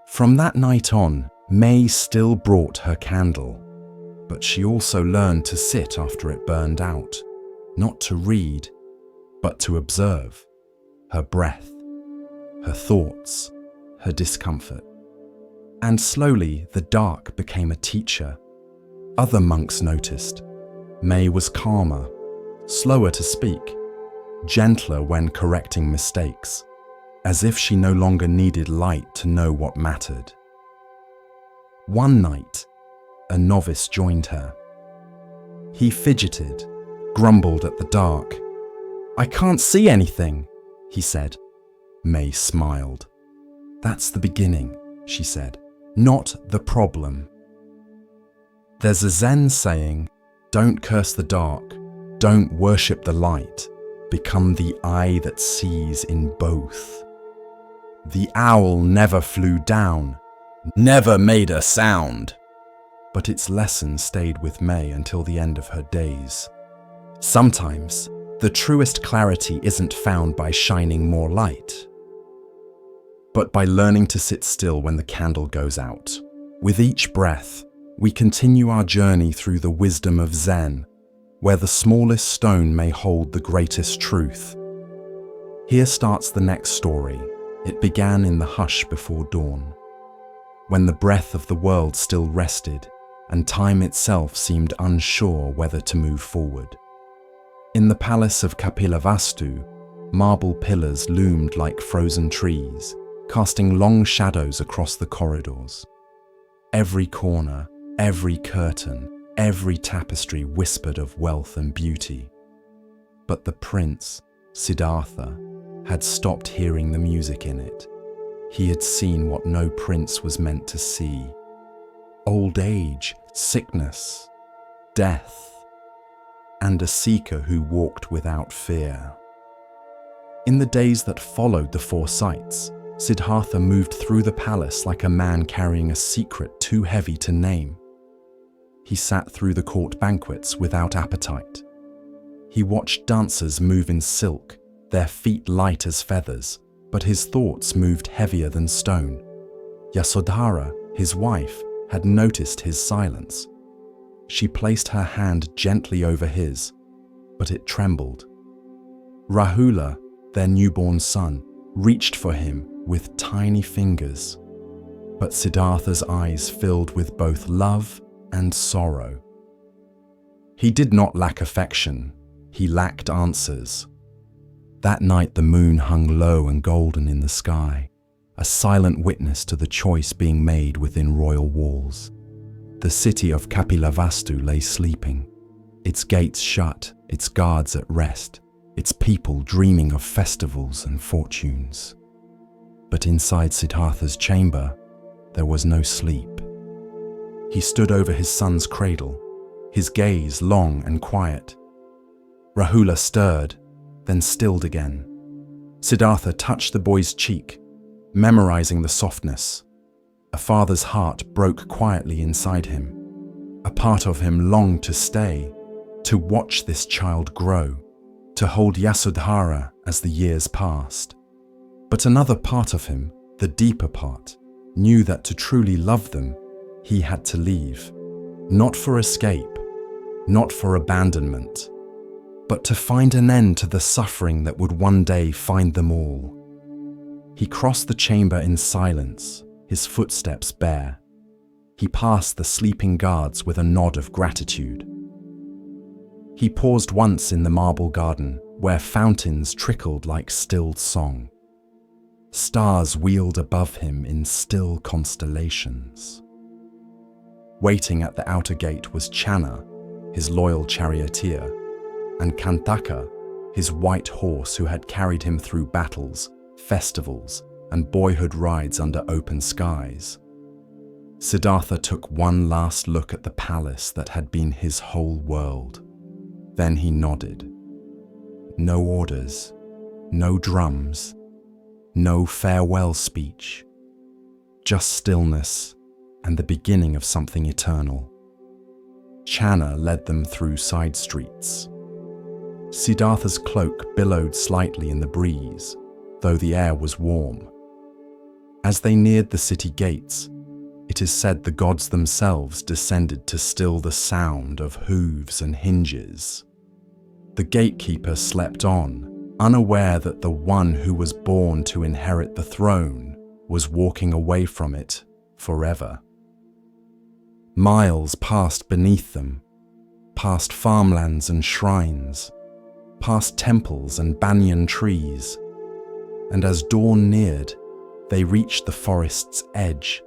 From that night on, May still brought her candle, but she also learned to sit after it burned out, not to read, but to observe her breath, her thoughts, her discomfort. And slowly the dark became a teacher. Other monks noticed. May was calmer, slower to speak, gentler when correcting mistakes, as if she no longer needed light to know what mattered. One night, a novice joined her. He fidgeted, grumbled at the dark. "I can't see anything," he said. May smiled. "That's the beginning," she said, "not the problem." There's a Zen saying, "Don't curse the dark, don't worship the light, become the eye that sees in both." The owl never flew down, never made a sound, but its lesson stayed with May until the end of her days. Sometimes, the truest clarity isn't found by shining more light, but by learning to sit still when the candle goes out. With each breath, we continue our journey through the wisdom of Zen, where the smallest stone may hold the greatest truth. Here starts the next story. It began in the hush before dawn, when the breath of the world still rested and time itself seemed unsure whether to move forward. In the palace of Kapilavastu, marble pillars loomed like frozen trees, casting long shadows across the corridors. Every corner, every curtain, every tapestry whispered of wealth and beauty. But the prince, Siddhartha, had stopped hearing the music in it. He had seen what no prince was meant to see: old age, sickness, death, and a seeker who walked without fear. In the days that followed the four sights, Siddhartha moved through the palace like a man carrying a secret too heavy to name. He sat through the court banquets without appetite. He watched dancers move in silk, their feet light as feathers, but his thoughts moved heavier than stone. Yasodhara, his wife, had noticed his silence. She placed her hand gently over his, but it trembled. Rahula, their newborn son, reached for him with tiny fingers, but Siddhartha's eyes filled with both love and sorrow. He did not lack affection, he lacked answers. That night the moon hung low and golden in the sky, a silent witness to the choice being made within royal walls. The city of Kapilavastu lay sleeping, its gates shut, its guards at rest, its people dreaming of festivals and fortunes. But inside Siddhartha's chamber, there was no sleep. He stood over his son's cradle, his gaze long and quiet. Rahula stirred, then stilled again. Siddhartha touched the boy's cheek, memorizing the softness. A father's heart broke quietly inside him. A part of him longed to stay, to watch this child grow, to hold Yasodhara as the years passed. But another part of him, the deeper part, knew that to truly love them, he had to leave. Not for escape, not for abandonment, but to find an end to the suffering that would one day find them all. He crossed the chamber in silence, his footsteps bare. He passed the sleeping guards with a nod of gratitude. He paused once in the marble garden, where fountains trickled like stilled song. Stars wheeled above him in still constellations. Waiting at the outer gate was Channa, his loyal charioteer, and Kantaka, his white horse who had carried him through battles, festivals, and boyhood rides under open skies. Siddhartha took one last look at the palace that had been his whole world. Then he nodded. No orders, no drums, no farewell speech, just stillness and the beginning of something eternal. Channa led them through side streets. Siddhartha's cloak billowed slightly in the breeze, though the air was warm. As they neared the city gates, it is said the gods themselves descended to still the sound of hooves and hinges. The gatekeeper slept on, unaware that the one who was born to inherit the throne was walking away from it forever. Miles passed beneath them, past farmlands and shrines, past temples and banyan trees, and as dawn neared, they reached the forest's edge.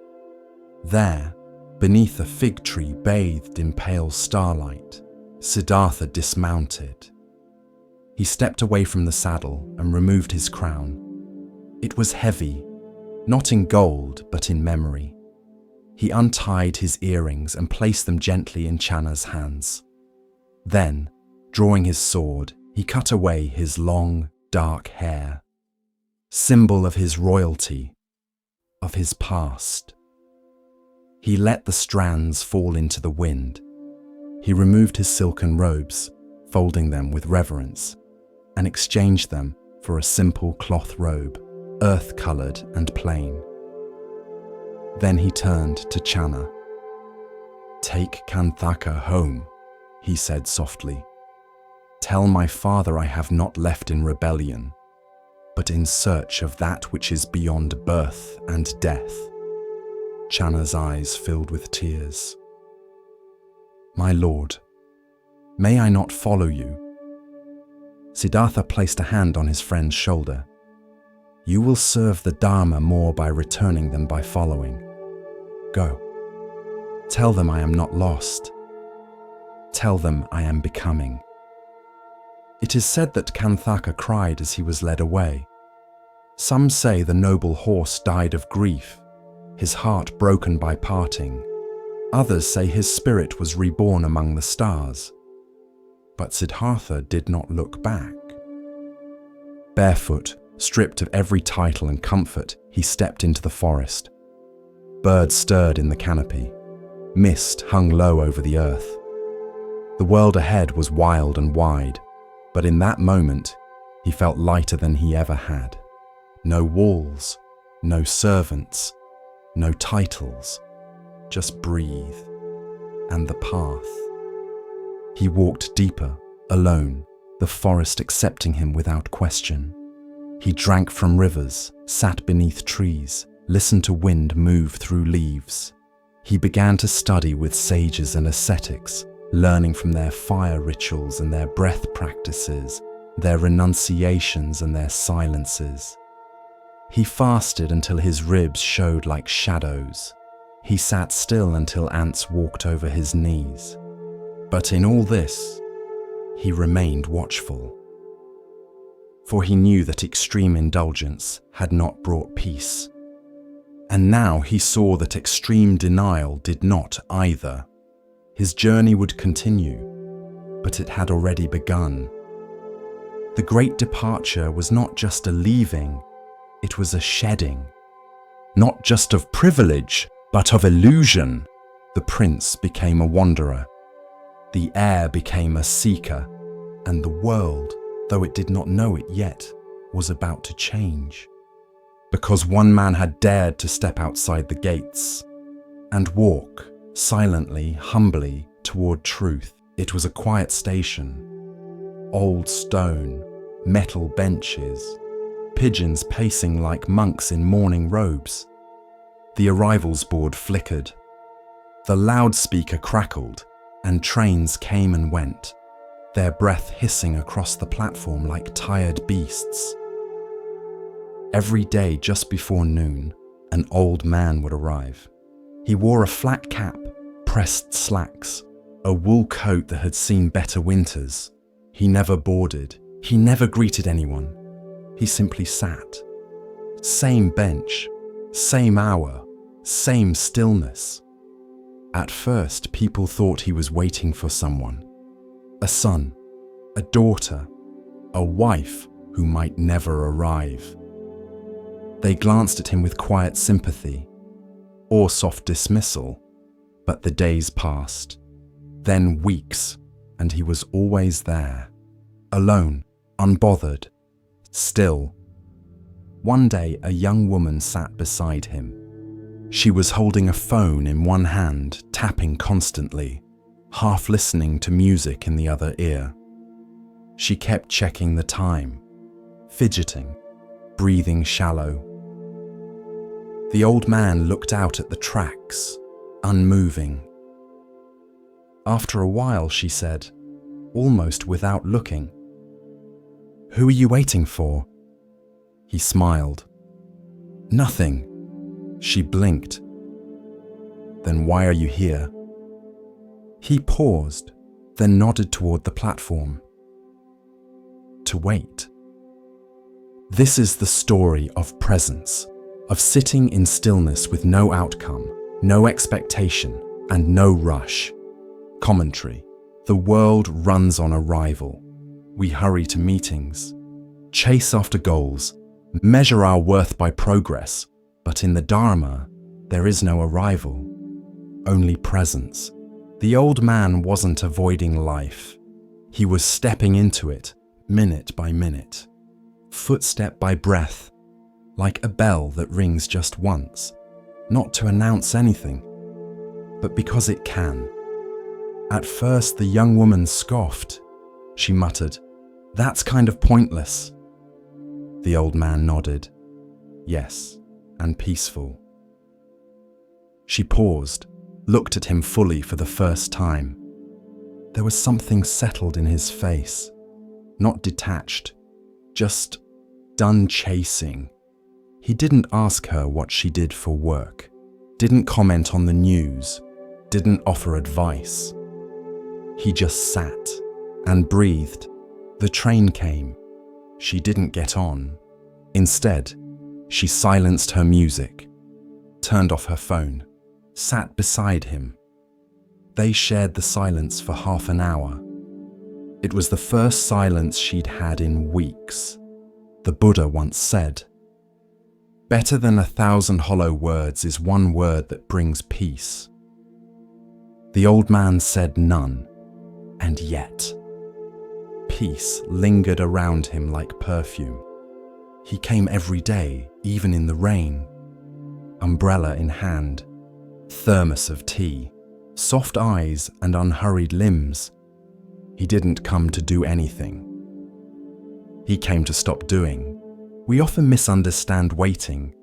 There, beneath a fig tree bathed in pale starlight, Siddhartha dismounted. He stepped away from the saddle and removed his crown. It was heavy, not in gold, but in memory. He untied his earrings and placed them gently in Channa's hands. Then, drawing his sword, he cut away his long, dark hair, symbol of his royalty, of his past. He let the strands fall into the wind. He removed his silken robes, folding them with reverence, and exchanged them for a simple cloth robe, earth-colored and plain. Then he turned to Channa. "Take Kanthaka home," he said softly. "Tell my father I have not left in rebellion, but in search of that which is beyond birth and death." Channa's eyes filled with tears. "My lord, may I not follow you?" Siddhartha placed a hand on his friend's shoulder. "You will serve the Dharma more by returning than by following. Go. Tell them I am not lost. Tell them I am becoming." It is said that Kanthaka cried as he was led away, Some say the noble horse died of grief, his heart broken by parting. Others say his spirit was reborn among the stars. But Siddhartha did not look back. Barefoot, stripped of every title and comfort, he stepped into the forest. Birds stirred in the canopy. Mist hung low over the earth. The world ahead was wild and wide, but in that moment, he felt lighter than he ever had. No walls, no servants, no titles, just breathe and the path. He walked deeper, alone, the forest accepting him without question. He drank from rivers, sat beneath trees, listened to wind move through leaves. He began to study with sages and ascetics, learning from their fire rituals and their breath practices, their renunciations and their silences. He fasted until his ribs showed like shadows. He sat still until ants walked over his knees. But in all this, he remained watchful. For he knew that extreme indulgence had not brought peace. And now he saw that extreme denial did not either. His journey would continue, but it had already begun. The great departure was not just a leaving, it was a shedding. Not just of privilege, but of illusion. The prince became a wanderer. The air became a seeker, and the world, though it did not know it yet, was about to change. Because one man had dared to step outside the gates and walk silently, humbly toward truth. It was a quiet station. Old stone, metal benches, pigeons pacing like monks in mourning robes. The arrivals board flickered. The loudspeaker crackled, and trains came and went, their breath hissing across the platform like tired beasts. Every day just before noon, an old man would arrive. He wore a flat cap, pressed slacks, a wool coat that had seen better winters. He never boarded. He never greeted anyone. He simply sat. Same bench, same hour, same stillness. At first, people thought he was waiting for someone. A son, a daughter, a wife who might never arrive. They glanced at him with quiet sympathy or soft dismissal, but the days passed. Then weeks, and he was always there, alone, unbothered, still. One day, a young woman sat beside him. She was holding a phone in one hand, tapping constantly, half listening to music in the other ear. She kept checking the time, fidgeting, breathing shallow. The old man looked out at the tracks, unmoving. After a while, she said, almost without looking, "Who are you waiting for?" He smiled. "Nothing." She blinked. "Then why are you here?" He paused, then nodded toward the platform. To wait. This is the story of presence, of sitting in stillness with no outcome, no expectation, and no rush. Commentary. The world runs on arrival. We hurry to meetings, chase after goals, measure our worth by progress, but in the Dharma, there is no arrival, only presence. The old man wasn't avoiding life. He was stepping into it, minute by minute, footstep by breath, like a bell that rings just once, not to announce anything, but because it can. At first, the young woman scoffed. She muttered, "That's kind of pointless." The old man nodded. Yes, and peaceful. She paused, looked at him fully for the first time. There was something settled in his face, not detached, just done chasing. He didn't ask her what she did for work, didn't comment on the news, didn't offer advice. He just sat and breathed. The train came. She didn't get on. Instead, She silenced her music, turned off her phone, sat beside him. They shared the silence for half an hour. It was the first silence she'd had in weeks. The Buddha once said, "Better than 1,000 hollow words is one word that brings peace." The old man said none, and yet peace lingered around him like perfume. He came every day, even in the rain, umbrella in hand, thermos of tea, soft eyes and unhurried limbs. He didn't come to do anything. He came to stop doing. We often misunderstand waiting.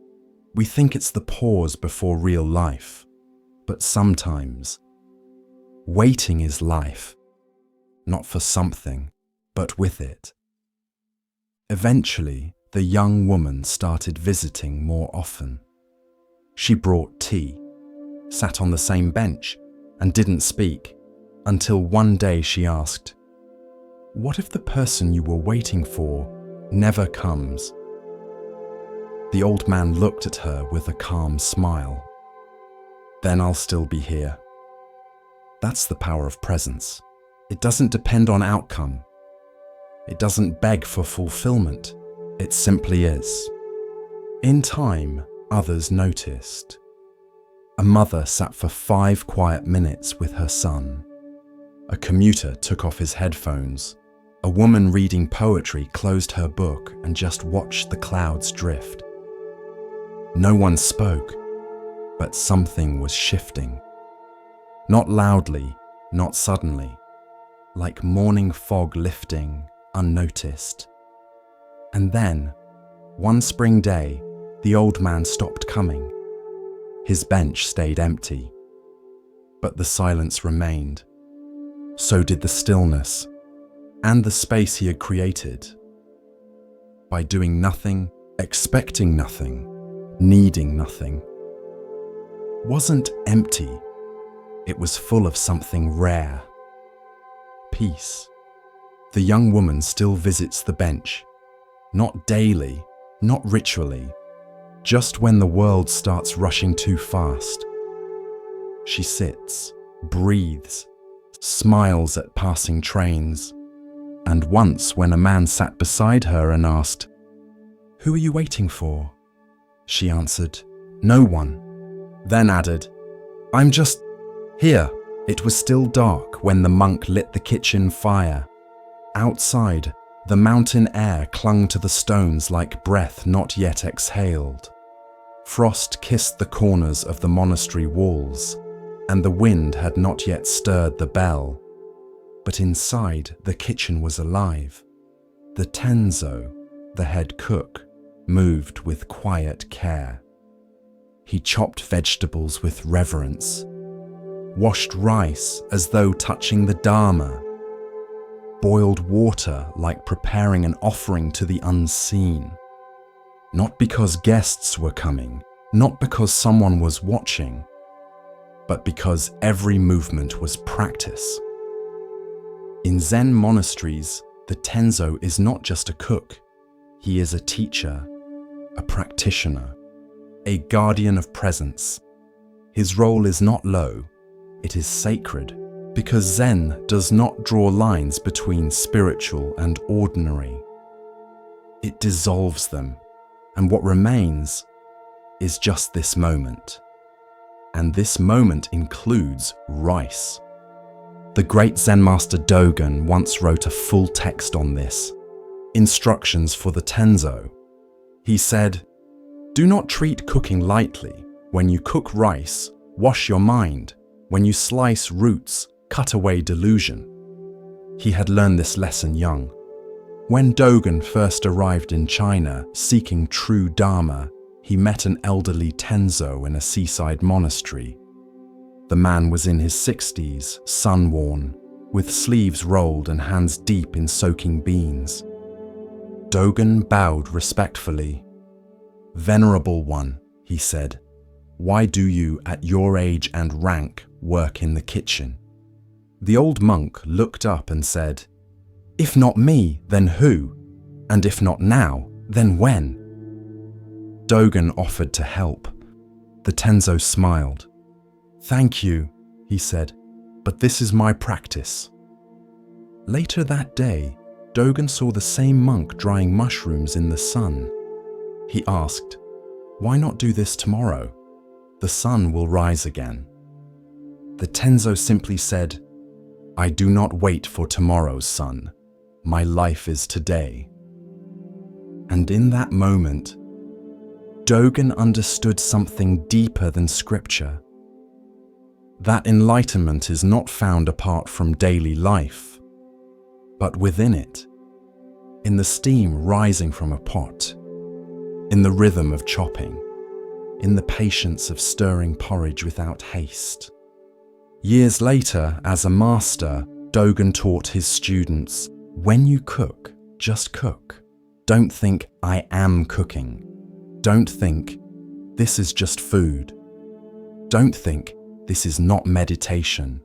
We think it's the pause before real life. But sometimes, waiting is life, not for something, but with it. Eventually, the young woman started visiting more often. She brought tea, sat on the same bench, and didn't speak, until one day she asked, "What if the person you were waiting for never comes?" The old man looked at her with a calm smile. "Then I'll still be here." That's the power of presence. It doesn't depend on outcome. It doesn't beg for fulfillment. It simply is. In time, others noticed. A mother sat for 5 quiet minutes with her son. A commuter took off his headphones. A woman reading poetry closed her book and just watched the clouds drift. No one spoke, but something was shifting. Not loudly, not suddenly, like morning fog lifting, unnoticed. And then, one spring day, the old man stopped coming. His bench stayed empty, but the silence remained. So did the stillness, and the space he had created. By doing nothing, expecting nothing, needing nothing. Wasn't empty, it was full of something rare. Peace. The young woman still visits the bench, not daily, not ritually, just when the world starts rushing too fast. She sits, breathes, smiles at passing trains, and once when a man sat beside her and asked, "Who are you waiting for?" she answered, "No one," then added, "I'm just here." It was still dark when the monk lit the kitchen fire. Outside, the mountain air clung to the stones like breath not yet exhaled. Frost kissed the corners of the monastery walls, and the wind had not yet stirred the bell. But inside, the kitchen was alive. The Tenzo, the head cook, moved with quiet care. He chopped vegetables with reverence, washed rice as though touching the Dharma, boiled water like preparing an offering to the unseen. Not because guests were coming, not because someone was watching, but because every movement was practice. In Zen monasteries, the Tenzo is not just a cook. He is a teacher, a practitioner, a guardian of presence. His role is not low, it is sacred, because Zen does not draw lines between spiritual and ordinary. It dissolves them, and what remains is just this moment. And this moment includes rice. The great Zen master Dogen once wrote a full text on this, instructions for the Tenzo. He said, "Do not treat cooking lightly. When you cook rice, wash your mind. When you slice roots, cut away delusion." He had learned this lesson young. When Dogen first arrived in China seeking true Dharma, he met an elderly Tenzo in a seaside monastery. The man was in his 60s, sun-worn, with sleeves rolled and hands deep in soaking beans. Dogen bowed respectfully. "Venerable one," he said, "why do you, at your age and rank, work in the kitchen?" The old monk looked up and said, "If not me, then who? And if not now, then when?" Dogen offered to help. The Tenzo smiled. "Thank you," he said, "but this is my practice." Later that day, Dogen saw the same monk drying mushrooms in the sun. He asked, "Why not do this tomorrow? The sun will rise again." The Tenzo simply said, "I do not wait for tomorrow's sun. My life is today." And in that moment, Dogen understood something deeper than scripture. That enlightenment is not found apart from daily life, but within it, in the steam rising from a pot, in the rhythm of chopping, in the patience of stirring porridge without haste. Years later, as a master, Dogen taught his students, when you cook, just cook. Don't think, I am cooking. Don't think, this is just food. Don't think, this is not meditation.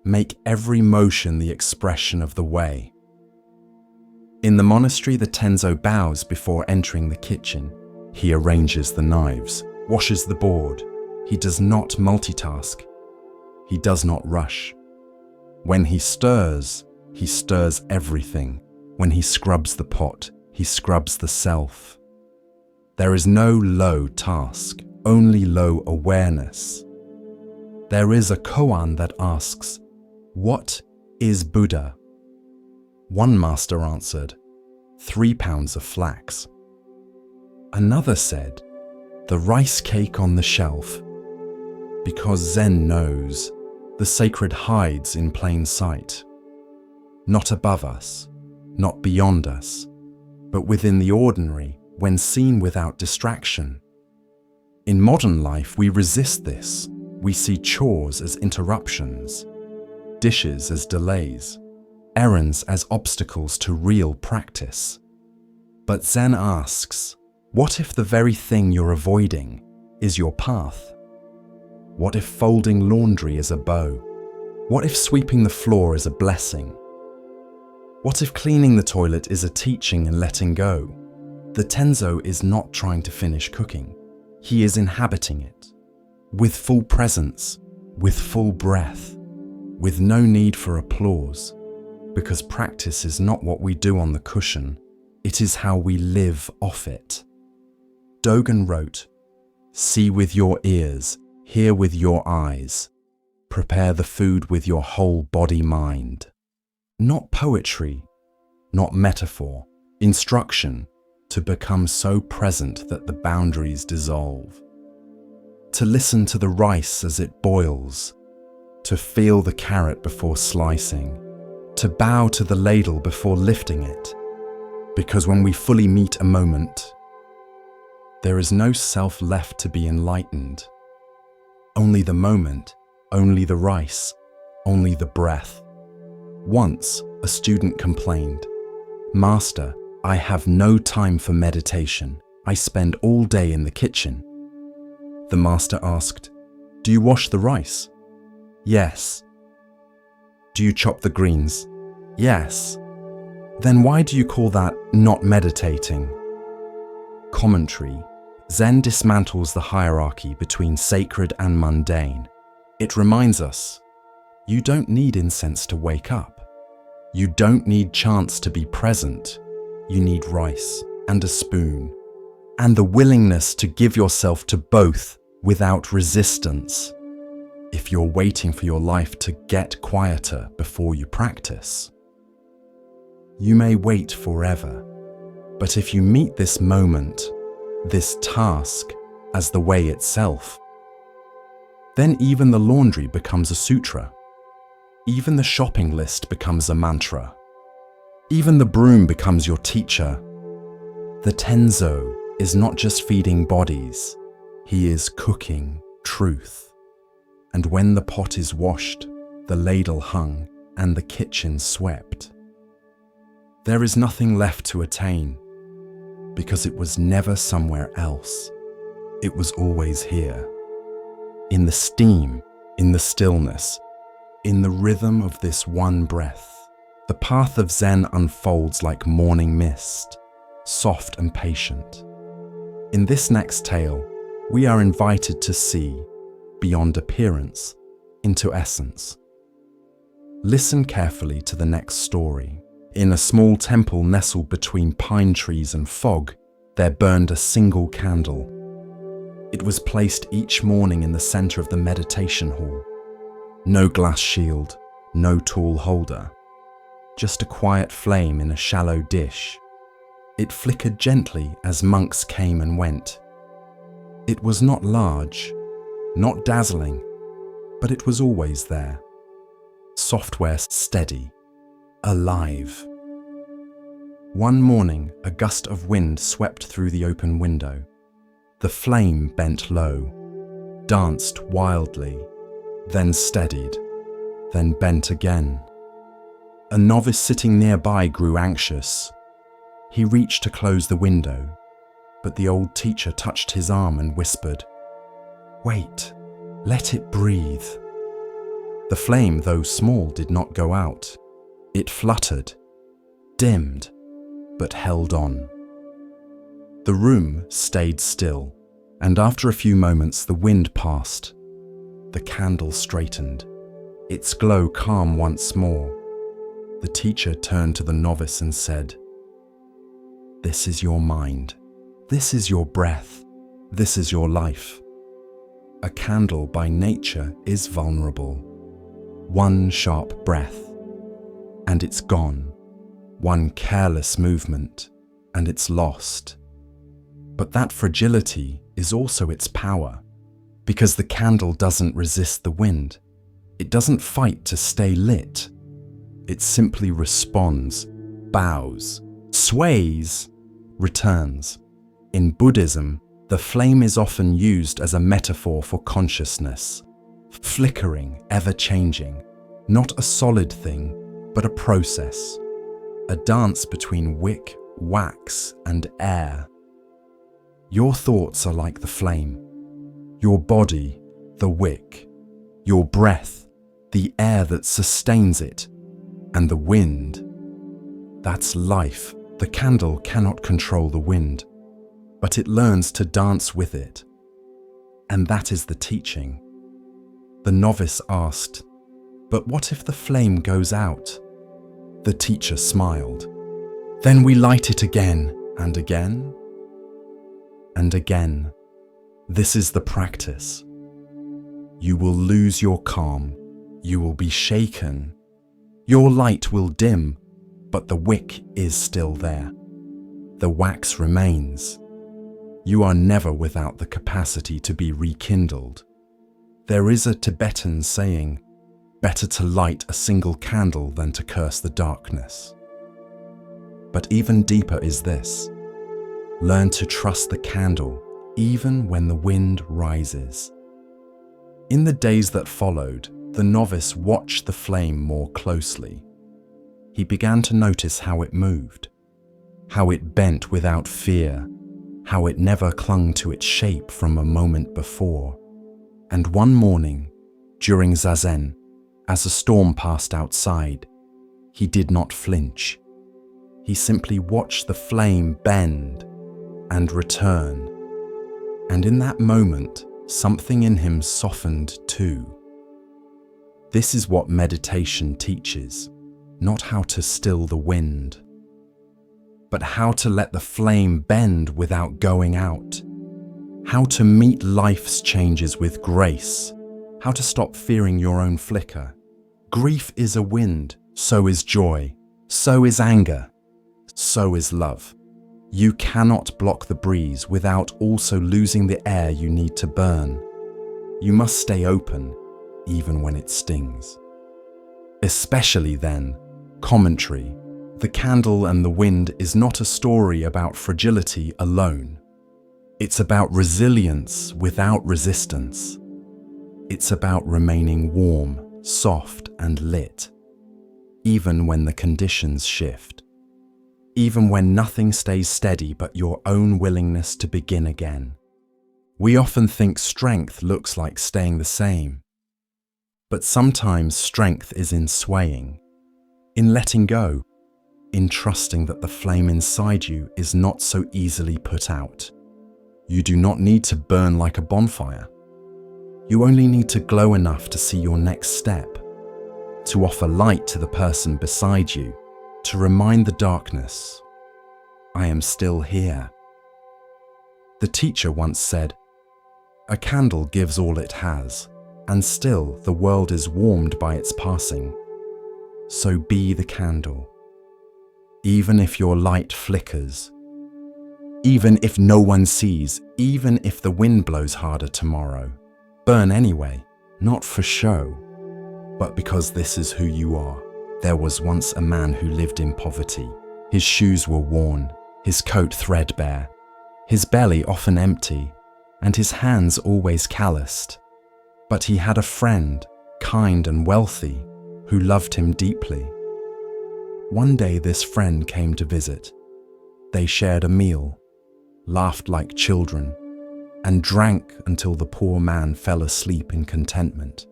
Make every motion the expression of the way. In the monastery, the Tenzo bows before entering the kitchen. He arranges the knives, washes the board. He does not multitask. He does not rush. When he stirs everything. When he scrubs the pot, he scrubs the self. There is no low task, only low awareness. There is a koan that asks, "What is Buddha?" One master answered, 3 pounds of flax. Another said, "The rice cake on the shelf." Because Zen knows, the sacred hides in plain sight. Not above us, not beyond us, but within the ordinary, when seen without distraction. In modern life, we resist this. We see chores as interruptions, dishes as delays, errands as obstacles to real practice. But Zen asks, what if the very thing you're avoiding is your path? What if folding laundry is a bow? What if sweeping the floor is a blessing? What if cleaning the toilet is a teaching and letting go? The Tenzo is not trying to finish cooking. He is inhabiting it. With full presence, with full breath, with no need for applause, because practice is not what we do on the cushion, it is how we live off it. Dogen wrote, "See with your ears, hear with your eyes, prepare the food with your whole body-mind." Not poetry, not metaphor, instruction to become so present that the boundaries dissolve. To listen to the rice as it boils, to feel the carrot before slicing, to bow to the ladle before lifting it, because when we fully meet a moment, there is no self left to be enlightened. Only the moment, only the rice, only the breath. Once, a student complained, "Master, I have no time for meditation. I spend all day in the kitchen." The master asked, "Do you wash the rice?" "Yes." "Do you chop the greens?" "Yes." "Then why do you call that not meditating?" Commentary. Zen dismantles the hierarchy between sacred and mundane. It reminds us, you don't need incense to wake up. You don't need chants to be present. You need rice and a spoon, and the willingness to give yourself to both without resistance. If you're waiting for your life to get quieter before you practice, you may wait forever. But if you meet this moment, this task, as the way itself, then even the laundry becomes a sutra. Even the shopping list becomes a mantra. Even the broom becomes your teacher. The Tenzo is not just feeding bodies, he is cooking truth. And when the pot is washed, the ladle hung, and the kitchen swept, there is nothing left to attain, because it was never somewhere else. It was always here. In the steam, in the stillness, in the rhythm of this one breath, the path of Zen unfolds like morning mist, soft and patient. In this next tale, we are invited to see, beyond appearance, into essence. Listen carefully to the next story. In a small temple nestled between pine trees and fog, there burned a single candle. It was placed each morning in the center of the meditation hall. No glass shield, no tall holder, just a quiet flame in a shallow dish. It flickered gently as monks came and went. It was not large, not dazzling, but it was always there. Software steady, alive. One morning, a gust of wind swept through the open window. The flame bent low, danced wildly, then steadied, then bent again. A novice sitting nearby grew anxious. He reached to close the window, but the old teacher touched his arm and whispered, "Wait, let it breathe." The flame, though small, did not go out. It fluttered, dimmed, but held on. The room stayed still, and after a few moments the wind passed. The candle straightened, its glow calm once more. The teacher turned to the novice and said, "This is your mind. This is your breath. This is your life." A candle by nature is vulnerable. One sharp breath, and it's gone. One careless movement, and it's lost. But that fragility is also its power, because the candle doesn't resist the wind. It doesn't fight to stay lit. It simply responds, bows, sways, returns. In Buddhism, the flame is often used as a metaphor for consciousness, flickering, ever-changing, not a solid thing, but a process, a dance between wick, wax, and air. Your thoughts are like the flame, your body, the wick, your breath, the air that sustains it, and the wind. That's life. The candle cannot control the wind, but it learns to dance with it. And that is the teaching. The novice asked, "But what if the flame goes out?" The teacher smiled. "Then we light it again and again and again. This is the practice. You will lose your calm. You will be shaken. Your light will dim, but the wick is still there. The wax remains. You are never without the capacity to be rekindled. There is a Tibetan saying, 'Better to light a single candle than to curse the darkness.' But even deeper is this. Learn to trust the candle even when the wind rises." In the days that followed, the novice watched the flame more closely. He began to notice how it moved, how it bent without fear, how it never clung to its shape from a moment before. And one morning, during Zazen, as a storm passed outside, he did not flinch. He simply watched the flame bend and return. And in that moment, something in him softened too. This is what meditation teaches, not how to still the wind, but how to let the flame bend without going out, how to meet life's changes with grace, how to stop fearing your own flicker. Grief is a wind, so is joy, so is anger, so is love. You cannot block the breeze without also losing the air you need to burn. You must stay open, even when it stings. Especially then, commentary. The candle and the wind is not a story about fragility alone. It's about resilience without resistance. It's about remaining warm, soft, and lit, even when the conditions shift. Even when nothing stays steady but your own willingness to begin again. We often think strength looks like staying the same. But sometimes strength is in swaying, in letting go, in trusting that the flame inside you is not so easily put out. You do not need to burn like a bonfire. You only need to glow enough to see your next step, to offer light to the person beside you, to remind the darkness, I am still here. The teacher once said, a candle gives all it has, and still the world is warmed by its passing. So be the candle. Even if your light flickers, even if no one sees, even if the wind blows harder tomorrow, burn anyway, not for show, but because this is who you are. There was once a man who lived in poverty. His shoes were worn, his coat threadbare, his belly often empty, and his hands always calloused. But he had a friend, kind and wealthy, who loved him deeply. One day this friend came to visit. They shared a meal, laughed like children, and drank until the poor man fell asleep in contentment.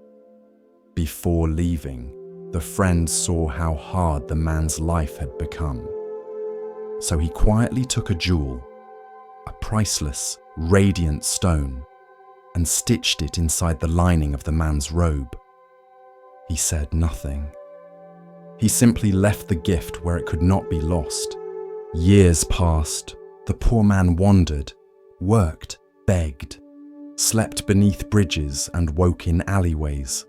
Before leaving, the friend saw how hard the man's life had become. So he quietly took a jewel, a priceless, radiant stone, and stitched it inside the lining of the man's robe. He said nothing. He simply left the gift where it could not be lost. Years passed. The poor man wandered, worked, begged, slept beneath bridges and woke in alleyways.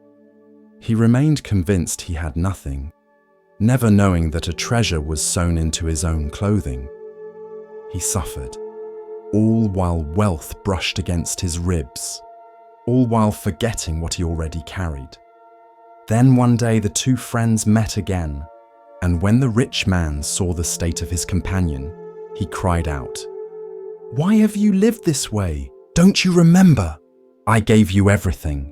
He remained convinced he had nothing, never knowing that a treasure was sewn into his own clothing. He suffered, all while wealth brushed against his ribs, all while forgetting what he already carried. Then one day the two friends met again, and when the rich man saw the state of his companion, he cried out, "Why have you lived this way? Don't you remember? I gave you everything.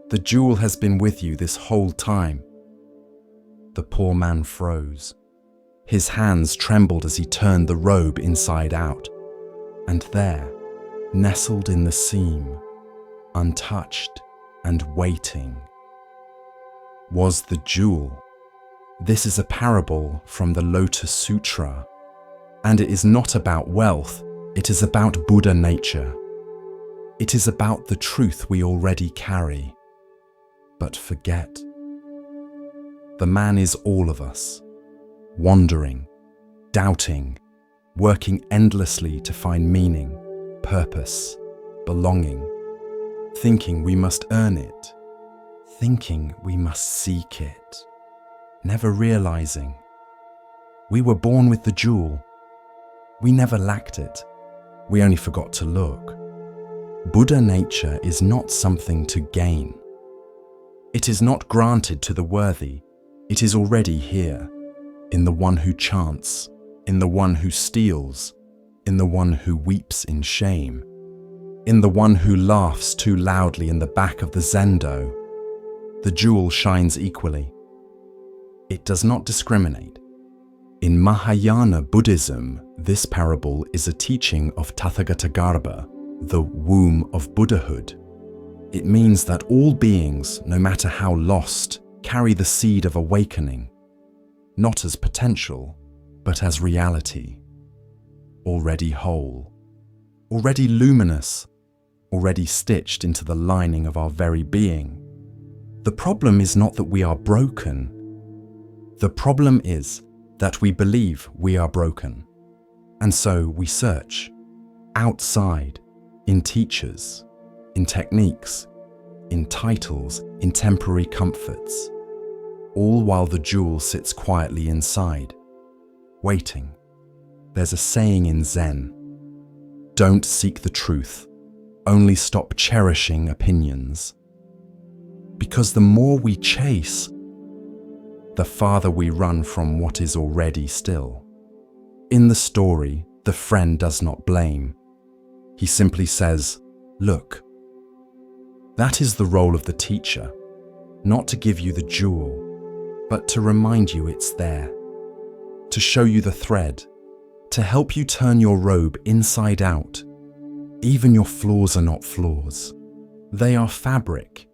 The jewel has been with you this whole time." The poor man froze. His hands trembled as he turned the robe inside out. And there, nestled in the seam, untouched and waiting, was the jewel. This is a parable from the Lotus Sutra, and it is not about wealth, it is about Buddha nature. It is about the truth we already carry, but forget. The man is all of us, wandering, doubting, working endlessly to find meaning, purpose, belonging, thinking we must earn it, thinking we must seek it, never realizing we were born with the jewel. We never lacked it, we only forgot to look. Buddha nature is not something to gain. It is not granted to the worthy, it is already here, in the one who chants, in the one who steals, in the one who weeps in shame, in the one who laughs too loudly in the back of the zendo. The jewel shines equally. It does not discriminate. In Mahayana Buddhism, this parable is a teaching of Tathagatagarbha, the womb of Buddhahood. It means that all beings, no matter how lost, carry the seed of awakening, not as potential, but as reality. Already whole, already luminous, already stitched into the lining of our very being. The problem is not that we are broken. The problem is that we believe we are broken. And so we search, outside, in teachers, in techniques, in titles, in temporary comforts, all while the jewel sits quietly inside, waiting. There's a saying in Zen, don't seek the truth, only stop cherishing opinions. Because the more we chase, the farther we run from what is already still. In the story, the friend does not blame. He simply says, look. That is the role of the teacher, not to give you the jewel, but to remind you it's there, to show you the thread, to help you turn your robe inside out. Even your flaws are not flaws. They are fabric.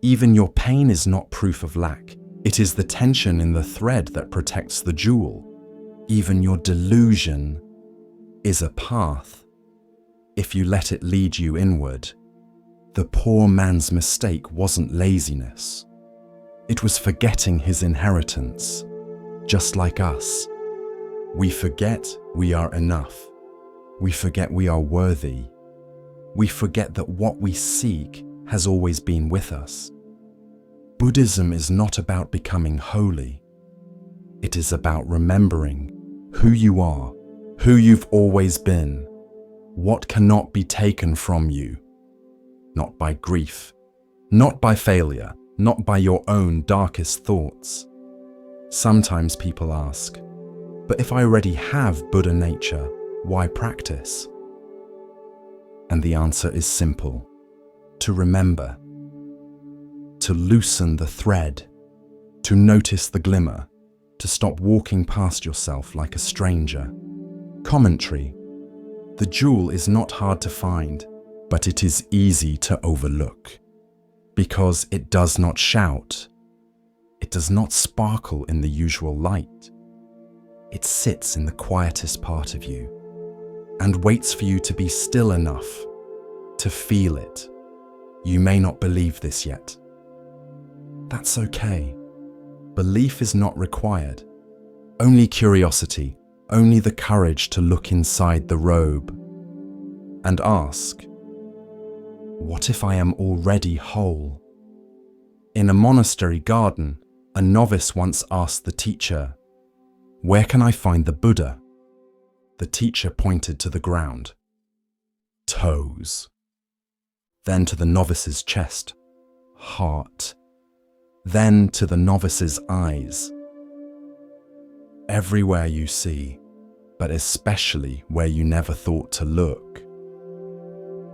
Even your pain is not proof of lack. It is the tension in the thread that protects the jewel. Even your delusion is a path. if you let it lead you inward. The poor man's mistake wasn't laziness. It was forgetting his inheritance, just like us. We forget we are enough. We forget we are worthy. We forget that what we seek has always been with us. Buddhism is not about becoming holy. It is about remembering who you are, who you've always been, what cannot be taken from you, not by grief, not by failure, not by your own darkest thoughts. Sometimes people ask, but if I already have Buddha nature, why practice? And the answer is simple: to remember, to loosen the thread, to notice the glimmer, to stop walking past yourself like a stranger. Commentary: the jewel is not hard to find, but it is easy to overlook. Because it does not shout. It does not sparkle in the usual light. It sits in the quietest part of you and waits for you to be still enough to feel it. You may not believe this yet. That's okay. Belief is not required. Only curiosity, only the courage to look inside the robe and ask, what if I am already whole? In a monastery garden, a novice once asked the teacher, "Where can I find the Buddha?" The teacher pointed to the ground. Toes. Then to the novice's chest, heart. Then to the novice's eyes. Everywhere you see, but especially where you never thought to look.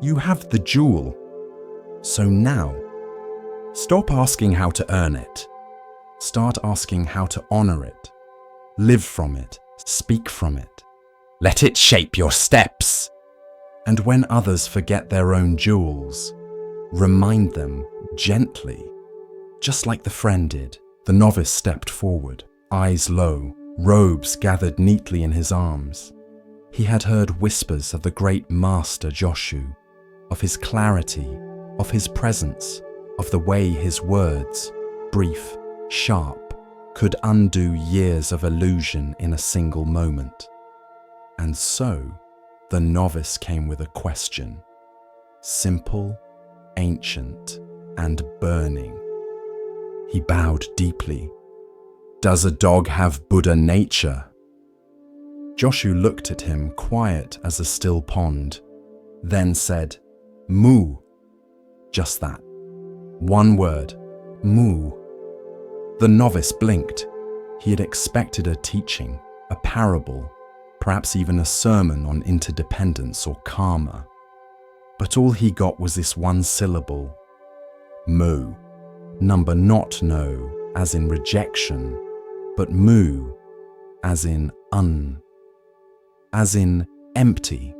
You have the jewel. So now, stop asking how to earn it. Start asking how to honor it. Live from it. Speak from it. Let it shape your steps. And when others forget their own jewels, remind them gently. Just like the friend did, the novice stepped forward, eyes low, robes gathered neatly in his arms. He had heard whispers of the great master Joshu, of his clarity, of his presence, of the way his words, brief, sharp, could undo years of illusion in a single moment. And so, the novice came with a question, simple, ancient, and burning. He bowed deeply. Does a dog have Buddha nature? Joshu looked at him, quiet as a still pond, then said, Mu. Just that. One word, Mu. The novice blinked. He had expected a teaching, a parable, perhaps even a sermon on interdependence or karma. But all he got was this one syllable, Mu. Number not no, as in rejection, but mu, as in as in empty,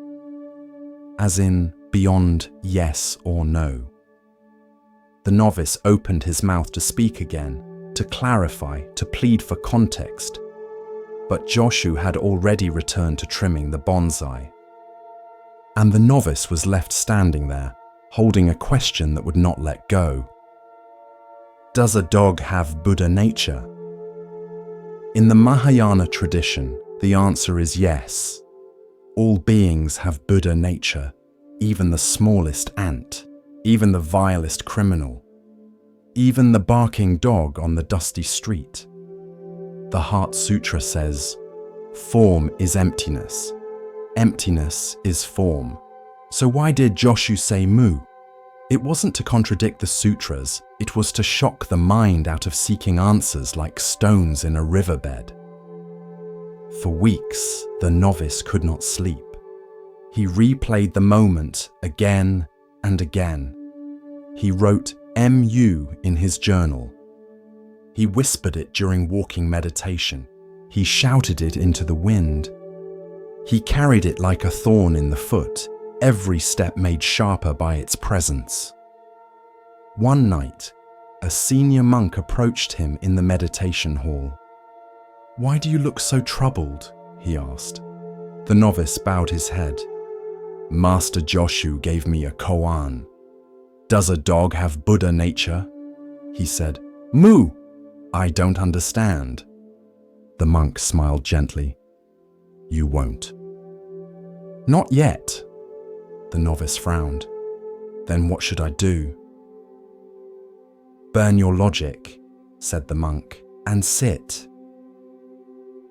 as in beyond yes or no. The novice opened his mouth to speak again, to clarify, to plead for context, but Joshu had already returned to trimming the bonsai. And the novice was left standing there, holding a question that would not let go. Does a dog have Buddha nature? In the Mahayana tradition, the answer is yes. All beings have Buddha nature, even the smallest ant, even the vilest criminal, even the barking dog on the dusty street. The Heart Sutra says, form is emptiness. Emptiness is form. So why did Joshu say mu? It wasn't to contradict the sutras, it was to shock the mind out of seeking answers like stones in a riverbed. For weeks, the novice could not sleep. He replayed the moment again and again. He wrote MU in his journal. He whispered it during walking meditation. He shouted it into the wind. He carried it like a thorn in the foot, every step made sharper by its presence. One night, a senior monk approached him in the meditation hall. "Why do you look so troubled?" he asked. The novice bowed his head. Master Joshu gave me a koan. Does a dog have Buddha nature? He said. Moo! I don't understand. The monk smiled gently. You won't. Not yet. The novice frowned. Then what should I do? Burn your logic, said the monk, and sit.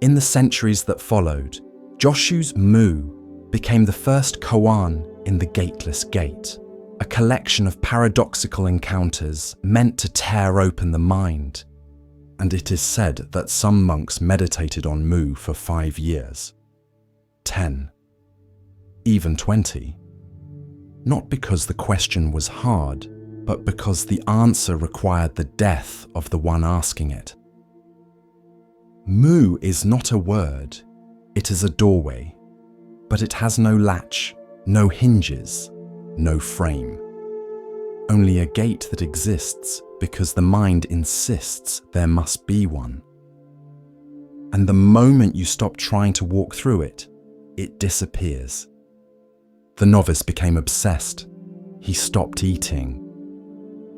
In the centuries that followed, Joshu's moo became the first koan in the Gateless Gate, a collection of paradoxical encounters meant to tear open the mind. And it is said that some monks meditated on moo for 5 years, 10, even 20. Not because the question was hard, but because the answer required the death of the one asking it. Moo is not a word, it is a doorway, but it has no latch, no hinges, no frame. Only a gate that exists because the mind insists there must be one. And the moment you stop trying to walk through it, it disappears. The novice became obsessed. He stopped eating.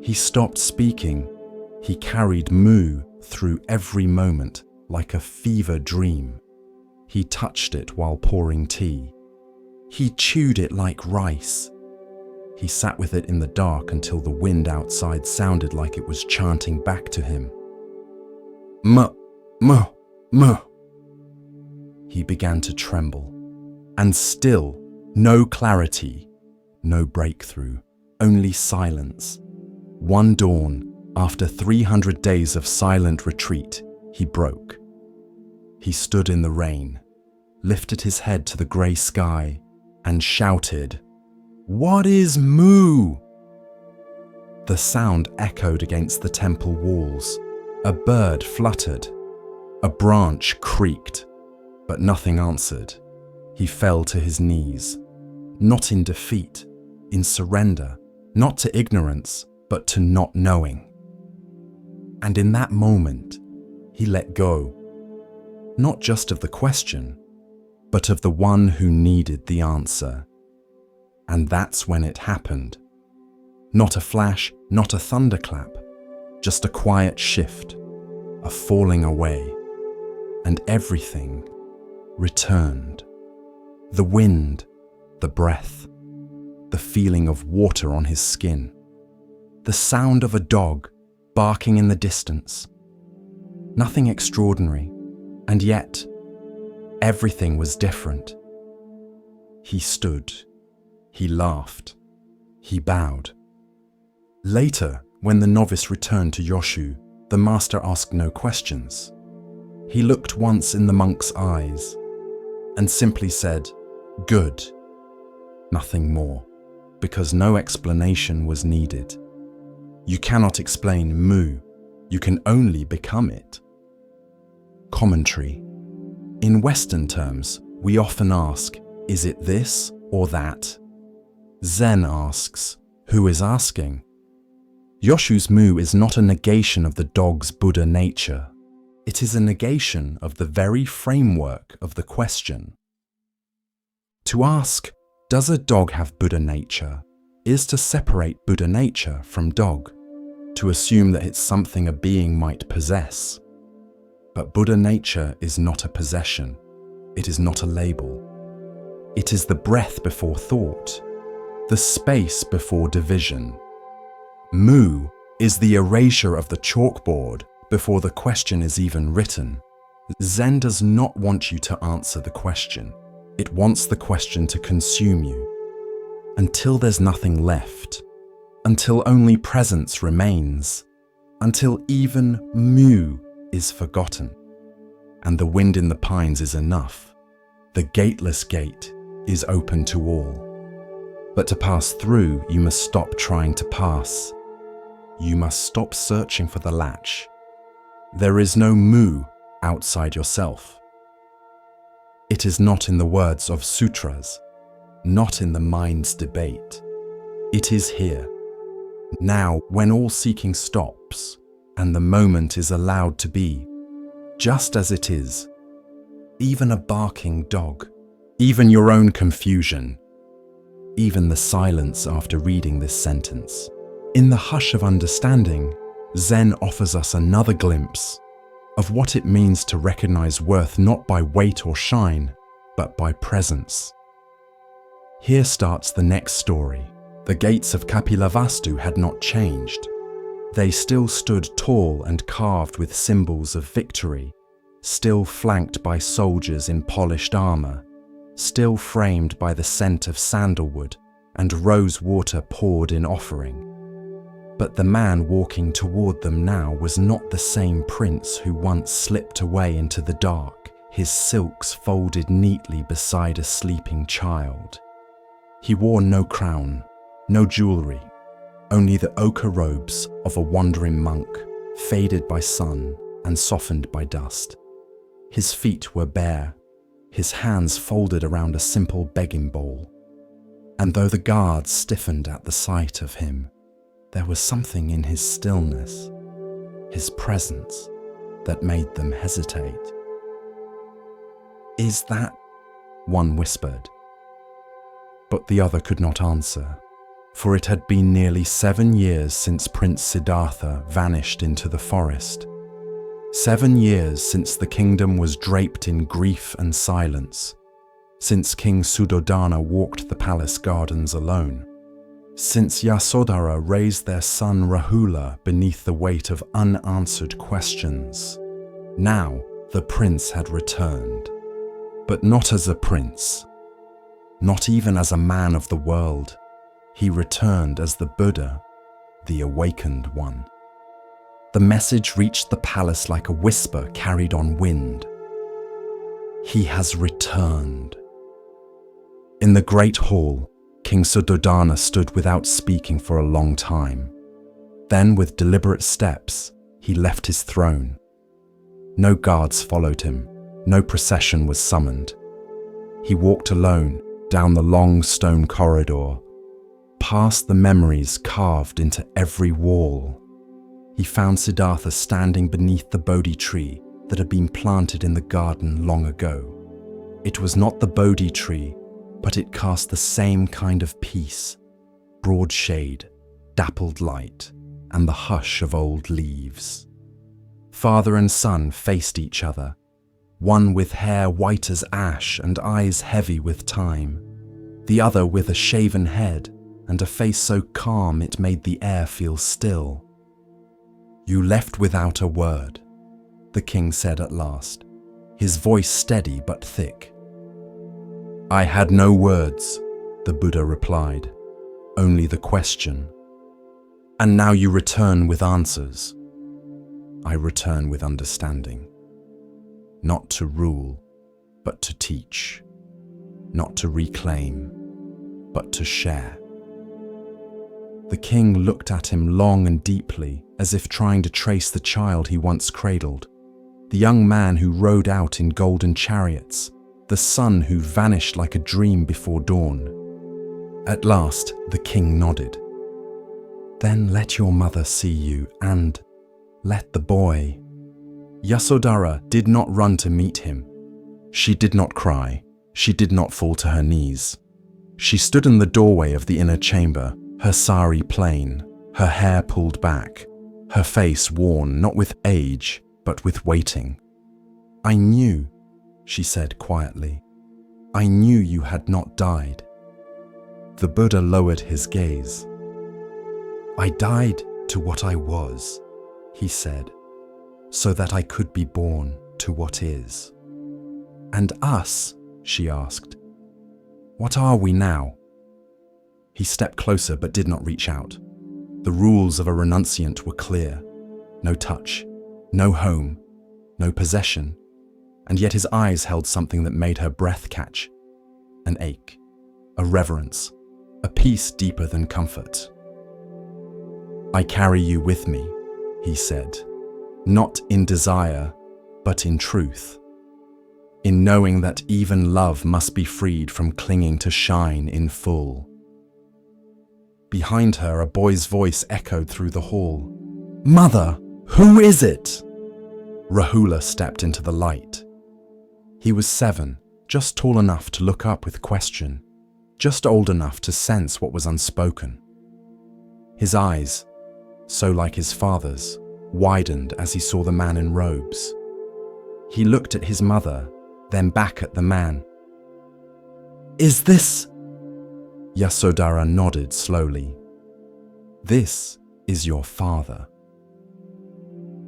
He stopped speaking. He carried moo through every moment like a fever dream. He touched it while pouring tea. He chewed it like rice. He sat with it in the dark until the wind outside sounded like it was chanting back to him. Muh, muh, muh. He began to tremble. And still, no clarity, no breakthrough, only silence. One dawn, after 300 days of silent retreat, he broke. He stood in the rain, lifted his head to the grey sky, and shouted, "What is moo?" The sound echoed against the temple walls. A bird fluttered. A branch creaked, but nothing answered. He fell to his knees, not in defeat, in surrender, not to ignorance, but to not knowing. And in that moment, he let go, not just of the question, but of the one who needed the answer. And that's when it happened. Not a flash, not a thunderclap, just a quiet shift, a falling away, and everything returned. The wind, the breath, the feeling of water on his skin, the sound of a dog barking in the distance. Nothing extraordinary, and yet everything was different. He stood, he laughed, he bowed. Later, when the novice returned to Joshu, the master asked no questions. He looked once in the monk's eyes and simply said, "Good." Nothing more, because no explanation was needed. You cannot explain moo, you can only become it. Commentary. In Western terms, we often ask, is it this or that? Zen asks, who is asking? Joshu's moo is not a negation of the dog's Buddha nature. It is a negation of the very framework of the question. To ask, does a dog have Buddha nature, is to separate Buddha nature from dog, to assume that it's something a being might possess. But Buddha nature is not a possession. It is not a label. It is the breath before thought, the space before division. Moo is the erasure of the chalkboard before the question is even written. Zen does not want you to answer the question. It wants the question to consume you, until there's nothing left, until only presence remains, until even moo is forgotten. And the wind in the pines is enough. The gateless gate is open to all. But to pass through, you must stop trying to pass. You must stop searching for the latch. There is no moo outside yourself. It is not in the words of sutras, not in the mind's debate. It is here, now, when all seeking stops, and the moment is allowed to be, just as it is. Even a barking dog, even your own confusion, even the silence after reading this sentence. In the hush of understanding, Zen offers us another glimpse of what it means to recognize worth not by weight or shine, but by presence. Here starts the next story. The gates of Kapilavastu had not changed. They still stood tall and carved with symbols of victory, still flanked by soldiers in polished armor, still framed by the scent of sandalwood and rose water poured in offering. But the man walking toward them now was not the same prince who once slipped away into the dark, his silks folded neatly beside a sleeping child. He wore no crown, no jewelry, only the ochre robes of a wandering monk, faded by sun and softened by dust. His feet were bare, his hands folded around a simple begging bowl. And though the guards stiffened at the sight of him, there was something in his stillness, his presence, that made them hesitate. "Is that?" one whispered. But the other could not answer, for it had been nearly 7 years since Prince Siddhartha vanished into the forest. 7 years since the kingdom was draped in grief and silence, since King Suddhodana walked the palace gardens alone, since Yasodhara raised their son Rahula beneath the weight of unanswered questions. Now the prince had returned, but not as a prince, not even as a man of the world. He returned as the Buddha, the awakened one. The message reached the palace like a whisper carried on wind. He has returned. In the great hall, King Suddhodana stood without speaking for a long time. Then, with deliberate steps, he left his throne. No guards followed him, no procession was summoned. He walked alone down the long stone corridor, past the memories carved into every wall. He found Siddhartha standing beneath the Bodhi tree that had been planted in the garden long ago. It was not the Bodhi tree, but it cast the same kind of peace, broad shade, dappled light, and the hush of old leaves. Father and son faced each other, one with hair white as ash and eyes heavy with time, the other with a shaven head and a face so calm it made the air feel still. "You left without a word," the king said at last, his voice steady but thick. "I had no words," the Buddha replied, "only the question. And now you return with answers. I return with understanding. Not to rule, but to teach. Not to reclaim, but to share." The king looked at him long and deeply, as if trying to trace the child he once cradled, the young man who rode out in golden chariots, the son who vanished like a dream before dawn. At last, the king nodded. "Then let your mother see you, and let the boy." Yasodhara did not run to meet him. She did not cry. She did not fall to her knees. She stood in the doorway of the inner chamber, her sari plain, her hair pulled back, her face worn not with age, but with waiting. "I knew," she said quietly, "I knew you had not died." The Buddha lowered his gaze. "I died to what I was," he said, "so that I could be born to what is." "And us?" she asked. "What are we now?" He stepped closer but did not reach out. The rules of a renunciant were clear. No touch, no home, no possession, and yet his eyes held something that made her breath catch. An ache, a reverence, a peace deeper than comfort. "I carry you with me," he said, "not in desire, but in truth. In knowing that even love must be freed from clinging to shine in full." Behind her, a boy's voice echoed through the hall. "Mother, who is it?" Rahula stepped into the light. He was 7, just tall enough to look up with question, just old enough to sense what was unspoken. His eyes, so like his father's, widened as he saw the man in robes. He looked at his mother, then back at the man. "Is this?" Yasodhara nodded slowly. "This is your father."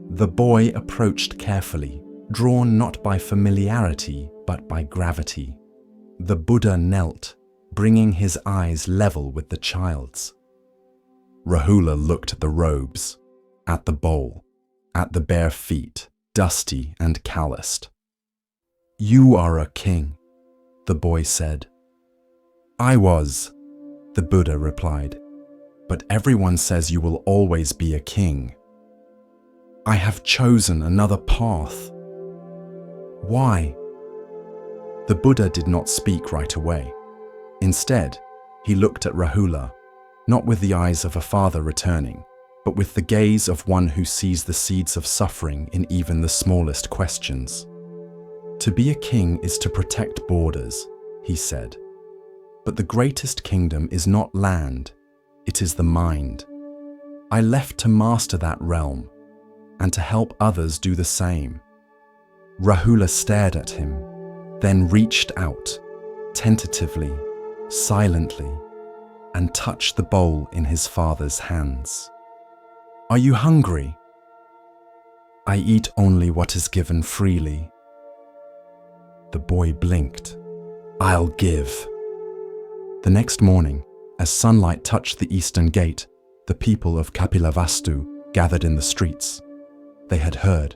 The boy approached carefully, drawn not by familiarity but by gravity. The Buddha knelt, bringing his eyes level with the child's. Rahula looked at the robes, at the bowl, at the bare feet, dusty and calloused. "You are a king," the boy said. "I was," the Buddha replied, "but everyone says you will always be a king. I have chosen another path." "Why?" The Buddha did not speak right away. Instead, he looked at Rahula, not with the eyes of a father returning, but with the gaze of one who sees the seeds of suffering in even the smallest questions. "To be a king is to protect borders," he said. "But the greatest kingdom is not land, it is the mind. I left to master that realm, and to help others do the same." Rahula stared at him, then reached out, tentatively, silently, and touched the bowl in his father's hands. "Are you hungry?" "I eat only what is given freely." The boy blinked. "I'll give." The next morning, as sunlight touched the eastern gate, the people of Kapilavastu gathered in the streets. They had heard.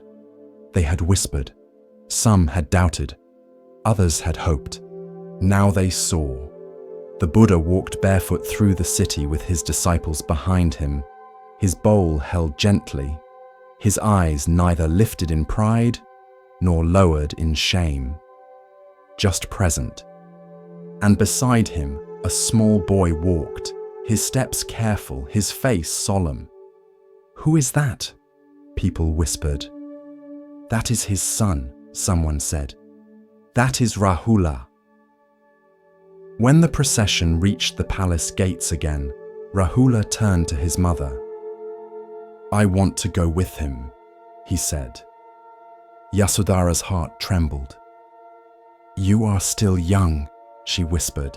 They had whispered. Some had doubted. Others had hoped. Now they saw. The Buddha walked barefoot through the city with his disciples behind him, his bowl held gently, his eyes neither lifted in pride nor lowered in shame, just present. And beside him, a small boy walked, his steps careful, his face solemn. "Who is that?" people whispered. "That is his son," someone said. "That is Rahula." When the procession reached the palace gates again, Rahula turned to his mother. "I want to go with him," he said. Yasodhara's heart trembled. "You are still young," she whispered.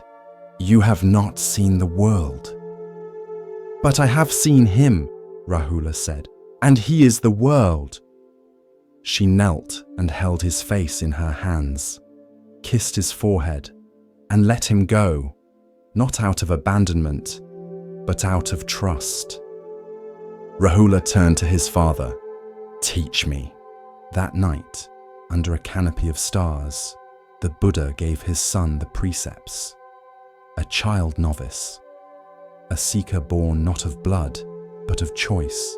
"You have not seen the world." "But I have seen him," Rahula said, "and he is the world." She knelt and held his face in her hands, kissed his forehead, and let him go, not out of abandonment, but out of trust. Rahula turned to his father. "Teach me." That night, under a canopy of stars, the Buddha gave his son the precepts. A child novice, a seeker born not of blood, but of choice.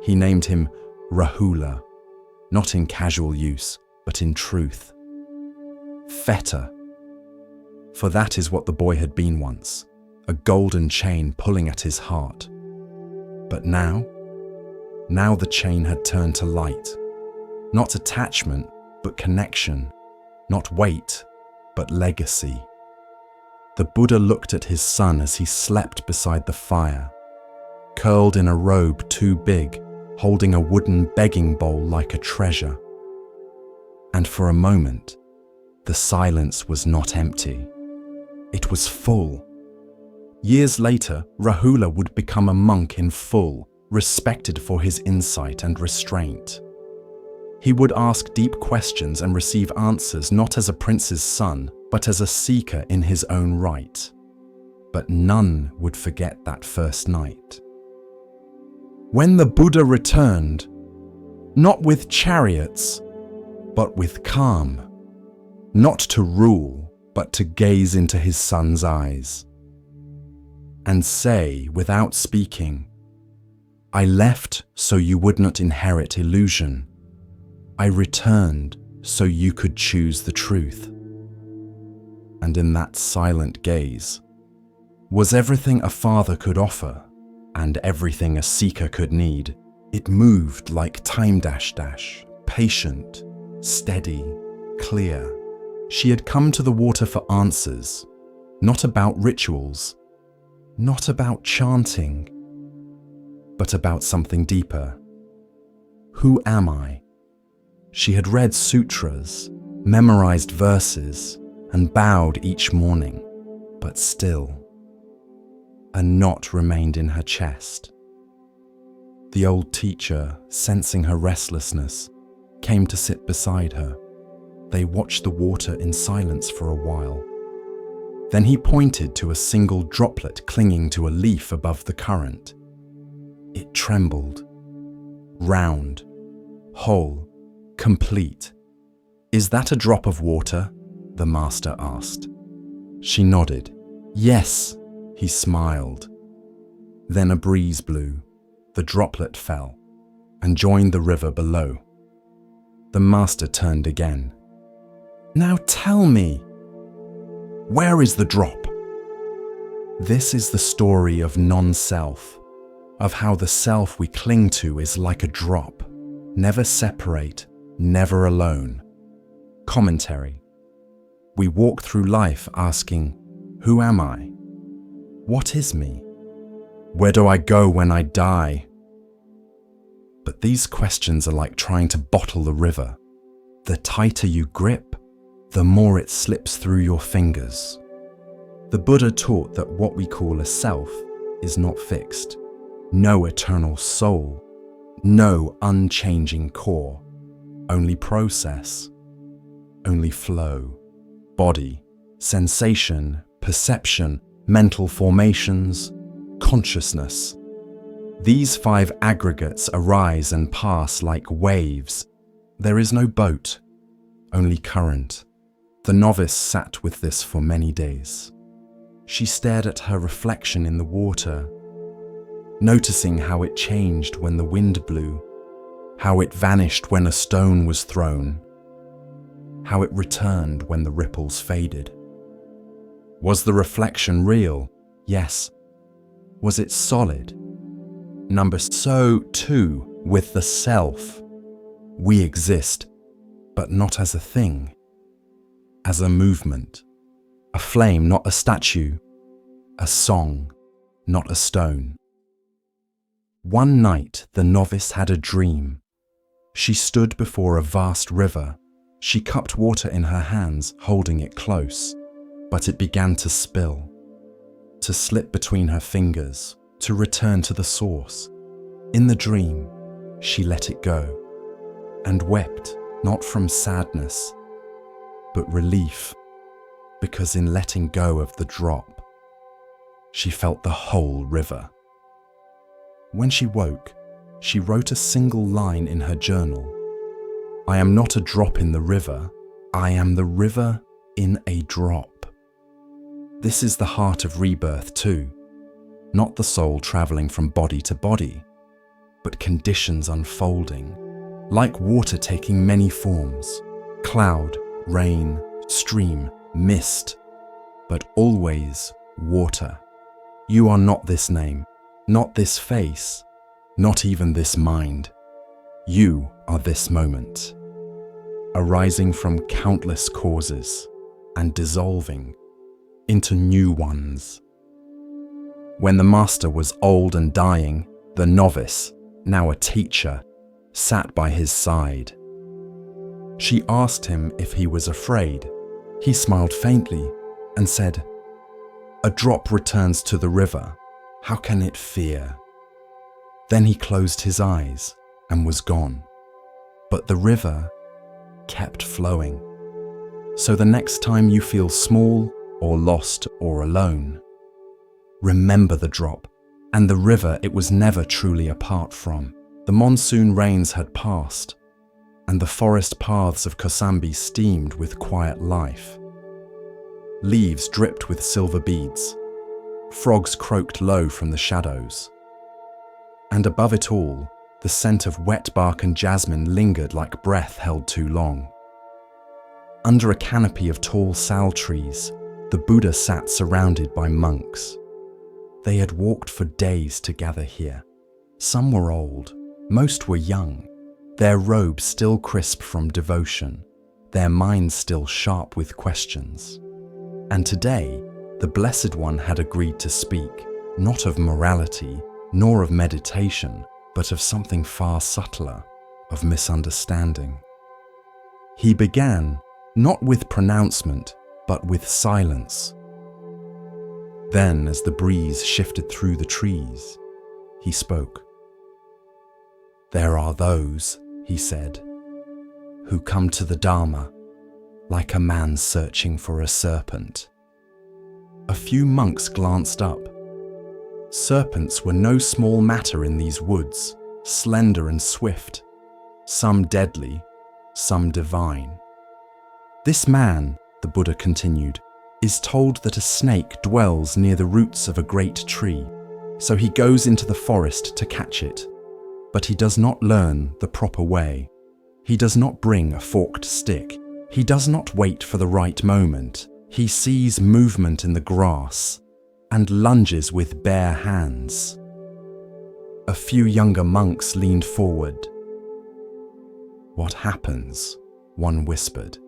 He named him Rahula, not in casual use, but in truth. Fetter, for that is what the boy had been once, a golden chain pulling at his heart. But now the chain had turned to light, not attachment, but connection, not weight, but legacy. The Buddha looked at his son as he slept beside the fire, curled in a robe too big, holding a wooden begging bowl like a treasure. And for a moment, the silence was not empty. It was full. Years later, Rahula would become a monk in full, respected for his insight and restraint. He would ask deep questions and receive answers not as a prince's son, but as a seeker in his own right. But none would forget that first night. When the Buddha returned, not with chariots, but with calm, not to rule, but to gaze into his son's eyes, and say, without speaking, "I left so you would not inherit illusion. I returned so you could choose the truth." And in that silent gaze was everything a father could offer and everything a seeker could need. It moved like time dash, patient, steady, clear. She had come to the water for answers, Not about rituals, not about chanting, but about something deeper. Who am I? She had read sutras, memorized verses, and bowed each morning, but still, a knot remained in her chest. The old teacher, sensing her restlessness, came to sit beside her. They watched the water in silence for a while. Then he pointed to a single droplet clinging to a leaf above the current. It trembled. Round, whole, complete. "Is that a drop of water?" the master asked. She nodded. "Yes," he smiled. Then a breeze blew. The droplet fell and joined the river below. The master turned again. "Now tell me, where is the drop?" This is the story of non-self, of how the self we cling to is like a drop, never separate, never alone. Commentary. We walk through life asking, who am I? What is me? Where do I go when I die? But these questions are like trying to bottle the river. The tighter you grip, the more it slips through your fingers. The Buddha taught that what we call a self is not fixed. No eternal soul, no unchanging core, only process, only flow, body, sensation, perception, mental formations, consciousness. These 5 aggregates arise and pass like waves. There is no boat, only current. The novice sat with this for many days. She stared at her reflection in the water, noticing how it changed when the wind blew, how it vanished when a stone was thrown, how it returned when the ripples faded. Was the reflection real? Yes. Was it solid? So too with the self. We exist, but not as a thing, as a movement, a flame, not a statue, a song, not a stone. One night the novice had a dream. She stood before a vast river. She cupped water in her hands, holding it close, but it began to spill, to slip between her fingers, to return to the source. In the dream, she let it go and wept, not from sadness, but relief, because in letting go of the drop, she felt the whole river. When she woke, she wrote a single line in her journal. "I am not a drop in the river, I am the river in a drop." This is the heart of rebirth too, not the soul traveling from body to body, but conditions unfolding, like water taking many forms, cloud, rain, stream, mist, but always water. You are not this name, not this face, not even this mind. You are this moment, arising from countless causes and dissolving into new ones. When the master was old and dying, the novice, now a teacher, sat by his side. She asked him if he was afraid. He smiled faintly and said, "A drop returns to the river. How can it fear?" Then he closed his eyes and was gone. But the river kept flowing. So the next time you feel small or lost or alone, remember the drop and the river it was never truly apart from. The monsoon rains had passed, and the forest paths of Kosambi steamed with quiet life. Leaves dripped with silver beads. Frogs croaked low from the shadows. And above it all, the scent of wet bark and jasmine lingered like breath held too long. Under a canopy of tall sal trees, the Buddha sat surrounded by monks. They had walked for days to gather here. Some were old, most were young, their robes still crisp from devotion, their minds still sharp with questions. And today, The Blessed One had agreed to speak, not of morality, nor of meditation, but of something far subtler, of misunderstanding. He began, not with pronouncement, but with silence. Then, as the breeze shifted through the trees, he spoke. "There are those," he said, "who come to the Dharma like a man searching for a serpent." A few monks glanced up. Serpents were no small matter in these woods, slender and swift, some deadly, some divine. "This man," the Buddha continued, "is told that a snake dwells near the roots of a great tree, so he goes into the forest to catch it. But he does not learn the proper way. He does not bring a forked stick. He does not wait for the right moment. He sees movement in the grass and lunges with bare hands." A few younger monks leaned forward. "What happens?" one whispered.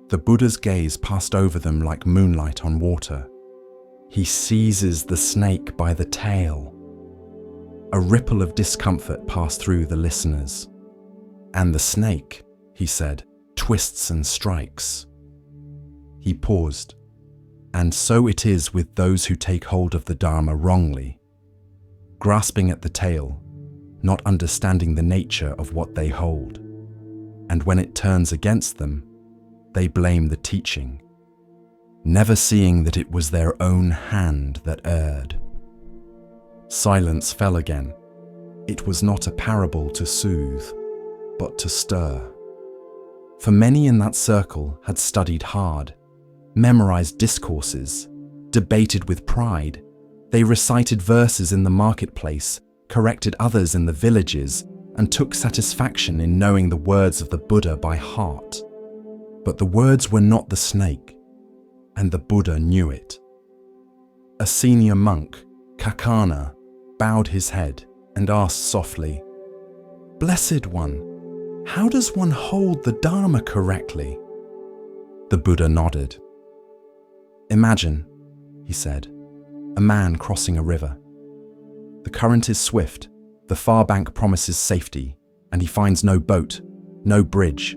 The Buddha's gaze passed over them like moonlight on water. "He seizes the snake by the tail." A ripple of discomfort passed through the listeners. "And the snake," he said, "twists and strikes." He paused. "And so it is with those who take hold of the Dharma wrongly, grasping at the tail, not understanding the nature of what they hold. And when it turns against them, they blame the teaching, never seeing that it was their own hand that erred." Silence fell again. It was not a parable to soothe, but to stir. For many in that circle had studied hard, memorized discourses, debated with pride. They recited verses in the marketplace, corrected others in the villages, and took satisfaction in knowing the words of the Buddha by heart. But the words were not the snake, and the Buddha knew it. A senior monk, Kakana, bowed his head and asked softly, "Blessed One, how does one hold the Dharma correctly?" The Buddha nodded. "Imagine," he said, "a man crossing a river. The current is swift, the far bank promises safety, and he finds no boat, no bridge,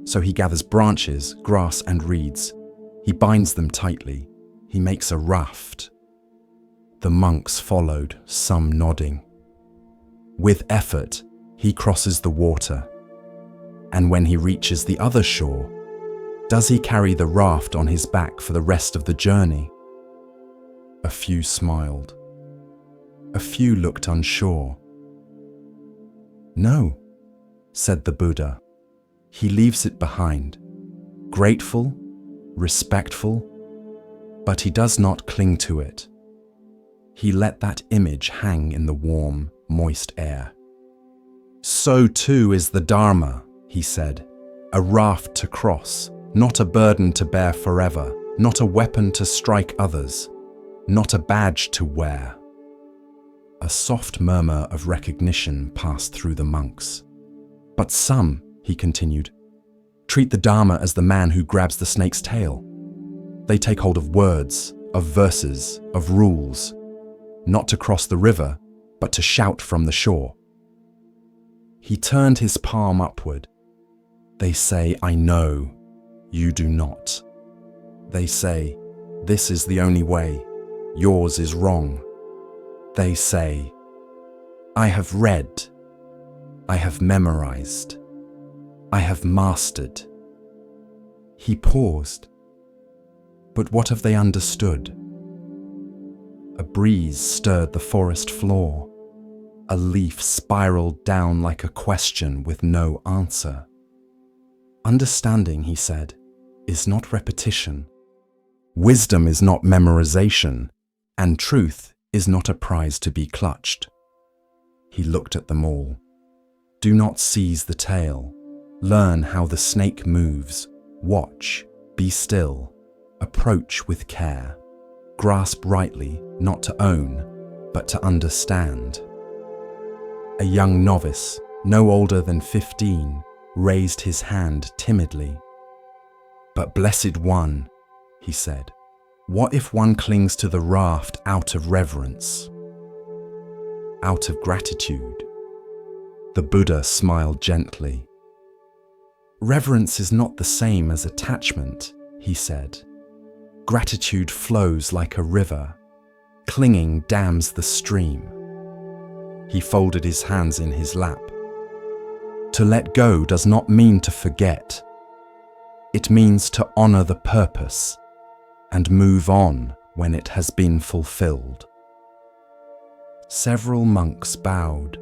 so he gathers branches, grass and reeds. He binds them tightly. He makes a raft." The monks followed, some nodding. With effort, he crosses the water. And when he reaches the other shore, does he carry the raft on his back for the rest of the journey? A few smiled. A few looked unsure. "No," said the Buddha. "He leaves it behind, grateful, respectful, but he does not cling to it. He let that image hang in the warm, moist air." "So too is the Dharma," he said, "a raft to cross, not a burden to bear forever, not a weapon to strike others, not a badge to wear." A soft murmur of recognition passed through the monks. "But some," he continued, "treat the Dharma as the man who grabs the snake's tail. They take hold of words, of verses, of rules, not to cross the river, but to shout from the shore." He turned his palm upward. "They say, 'I know,' you do not. They say, 'This is the only way, yours is wrong.' They say, 'I have read, I have memorized, I have mastered.'" He paused. "But what have they understood?" A breeze stirred the forest floor. A leaf spiraled down like a question with no answer. "Understanding," he said, "is not repetition. Wisdom is not memorization, and truth is not a prize to be clutched." He looked at them all. "Do not seize the tail. Learn how the snake moves. Watch, be still, approach with care. Grasp rightly, not to own, but to understand." A young novice, no older than 15, raised his hand timidly. "But Blessed One," he said, What if one clings to the raft out of reverence, out of gratitude? The Buddha smiled gently. Reverence is not the same as attachment, he said. Gratitude flows like a river. Clinging dams the stream. He folded his hands in his lap. To let go does not mean to forget. It means to honor the purpose and move on when it has been fulfilled. Several monks bowed.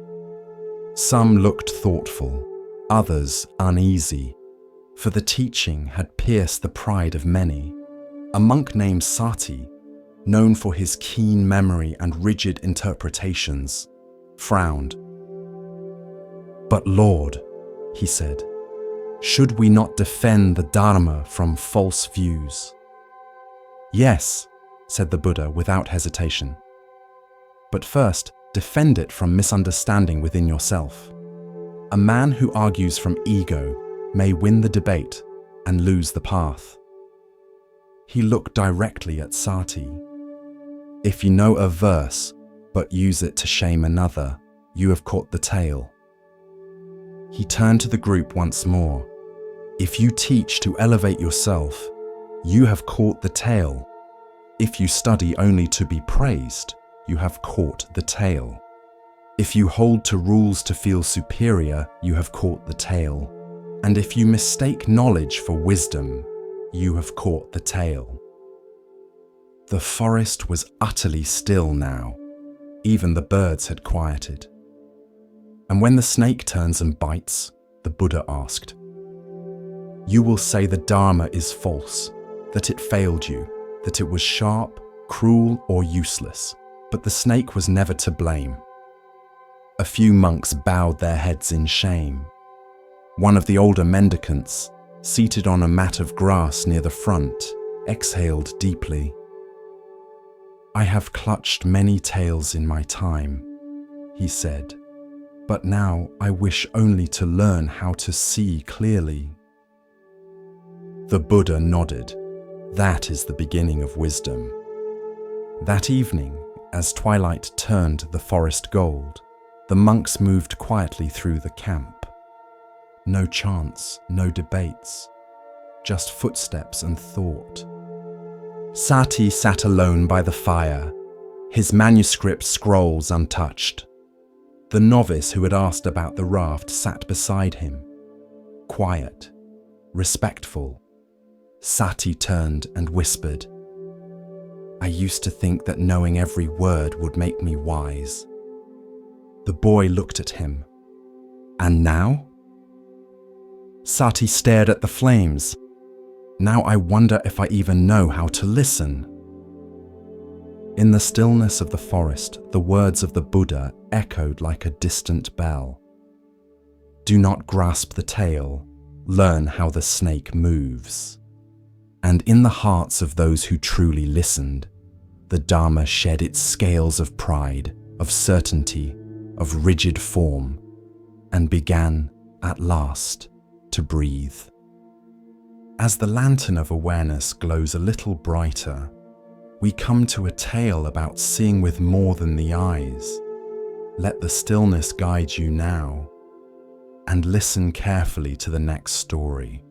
Some looked thoughtful, others uneasy, for the teaching had pierced the pride of many. A monk named Sati, known for his keen memory and rigid interpretations, frowned. "But Lord," he said, "should we not defend the Dharma from false views?" "Yes," said the Buddha without hesitation. "But first, defend it from misunderstanding within yourself. A man who argues from ego may win the debate and lose the path." He looked directly at Sati. "If you know a verse, but use it to shame another, you have caught the tail." He turned to the group once more. "If you teach to elevate yourself, you have caught the tail. If you study only to be praised, you have caught the tail. If you hold to rules to feel superior, you have caught the tail. And if you mistake knowledge for wisdom, you have caught the tail." The forest was utterly still now. Even the birds had quieted. "And when the snake turns and bites," the Buddha asked, "you will say the Dharma is false, that it failed you, that it was sharp, cruel, or useless, but the snake was never to blame." A few monks bowed their heads in shame. One of the older mendicants, seated on a mat of grass near the front, exhaled deeply. "I have clutched many tails in my time," he said, "but now I wish only to learn how to see clearly." The Buddha nodded. "That is the beginning of wisdom." That evening, as twilight turned the forest gold, the monks moved quietly through the camp. No chants, no debates, just footsteps and thought. Sati sat alone by the fire, his manuscript scrolls untouched. The novice who had asked about the raft sat beside him, quiet, respectful. Sati turned and whispered, "I used to think that knowing every word would make me wise." The boy looked at him. "And now?" Sati stared at the flames. "Now I wonder if I even know how to listen." In the stillness of the forest, the words of the Buddha echoed like a distant bell. "Do not grasp the tail, learn how the snake moves." And in the hearts of those who truly listened, the Dharma shed its scales of pride, of certainty, of rigid form, and began, at last, to breathe. As the lantern of awareness glows a little brighter, we come to a tale about seeing with more than the eyes. Let the stillness guide you now, and listen carefully to the next story.